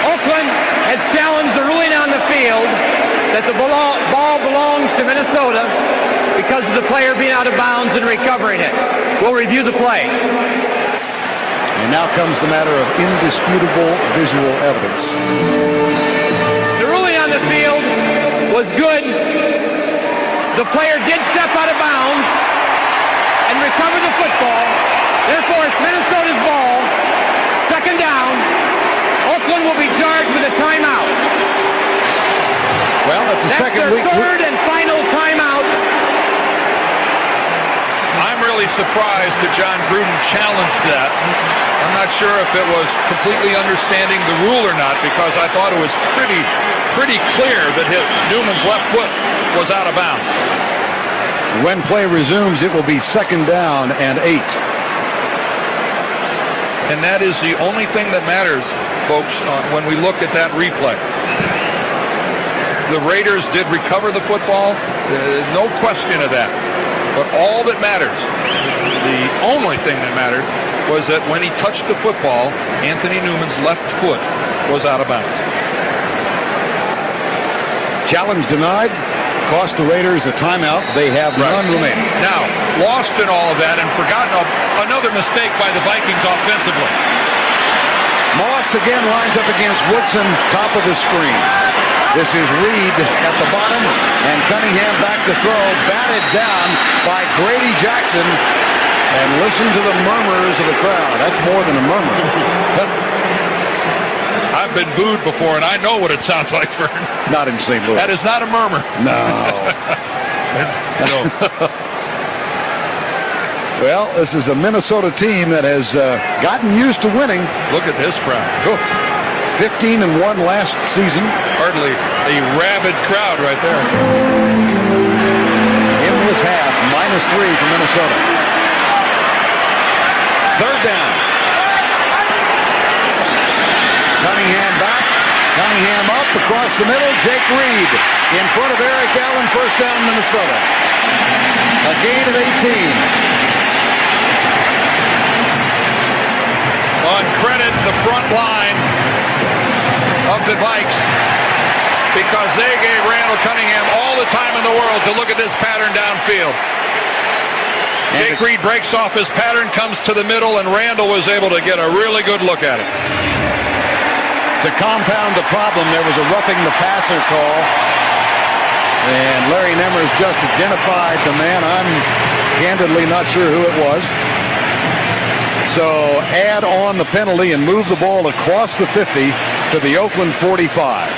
Oakland has challenged the ruling on the field that the ball belongs to Minnesota because of the player being out of bounds and recovering it. We'll review the play. And now comes the matter of indisputable visual evidence. The ruling on the field was good. The player did step out of bounds and recover the football. Therefore, it's Minnesota's ball. Second down. Oakland will be charged with a timeout. Well, that's the That's second their week. third and final timeout. I'm really surprised that John Gruden challenged that. I'm not sure if it was completely understanding the rule or not, because I thought it was pretty clear that Newman's left foot was out of bounds. When play resumes, it will be second down and 8. And that is the only thing that matters, folks, when we look at that replay. The Raiders did recover the football. No question of that. But all that matters, the only thing that mattered, was that when he touched the football, Anthony Newman's left foot was out of bounds. Challenge denied. Cost the Raiders a timeout. They have none remaining. Now, lost in all of that and forgotten another mistake by the Vikings offensively. Moss again lines up against Woodson, top of the screen. This is Reed at the bottom, and Cunningham back to throw, batted down by Grady Jackson. And listen to the murmurs of the crowd. That's more than a murmur. I've been booed before, and I know what it sounds like, Vern. Not in St. Louis. That is not a murmur. No. No. Well, this is a Minnesota team that has gotten used to winning. Look at this crowd. 15-1 last season. Hardly a rabid crowd right there. In this half, -3 for Minnesota. Third down. Cunningham back. Cunningham up, across the middle. Jake Reed in front of Eric Allen. First down, Minnesota. A gain of 18. On credit, the front line of the Vikes, because they gave Randall Cunningham all the time in the world to look at this pattern downfield. Jake Reed breaks off his pattern, comes to the middle, and Randall was able to get a really good look at it. To compound the problem, there was a roughing the passer call, and Larry Nemmers just identified the man. I'm candidly not sure who it was. So add on the penalty and move the ball across the 50 to the Oakland 45.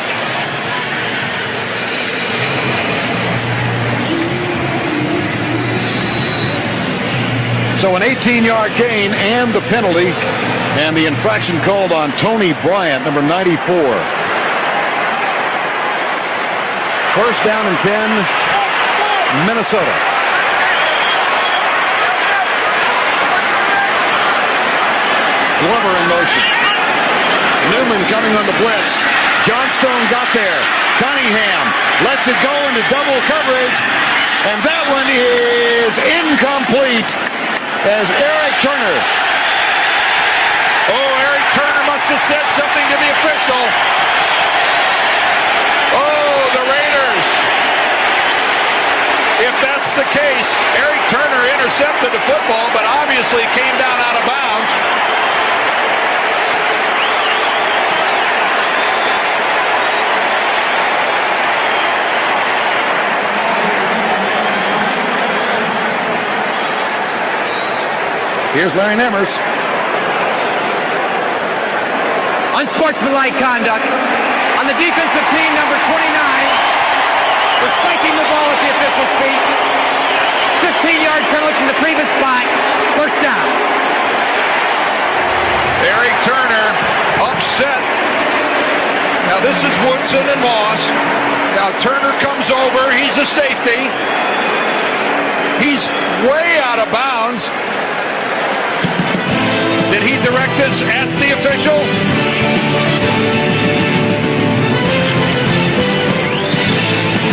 So an 18-yard gain and the penalty, and the infraction called on Tony Bryant, number 94. First down and 10, Minnesota. Glover in motion. Newman coming on the blitz. Johnstone got there. Cunningham lets it go into double coverage, and that one is incomplete as Eric Turner. Oh, Eric Turner must have said something to the official. Oh, the Raiders. If that's the case, Eric Turner intercepted the football, but obviously came down out of bounds. Here's Larry Nemmers. Unsportsmanlike conduct on the defensive team, number 29, for spiking the ball at the official's feet. 15-yard penalty from the previous spot. First down. Eric Turner upset. Now this is Woodson and Moss. Now Turner comes over. He's a safety. He's way out of bounds. Did he direct this at the official?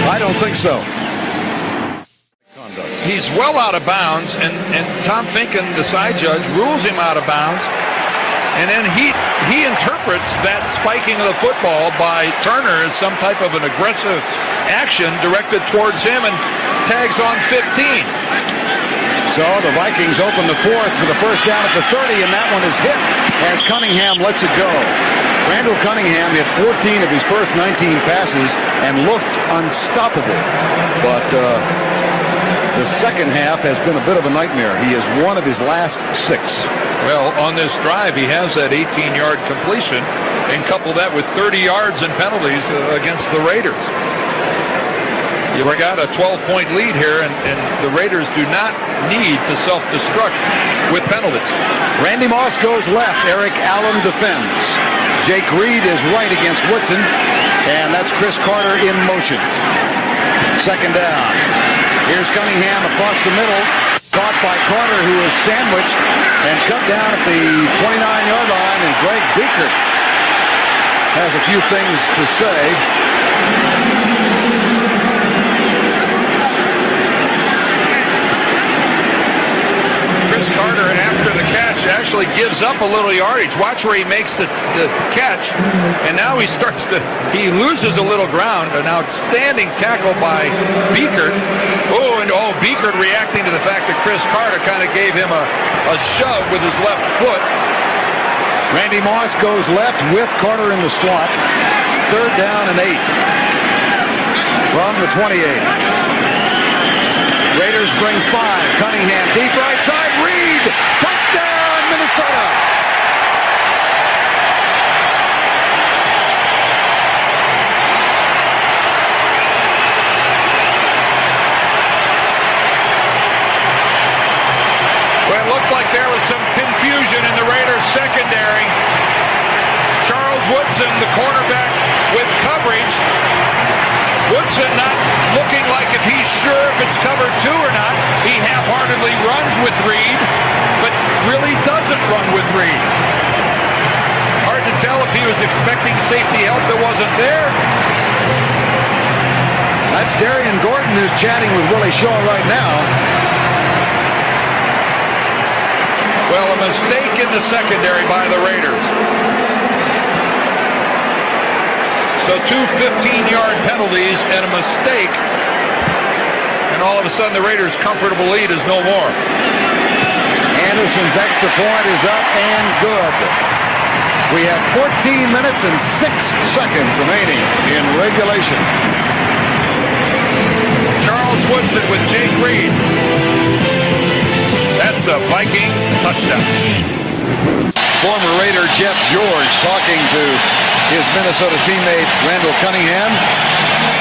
I don't think so. He's well out of bounds, and Tom Finken, the side judge, rules him out of bounds. And then he interprets that spiking of the football by Turner as some type of an aggressive action directed towards him, and tags on 15. So the Vikings open the fourth for the first down at the 30, and that one is hit as Cunningham lets it go. Randall Cunningham hit 14 of his first 19 passes and looked unstoppable. But the second half has been a bit of a nightmare. He is one of his last 6. Well, on this drive, he has that 18-yard completion, and couple that with 30 yards and penalties against the Raiders. You got a 12-point lead here, and the Raiders do not need to self-destruct with penalties. Randy Moss goes left. Eric Allen defends. Jake Reed is right against Woodson, and that's Chris Carter in motion. Second down. Here's Cunningham across the middle, caught by Carter, who is sandwiched and cut down at the 29-yard line, and Greg Beekert has a few things to say. Chris Carter, after the catch, actually gives up a little yardage. Watch where he makes the catch, and now he loses a little ground. An outstanding tackle by Beekert. Beekert reacting to the fact that Chris Carter kind of gave him a shove with his left foot. Randy Moss goes left with Carter in the slot. Third down and 8 from the 28. Raiders bring 5. Cunningham deep right side. Reed. Touchdown, Minnesota. Well, it looked like there was some confusion in the Raiders secondary. Charles Woodson, the cornerback, with coverage. Woodson not looking like if he's sure if it's cover 2 or not. He half-heartedly runs with Reed, but really doesn't run with Reed. Hard to tell if he was expecting safety help that wasn't there. That's Darian Gordon who's chatting with Willie Shaw right now. Well, a mistake in the secondary by the Raiders. So 2 15-yard penalties and a mistake. And all of a sudden the Raiders' comfortable lead is no more. Anderson's extra point is up and good. We have 14 minutes and 6 seconds remaining in regulation. Charles Woodson with Jake Reed. That's a Viking touchdown. Former Raider Jeff George talking to his Minnesota teammate Randall Cunningham.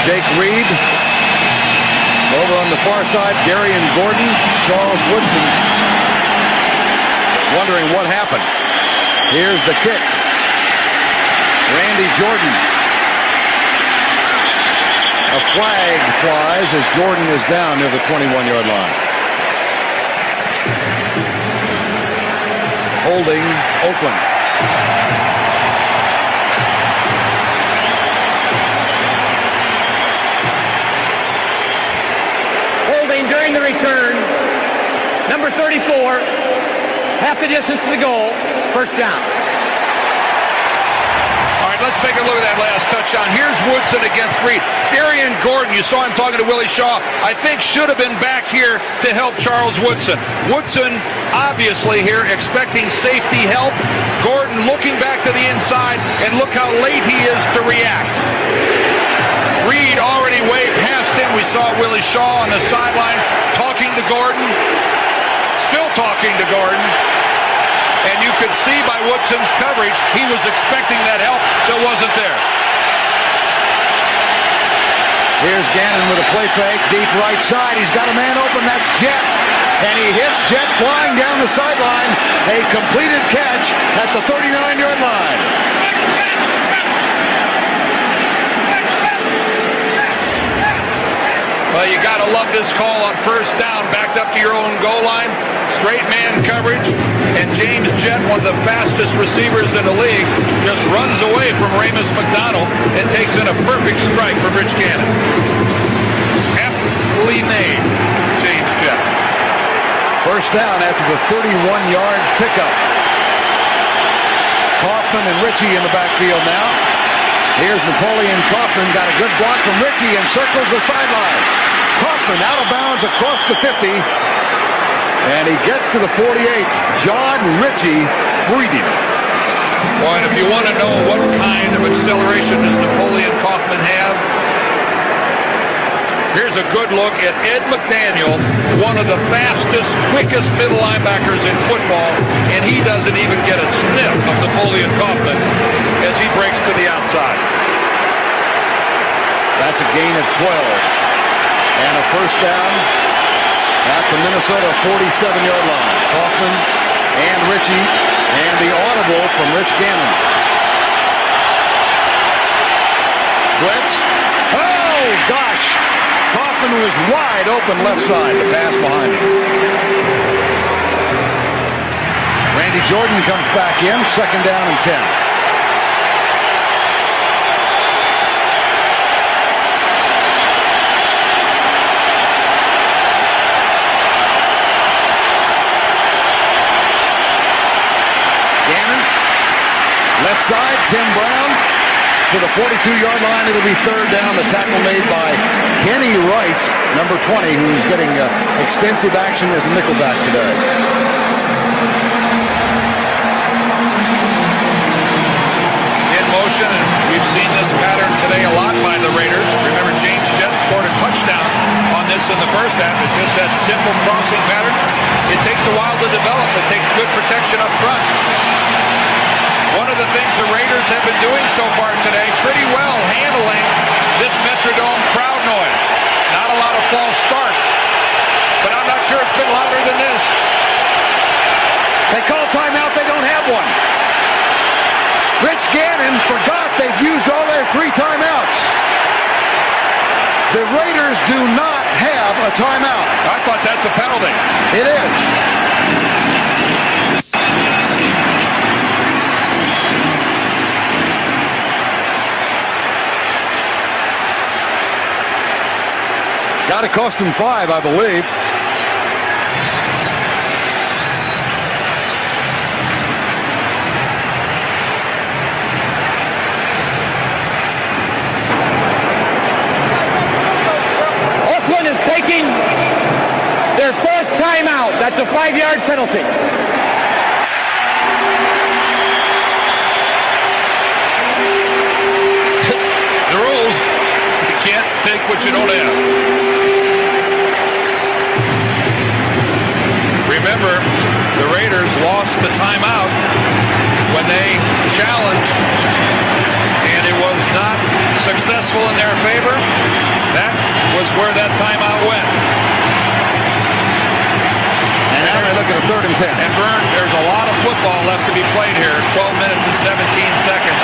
Jake Reed. Over on the far side, Darian Gordon, Charles Woodson. Wondering what happened. Here's the kick. Randy Jordan. A flag flies as Jordan is down near the 21-yard line. Holding Oakland. Holding during the return. Number 34. Half the distance to the goal. First down. All right, let's take a look at that last touchdown. Here's Woodson against Reed. Darian Gordon, you saw him talking to Willie Shaw, I think should have been back here to help Charles Woodson. Woodson obviously here expecting safety help. Gordon looking back to the inside, and look how late he is to react. Reed already way past him. We saw Willie Shaw on the sideline talking to Gordon. Still talking to Gordon. And you could see by Woodson's coverage, he was expecting that help that wasn't there. Here's Gannon with a play fake, deep right side. He's got a man open, that's Jet. And he hits Jet flying down the sideline. A completed catch at the 39-yard line. Well, you got to love this call on first down, backed up to your own goal line. Straight man coverage, and James Jett, one of the fastest receivers in the league, just runs away from Ramus McDonald and takes in a perfect strike from Rich Gannon. Aptly named James Jett. First down after the 31-yard pickup. Kaufman and Ritchie in the backfield now. Here's Napoleon Kaufman, got a good block from Ritchie and circles the sideline. Kaufman out of bounds across the 50. And he gets to the 48. John Ritchie freed him. Boy, and if you want to know what kind of acceleration does Napoleon Kaufman have, here's a good look at Ed McDaniel, one of the fastest, quickest middle linebackers in football, and he doesn't even get a sniff of Napoleon Kaufman as he breaks to the outside. That's a gain of 12. And a first down at the Minnesota 47-yard line. Kaufman and Ritchie, and the audible from Rich Gannon. Blitz. Oh, gosh. Kaufman was wide open left side. The pass behind him. Randy Jordan comes back in. Second down and 10. Left side, Tim Brown to the 42-yard line. It'll be third down. The tackle made by Kenny Wright, number 20, who's getting extensive action as a nickelback today. In motion, and we've seen this pattern today a lot by the Raiders. Remember, James Jett scored a touchdown on this in the first half. It's just that simple crossing pattern. It takes a while to develop. It takes good protection up front. One of the things the Raiders have been doing so far today, pretty well handling this Metrodome crowd noise. Not a lot of false starts, but I'm not sure it's been louder than this. They call timeout, they don't have one. Rich Gannon forgot they've used all their 3 timeouts. The Raiders do not have a timeout. I thought that's a penalty. It is. Got to cost him 5, I believe. Oakland is taking their 4th timeout. That's a 5-yard penalty. The rules, you can't take what you don't have. Remember, the Raiders lost the timeout when they challenged, and it was not successful in their favor. That was where that timeout went. And now they look at a 3rd and 10. And Vern, there's a lot of football left to be played here. 12 minutes and 17 seconds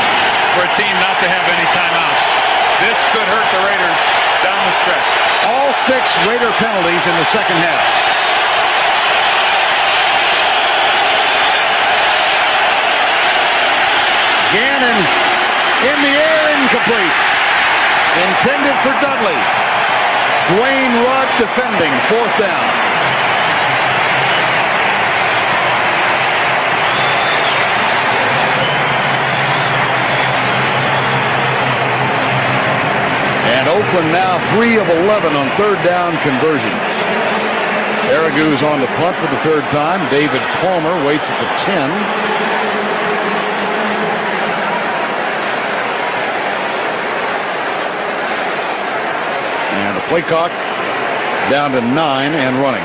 for a team not to have any timeouts. This could hurt the Raiders down the stretch. All 6 Raider penalties in the second half. Gannon in the air, incomplete. Intended for Dudley. Dwayne Rudd defending, 4th down. And Oakland now 3 of 11 on 3rd down conversions. Aragu's on the punt for the 3rd time. David Palmer waits at the 10. And the play clock down to 9 and running.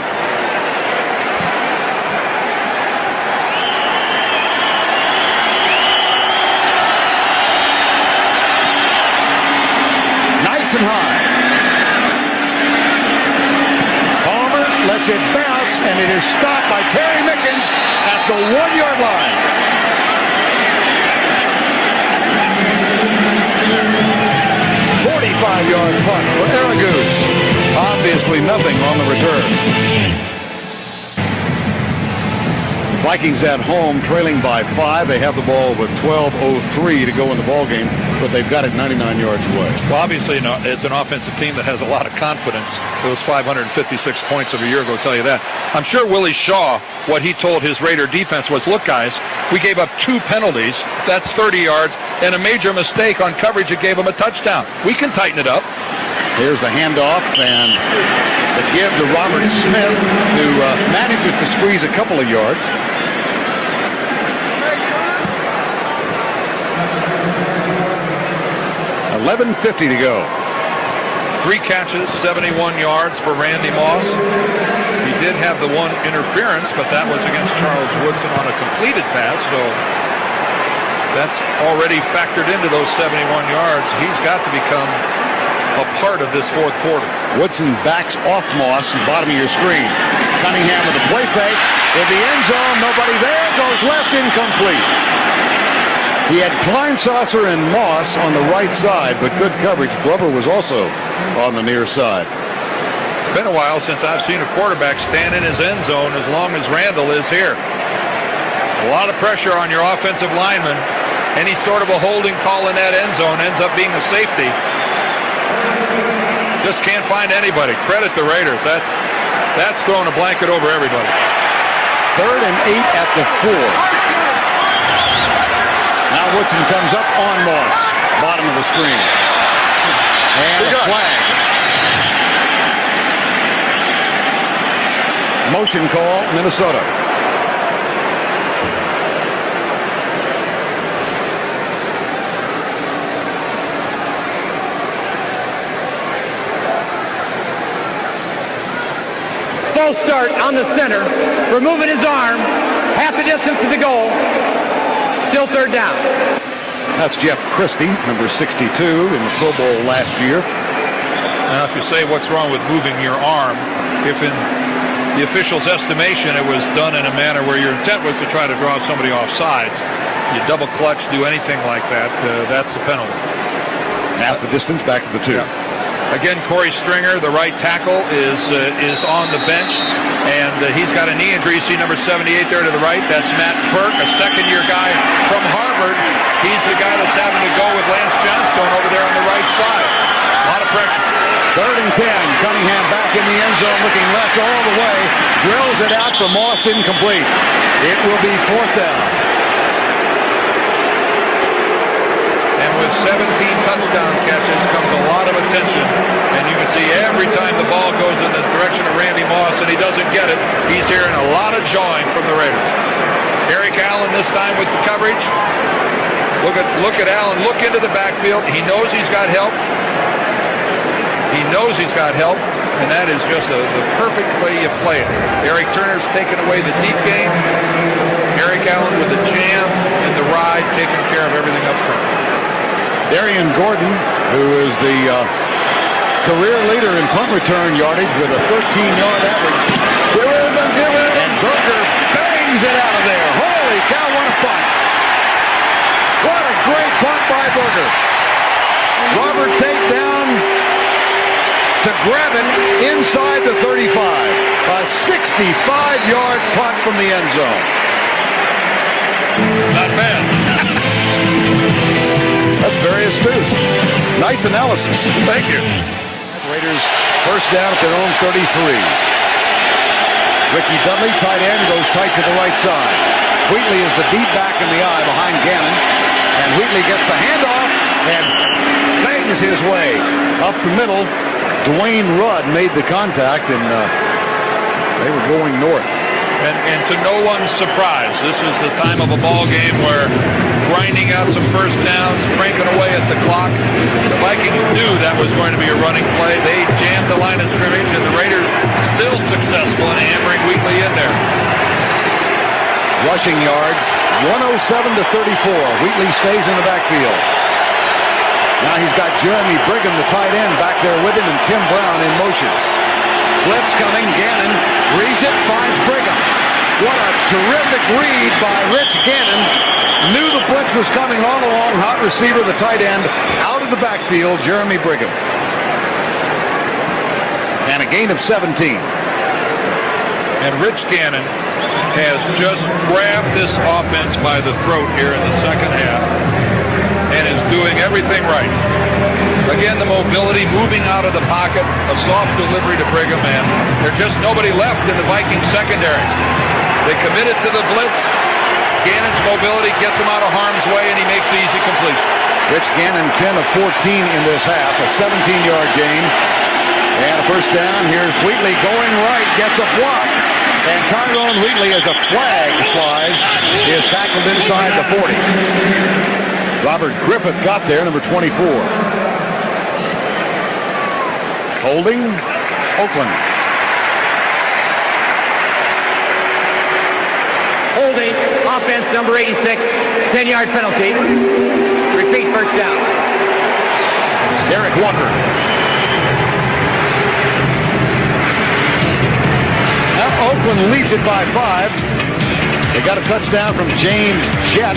Nice and high. Palmer lets it bounce, and it is stopped by Terry Mickens at the 1-yard line. Five-yard punt for Aragu. Obviously nothing on the return. Vikings at home trailing by 5. They have the ball with 12:03 to go in the ball game, but they've got it 99 yards away. Well, obviously, it's an offensive team that has a lot of confidence. Those 556 points of a year ago tell you that. I'm sure Willie Shaw, what he told his Raider defense was, look, guys, we gave up 2 penalties. That's 30 yards. And a major mistake on coverage that gave them a touchdown. We can tighten it up. Here's the handoff and the give to Robert Smith, who manages to squeeze a couple of yards. $11:50 to go. 3 catches, 71 yards for Randy Moss. He did have the 1 interference, but that was against Charles Woodson on a completed pass, so that's already factored into those 71 yards. He's got to become a part of this 4th quarter. Woodson backs off Moss, bottom of your screen. Cunningham with a play fake. In the end zone, nobody there. Goes left, incomplete. He had Kleinsasser and Moss on the right side, but good coverage. Glover was also on the near side. It's been a while since I've seen a quarterback stand in his end zone as long as Randall is here. A lot of pressure on your offensive lineman. Any sort of a holding call in that end zone ends up being a safety. Just can't find anybody. Credit the Raiders. That's throwing a blanket over everybody. 3rd and 8 at the 4. Now Woodson comes up on Moss. Bottom of the screen. And a flag. Motion call, Minnesota. False start on the center, removing his arm, half the distance to the goal, still 3rd down. That's Jeff Christie, number 62 in the Pro Bowl last year. Now, if you say what's wrong with moving your arm, if in the official's estimation it was done in a manner where your intent was to try to draw somebody off sides, you double clutch, do anything like that, that's the penalty. Half the distance back to the 2. Yeah. Again, Corey Stringer, the right tackle, is on the bench, and he's got a knee injury. See number 78 there to the right. That's Matt Burke, a second-year guy from Harvard. He's the guy that's having to go with Lance Johnstone over there on the right side. A lot of pressure. 3rd and 10. Cunningham back in the end zone, looking left all the way. Drills it out for Moss, incomplete. It will be 4th down. And with 17 touchdown catches comes a lot of attention. And you can see every time the ball goes in the direction of Randy Moss and he doesn't get it, he's hearing a lot of jawing from the Raiders. Eric Allen this time with the coverage. Look at Allen. Look into the backfield. He knows he's got help. He knows he's got help. And that is just the perfect way you play it. Eric Turner's taking away the deep game. Eric Allen with the jam and the ride, taking care of everything up front. Darian Gordon, who is the career leader in punt return yardage with a 13-yard average. And Berger bangs it out of there. Holy cow, what a punt. What a great punt by Berger. Robert Tate down to grab it inside the 35. A 65-yard punt from the end zone. Not bad. That's very astute. Nice analysis. Thank you. Raiders first down at their own 33. Ricky Dudley, tight end, goes tight to the right side. Wheatley is the deep back in the eye behind Gannon. And Wheatley gets the handoff and bangs his way up the middle. Dwayne Rudd made the contact, and they were going north. And to no one's surprise, this is the time of a ball game where grinding out some first downs, cranking away at the clock. The Vikings knew that was going to be a running play. They jammed the line of scrimmage, and the Raiders still successful in hammering Wheatley in there. Rushing yards, 107 to 34. Wheatley stays in the backfield. Now he's got Jeremy Brigham, the tight end, back there with him, and Tim Brown in motion. Blitz coming. Gannon reads it, finds Brigham. What a terrific read by Rich Gannon. Knew the blitz was coming all along. Hot receiver, the tight end, out of the backfield, Jeremy Brigham. And a gain of 17. And Rich Gannon has just grabbed this offense by the throat here in the second half and is doing everything right. Again, the mobility, moving out of the pocket, a soft delivery to Brigham, and there's just nobody left in the Vikings secondary. They committed to the blitz. Gannon's mobility gets him out of harm's way, and he makes the easy completion. Rich Gannon, 10 of 14 in this half, a 17-yard gain. And a first down. Here's Wheatley going right, gets a block. And Tyrone Wheatley, as a flag flies, is tackled inside the 40. Robert Griffith got there, number 24. Holding, Oakland. Holding, offense number 86, 10-yard penalty. Repeat, first down. Derek Walker. Now Oakland leads it by 5. They got a touchdown from James Jett,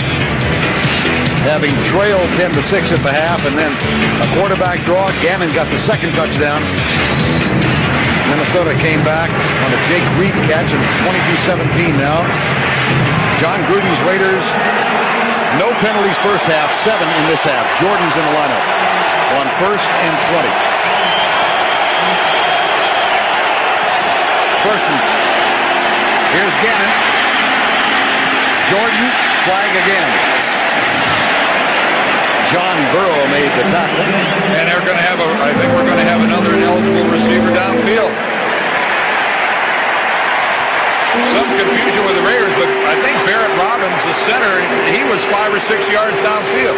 having trailed 10-6 at the half, and then a quarterback draw. Gannon got the second touchdown. Minnesota came back on a Jake Reed catch, and 22-17 now. John Gruden's Raiders, no penalties first half, 7 in this half. Jordan's in the lineup on 1st and 20. First and here's Gannon. Jordan, flag again. John Burrow made the tackle. And they're going to have I think we're going to have another ineligible receiver downfield. Some confusion with the Raiders, but I think Barrett Robbins, the center, he was 5 or 6 yards downfield.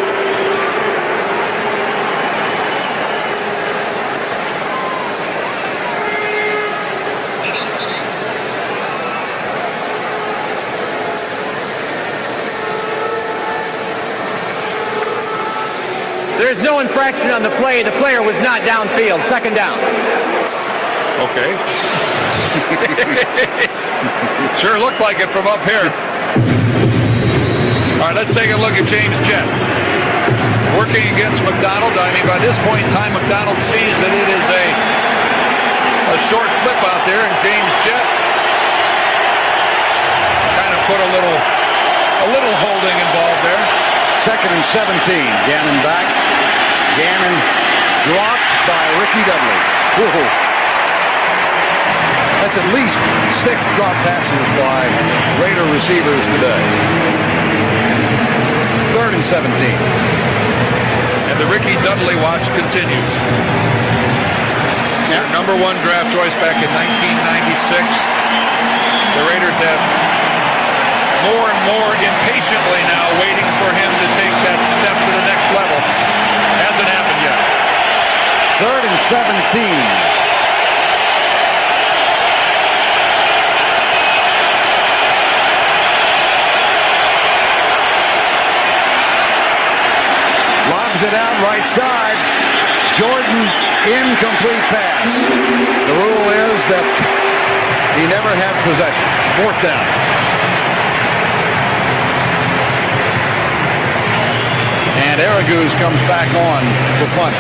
There's no infraction on the play. The player was not downfield. Second down. Okay. Sure looked like it from up here. All right, let's take a look at James Jett. Working against McDonald. I mean, by this point in time, McDonald sees that it is a short flip out there, and James Jett kind of put a little holding involved there. 2nd and 17. Gannon back. Gannon dropped by Ricky Dudley. Whoa. That's at least 6 drop passes by Raider receivers today. 3rd and 17. And the Ricky Dudley watch continues. Their number 1 draft choice back in 1996. The Raiders have more and more impatiently now waiting for him to take that step to the next level. Hasn't happened yet. 3rd and 17. Lobs it out right side. Jordan, incomplete pass. The rule is that he never had possession. 4th down. And Araguz comes back on to punt.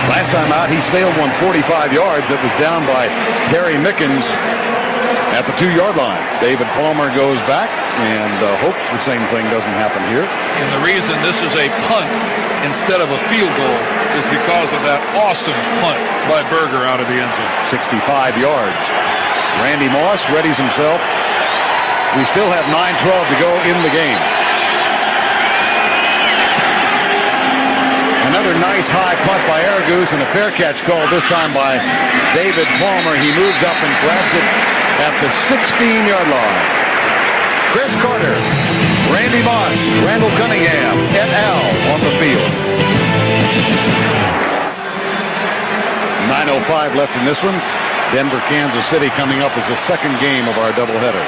Last time out, he sailed one 45 yards. It was down by Harry Mickens at the 2-yard line. David Palmer goes back and hopes the same thing doesn't happen here. And the reason this is a punt instead of a field goal is because of that awesome punt by Berger out of the end zone. 65 yards. Randy Moss readies himself. We still have 9:12 to go in the game. Another nice high punt by Araguz and a fair catch called this time by David Palmer. He moves up and grabs it at the 16-yard line. Chris Carter, Randy Moss, Randall Cunningham, et al. On the field. 9:05 left in this one. Denver, Kansas City coming up as the second game of our doubleheader.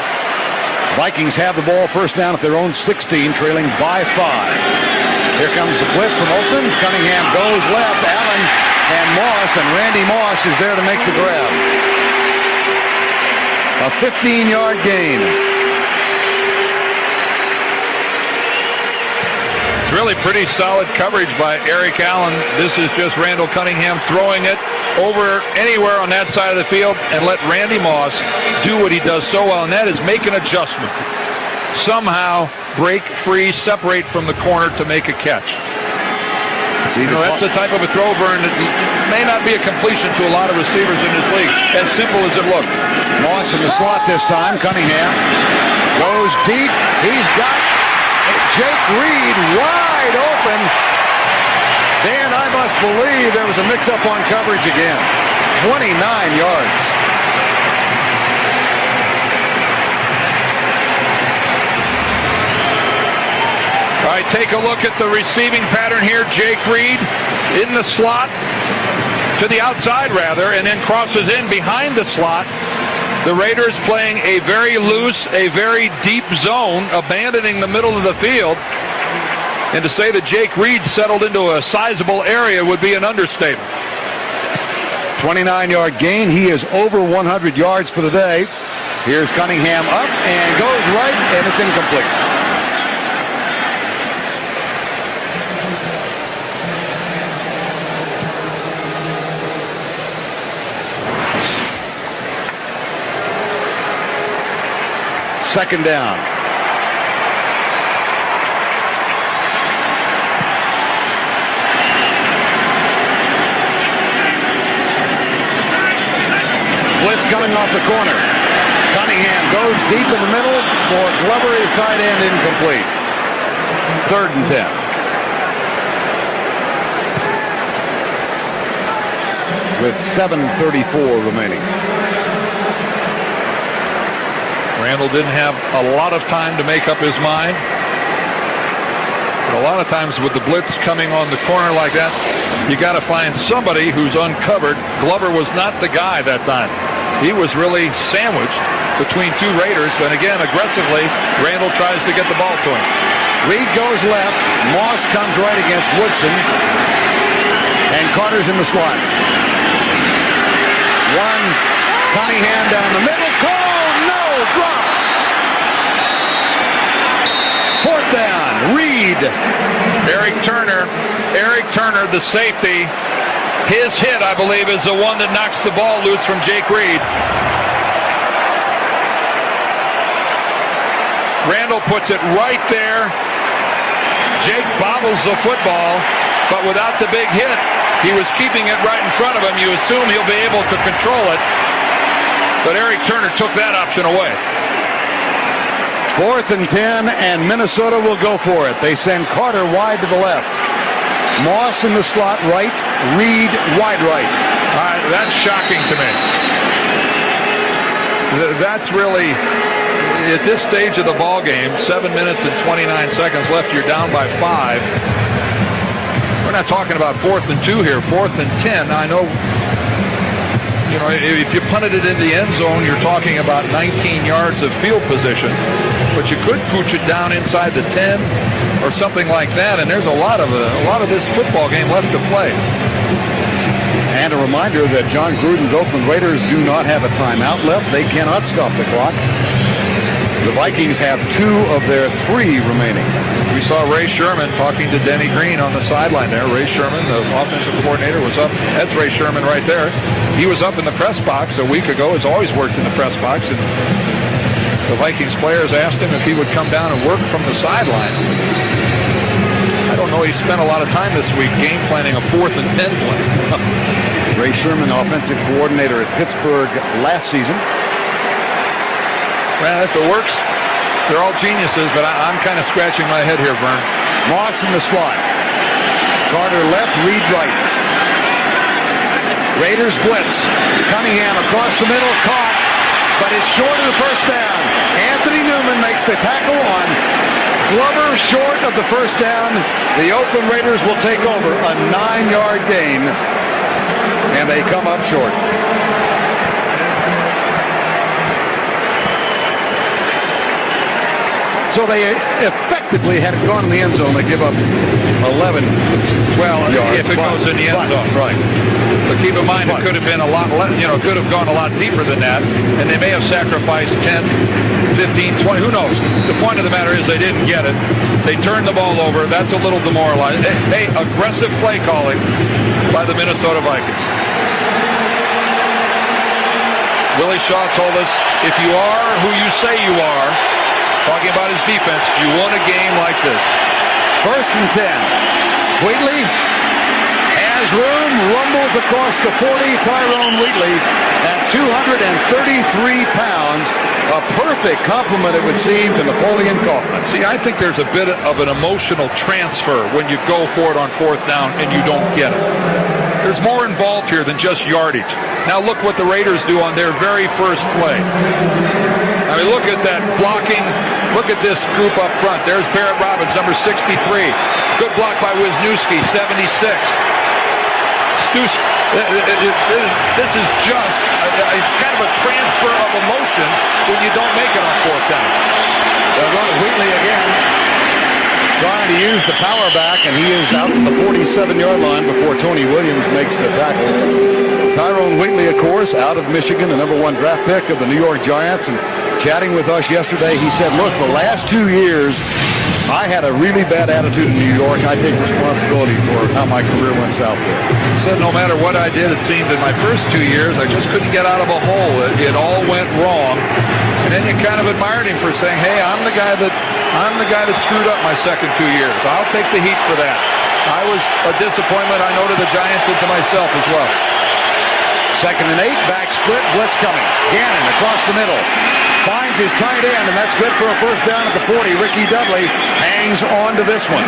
Vikings have the ball, first down at their own 16, trailing by 5. Here comes the blitz from Oakland. Cunningham goes left. Allen and Moss, and Randy Moss is there to make the grab. A 15-yard gain. It's really pretty solid coverage by Eric Allen. This is just Randall Cunningham throwing it over anywhere on that side of the field and let Randy Moss do what he does so well, and that is make an adjustment. Somehow break free, separate from the corner to make a catch. You know, that's the type of a throw, Vern, that may not be a completion to a lot of receivers in this league, as simple as it looks. Moss in the slot this time. Cunningham goes deep. He's got Jake Reed wide open. Dan, I must believe there was a mix-up on coverage again. 29 yards. All right, take a look at the receiving pattern here. Jake Reed in the slot, to the outside rather, and then crosses in behind the slot. The Raiders playing a very loose, a very deep zone, abandoning the middle of the field. And to say that Jake Reed settled into a sizable area would be an understatement. 29-yard gain. He is over 100 yards for the day. Here's Cunningham up and goes right, and it's incomplete. Second down. Blitz coming off the corner. Cunningham goes deep in the middle for Glover, his tight end, incomplete. 3rd and 10. With 7:34 remaining. Randall didn't have a lot of time to make up his mind. But a lot of times with the blitz coming on the corner like that, you got to find somebody who's uncovered. Glover was not the guy that time. He was really sandwiched between 2 Raiders. And again, aggressively, Randall tries to get the ball to him. Reed goes left. Moss comes right against Woodson. And Carter's in the slot. One. Cunningham down the middle. Drop. 4th down. Reed. Eric Turner, the safety. His hit, I believe, is the one that knocks the ball loose from Jake Reed. Randall puts it right there. Jake bobbles the football. but without the big hit, he was keeping it right in front of him. You assume he'll be able to control it, but Eric Turner took that option away. 4th and 10, and Minnesota will go for it. They send Carter wide to the left. Moss in the slot right, Reed wide right. That's shocking to me. That's really, at this stage of the ball game, 7 minutes and 29 seconds left, you're down by 5. We're not talking about 4th and 2 here, 4th and 10. I know, if you punted it in the end zone, you're talking about 19 yards of field position, but you could pooch it down inside the 10 or something like that, and there's a lot of this football game left to play. And a reminder that John Gruden's Oakland Raiders do not have a timeout left. They cannot stop the clock. The Vikings have 2 of their 3 remaining. We saw Ray Sherman talking to Denny Green on the sideline there. Ray Sherman, the offensive coordinator, was up. That's Ray Sherman right there. He was up in the press box a week ago. Has always worked in the press box. And the Vikings players asked him if he would come down and work from the sideline. I don't know. He spent a lot of time this week game planning a 4th and 10 play. Ray Sherman, offensive coordinator at Pittsburgh last season. Well, if it works, they're all geniuses, but I'm kind of scratching my head here, Vern. Moss in the slot. Carter left, Reed right. Raiders blitz. Cunningham across the middle, caught, but it's short of the first down. Anthony Newman makes the tackle on Glover, short of the first down. The Oakland Raiders will take over a 9-yard gain, and they come up short. So they effectively, had it gone in the end zone, they give up 11 yards. If it goes in the end zone. Right. But keep in mind, it could have been a lot less, could have gone a lot deeper than that, and they may have sacrificed 10, 15, 20, who knows? The point of the matter is they didn't get it. They turned the ball over. That's a little demoralizing. Hey, aggressive play calling by the Minnesota Vikings. Willie Shaw told us, if you are who you say you are, talking about his defense, you won a game like this. 1st and 10. Wheatley has room, rumbles across the 40. Tyrone Wheatley at 233 pounds. A perfect compliment, it would seem, to Napoleon Kaufman. See, I think there's a bit of an emotional transfer when you go for it on 4th down and you don't get it. There's more involved here than just yardage. Now look what the Raiders do on their very first play. I mean, look at that blocking. Look at this group up front. There's Barrett Robbins, number 63. Good block by Wisniewski, 76. This is just kind of a transfer of emotion when you don't make it on 4th down. They'll go to Wheatley again, trying to use the power back, and he is out to the 47-yard line before Tony Williams makes the tackle. Tyrone Wheatley, of course, out of Michigan, the number 1 draft pick of the New York Giants, and chatting with us yesterday, he said, look, the last 2 years, I had a really bad attitude in New York. I take responsibility for how my career went south there. He said no matter what I did, it seemed in my first 2 years, I just couldn't get out of a hole. It all went wrong. And then you kind of admired him for saying, hey, I'm the guy that screwed up my second 2 years. I'll take the heat for that. I was a disappointment, I know, to the Giants and to myself as well. 2nd and 8, back split, blitz coming. Gannon across the middle. Finds his tight end, and that's good for a first down at the 40. Ricky Dudley hangs on to this one.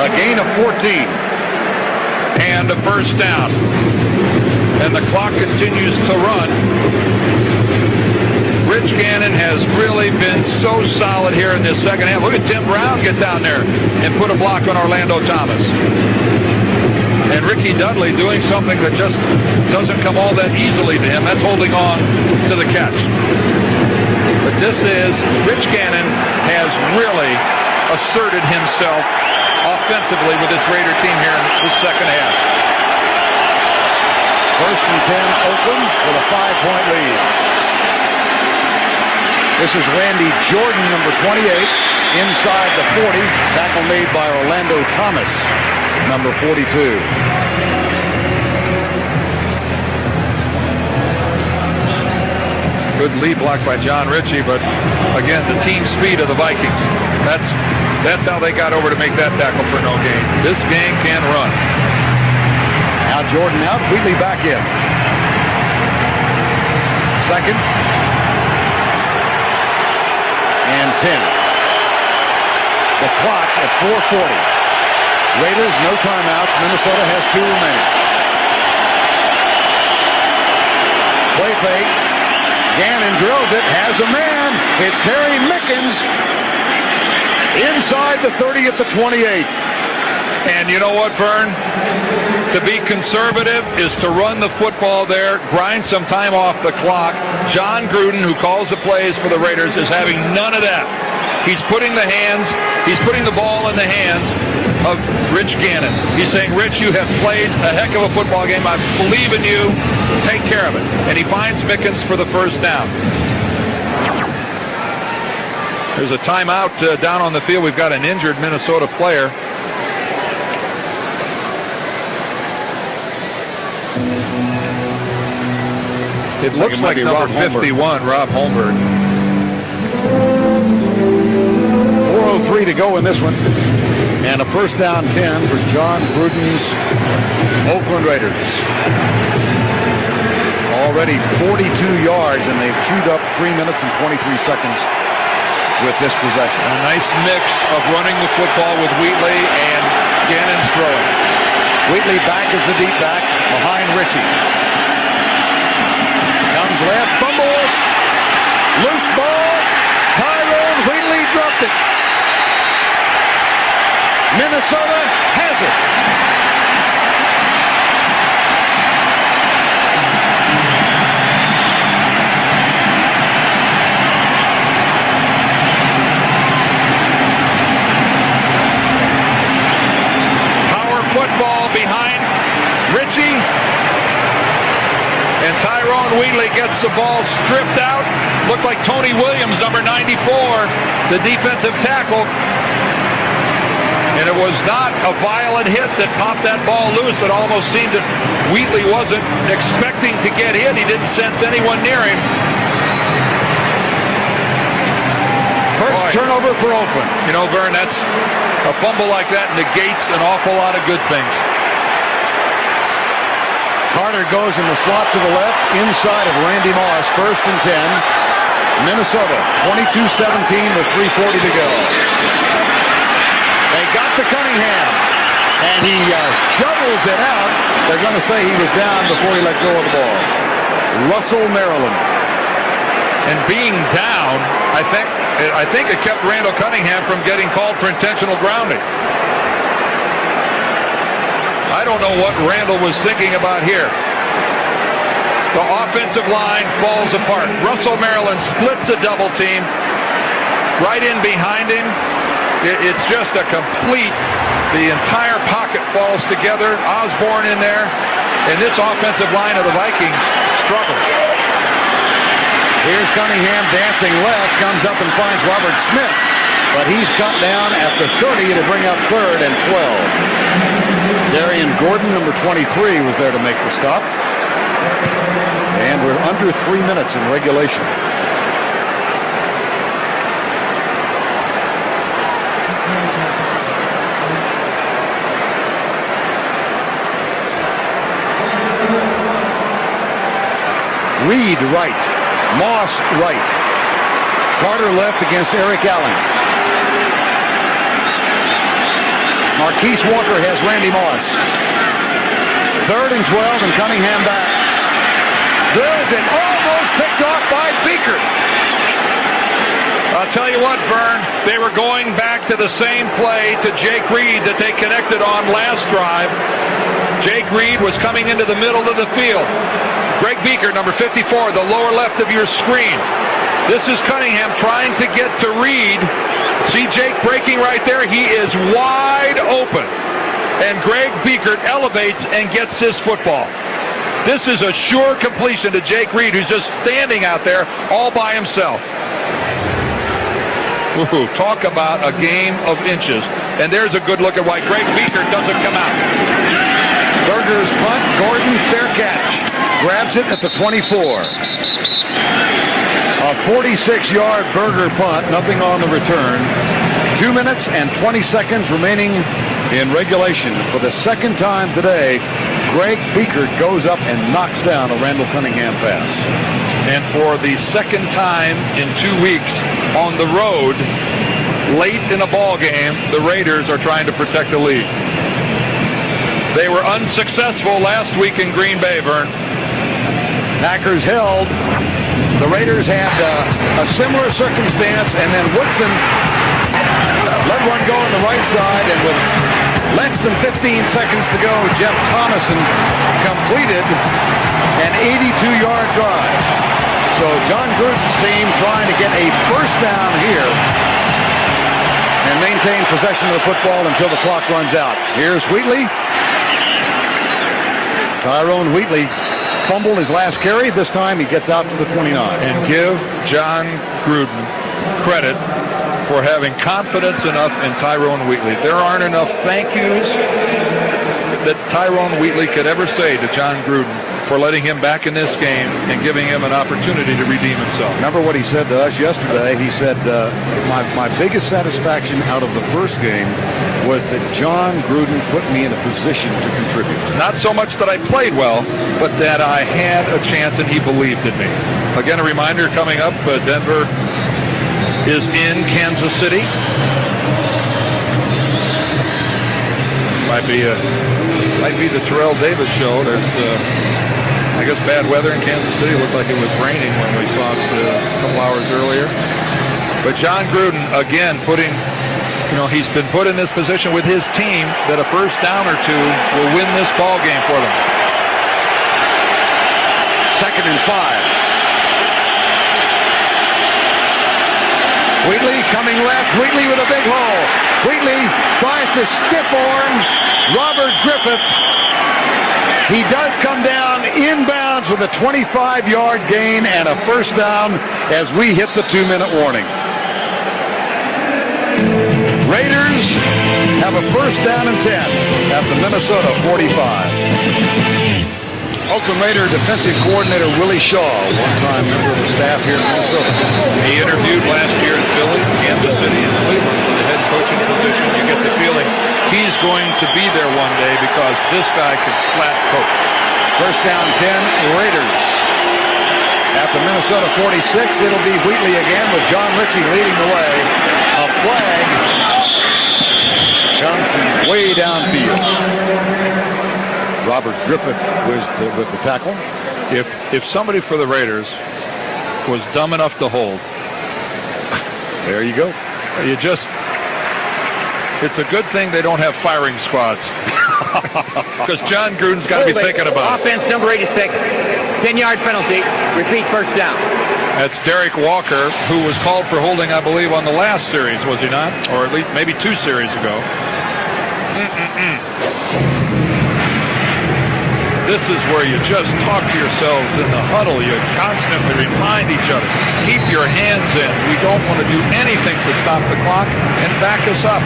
A gain of 14. And a first down. And the clock continues to run. Rich Gannon has really been so solid here in this second half. Look at Tim Brown get down there and put a block on Orlando Thomas. And Ricky Dudley doing something that just doesn't come all that easily to him. That's holding on to the catch. But this is, Rich Gannon has really asserted himself offensively with this Raider team here in the second half. 1st and 10, Oakland with a 5-point lead. This is Randy Jordan, number 28, inside the 40. Tackle made by Orlando Thomas, number 42. Good lead block by John Ritchie, but again, the team speed of the Vikings. That's how they got over to make that tackle for no gain. This gang can run. Jordan out. Wheatley back in. Second. And 10. The clock at 4:40. Raiders, no timeouts. Minnesota has 2 remaining. Play fake. Gannon drills it. Has a man. It's Terry Mickens. Inside the 30 at the 28. And you know what, Vern? To be conservative is to run the football there, grind some time off the clock. John Gruden, who calls the plays for the Raiders, is having none of that. He's putting the ball in the hands of Rich Gannon. He's saying, Rich, you have played a heck of a football game. I believe in you. Take care of it. And he finds Mickens for the first down. There's a timeout down on the field. We've got an injured Minnesota player. It looks like number 51, Rob Holmberg. 4:03 to go in this one. And a first down 10 for John Gruden's Oakland Raiders. Already 42 yards, and they've chewed up 3 minutes and 23 seconds with this possession. A nice mix of running the football with Wheatley and Gannon's throwing. Wheatley back as the deep back behind Ritchie. Comes left, fumbles, loose ball. Tyrone Wheatley dropped it. Minnesota has it. Football behind Ritchie, and Tyrone Wheatley gets the ball stripped out. Looked like Tony Williams, number 94, the defensive tackle. And it was not a violent hit that popped that ball loose. It almost seemed that Wheatley wasn't expecting to get hit. He didn't sense anyone near him. First turnover for Oakland. You know, Vern, that's a fumble like that negates an awful lot of good things. Carter goes in the slot to the left, inside of Randy Moss. First and 10. Minnesota, 22-17 with 3:40 to go. They got to Cunningham, and he shovels it out. They're going to say he was down before he let go of the ball. Russell, Maryland. And being down, I think it kept Randall Cunningham from getting called for intentional grounding. I don't know what Randall was thinking about here. The offensive line falls apart. Russell, Maryland splits a double team. Right in behind him. It's just a complete, the entire pocket falls together. Osborne in there. And this offensive line of the Vikings struggles. Here's Cunningham dancing left, comes up and finds Robert Smith. But he's cut down at the 30 to bring up third and 12. Darian Gordon, number 23, was there to make the stop. And we're under 3 minutes in regulation. Reed right. Moss right. Carter left against Eric Allen. Marquise Walker has Randy Moss. Third and 12 and Cunningham back. Drills it, almost picked off by Beaker. I'll tell you what, Vern, they were going back to the same play to Jake Reed that they connected on last drive. Jake Reed was coming into the middle of the field. Greg Beaker, number 54, the lower left of your screen. This is Cunningham trying to get to Reed. See Jake breaking right there? He is wide open. And Greg Beaker elevates and gets his football. This is a sure completion to Jake Reed, who's just standing out there all by himself. Ooh, talk about a game of inches. And there's a good look at why Greg Beaker doesn't come out. Berger's punt. Gordon, fair catch. Grabs it at the 24. A 46-yard Berger punt. Nothing on the return. 2 minutes and 20 seconds remaining in regulation. For the second time today, Greg Beekert goes up and knocks down a Randall Cunningham pass. And for the second time in 2 weeks on the road, late in a ball game, the Raiders are trying to protect the lead. They were unsuccessful last week in Green Bay, Vern. Packers held. The Raiders had a similar circumstance, and then Woodson let one go on the right side, and with less than 15 seconds to go, Jeff Thomason completed an 82-yard drive. So John Gruden's team trying to get a first down here and maintain possession of the football until the clock runs out. Here's Wheatley. Tyrone Wheatley fumbled his last carry. This time he gets out to the 29. And give John Gruden credit for having confidence enough in Tyrone Wheatley. There aren't enough thank yous that Tyrone Wheatley could ever say to John Gruden for letting him back in this game and giving him an opportunity to redeem himself. Remember what he said to us yesterday? He said, my biggest satisfaction out of the first game was that John Gruden put me in a position to contribute. Not so much that I played well, but that I had a chance and he believed in me. Again, a reminder coming up, Denver is in Kansas City. Might be the Terrell Davis show. There's, I guess, bad weather in Kansas City. It looked like it was raining when we saw it a couple hours earlier. But John Gruden, again, he's been put in this position with his team that a first down or two will win this ball game for them. 2nd and 5. Wheatley coming left. Wheatley with a big hole. Wheatley tries to stiff arm Robert Griffith. He does come down inbounds with a 25-yard gain and a first down as we hit the 2-minute warning. Raiders have a first down and 10 at the Minnesota 45. Oakland Raider defensive coordinator Willie Shaw, one-time member of the staff here in Minnesota. He interviewed last year in Philly, Kansas City, and Cleveland for the head coaching position. You get the feeling he's going to be there one day because this guy can flat coach. First down 10, Raiders. At the Minnesota 46, it'll be Wheatley again with John Ritchie leading the way. A flag comes from way downfield. Robert Griffith was with the tackle. If somebody for the Raiders was dumb enough to hold, there you go. It's a good thing they don't have firing squads. Because John Gruden's got to be thinking about it. Offense number 86, 10-yard penalty, repeat first down. That's Derek Walker, who was called for holding, I believe, on the last series, was he not? Or at least maybe 2 series ago. This is where you just talk to yourselves in the huddle. You constantly remind each other, keep your hands in. We don't want to do anything to stop the clock and back us up.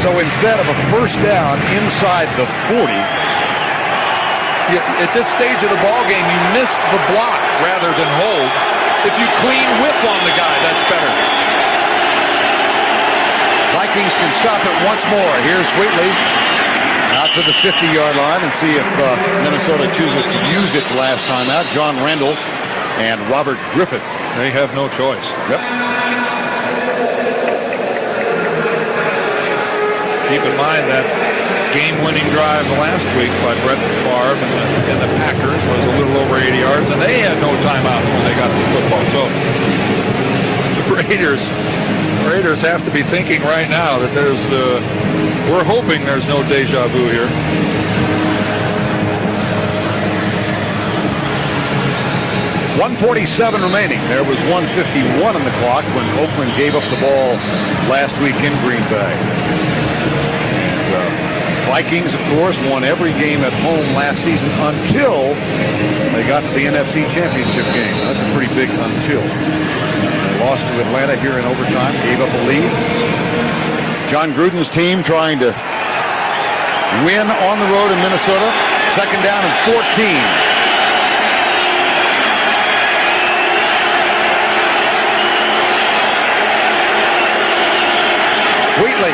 So instead of a first down inside the 40, at this stage of the ball game, you miss the block rather than hold. If you clean whip on the guy, that's better. Vikings can stop it once more. Here's Wheatley out to the 50-yard line and see if Minnesota chooses to use its last time out. John Randall and Robert Griffith. They have no choice. Yep. Keep in mind that game-winning drive last week by Brett Favre and the Packers was a little over 80 yards, and they had no timeouts when they got the football. So the Raiders have to be thinking right now that we're hoping there's no deja vu here. .147 remaining. There was 1:51 on the clock when Oakland gave up the ball last week in Green Bay. Vikings, of course, won every game at home last season until they got to the NFC Championship game. That's a pretty big until. They lost to Atlanta here in overtime, gave up a lead. John Gruden's team trying to win on the road in Minnesota. Second down and 14. Wheatley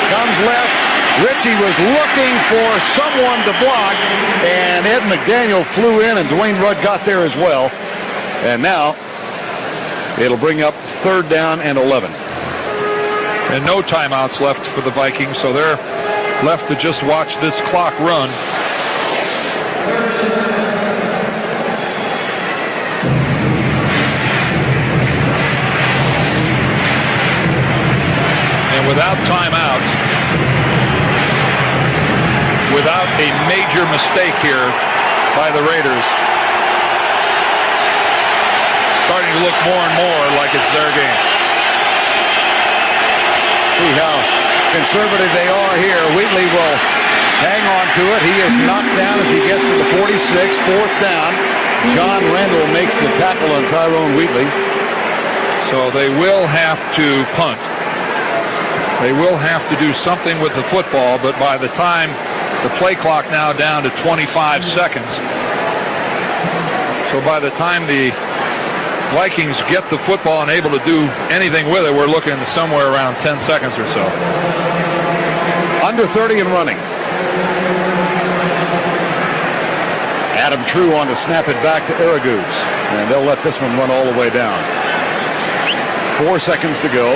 comes left, Ritchie was looking for someone to block, and Ed McDaniel flew in, and Dwayne Rudd got there as well. And now it'll bring up 3rd down and 11. And no timeouts left for the Vikings, so they're left to just watch this clock run. And without timeouts, without a major mistake here by the Raiders, starting to look more and more like it's their game. See how conservative they are here. Wheatley will hang on to it. He is knocked down as he gets to the 46, 4th down. John Randall makes the tackle on Tyrone Wheatley. So they will have to punt. They will have to do something with the football, but by the time the play clock now down to 25 seconds. So by the time the Vikings get the football and able to do anything with it, we're looking somewhere around 10 seconds or so. Under 30 and running. Adam True on to snap it back to Araguz. And they'll let this one run all the way down. 4 seconds to go.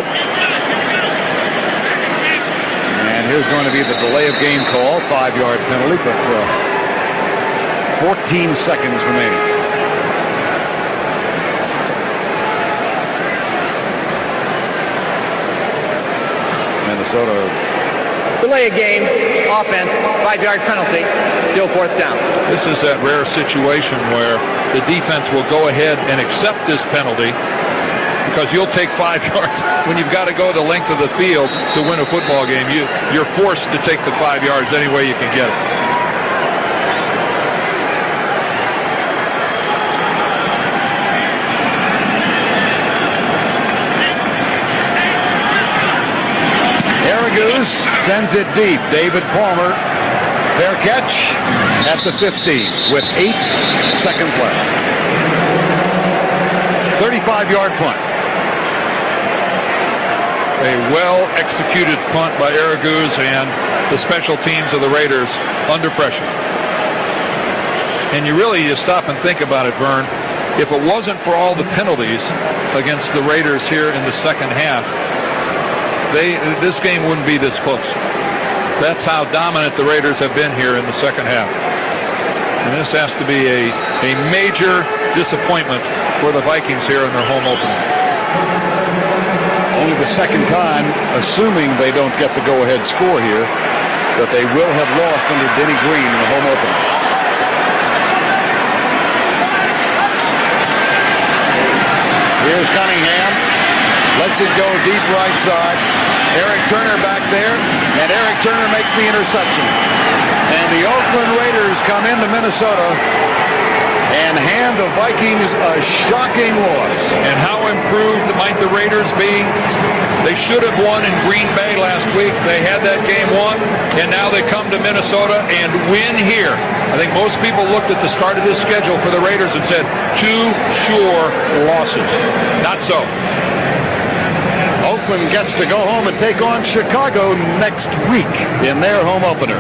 And here's going to be the delay of game call. 5-yard penalty, but 14 seconds remaining. Minnesota. Delay a game, offense, 5-yard penalty, still 4th down. This is that rare situation where the defense will go ahead and accept this penalty because you'll take 5 yards. When you've got to go the length of the field to win a football game, you're forced to take the 5 yards any way you can get it. Goose sends it deep. David Palmer, fair catch at the 15 with 8 seconds left. 35-yard punt. A well-executed punt by Araguz and the special teams of the Raiders under pressure. And you stop and think about it, Vern. If it wasn't for all the penalties against the Raiders here in the second half, this game wouldn't be this close. That's how dominant the Raiders have been here in the second half. And this has to be a major disappointment for the Vikings here in their home opener. Only the second time, assuming they don't get the go-ahead score here, that they will have lost under Denny Green in the home opener. Here's Cunningham. Lets it go deep right side. Eric Turner back there, and Eric Turner makes the interception. And the Oakland Raiders come into Minnesota and hand the Vikings a shocking loss. And how improved might the Raiders be? They should have won in Green Bay last week. They had that game won, and now they come to Minnesota and win here. I think most people looked at the start of this schedule for the Raiders and said, 2 sure losses. Not so. Oakland gets to go home and take on Chicago next week in their home opener.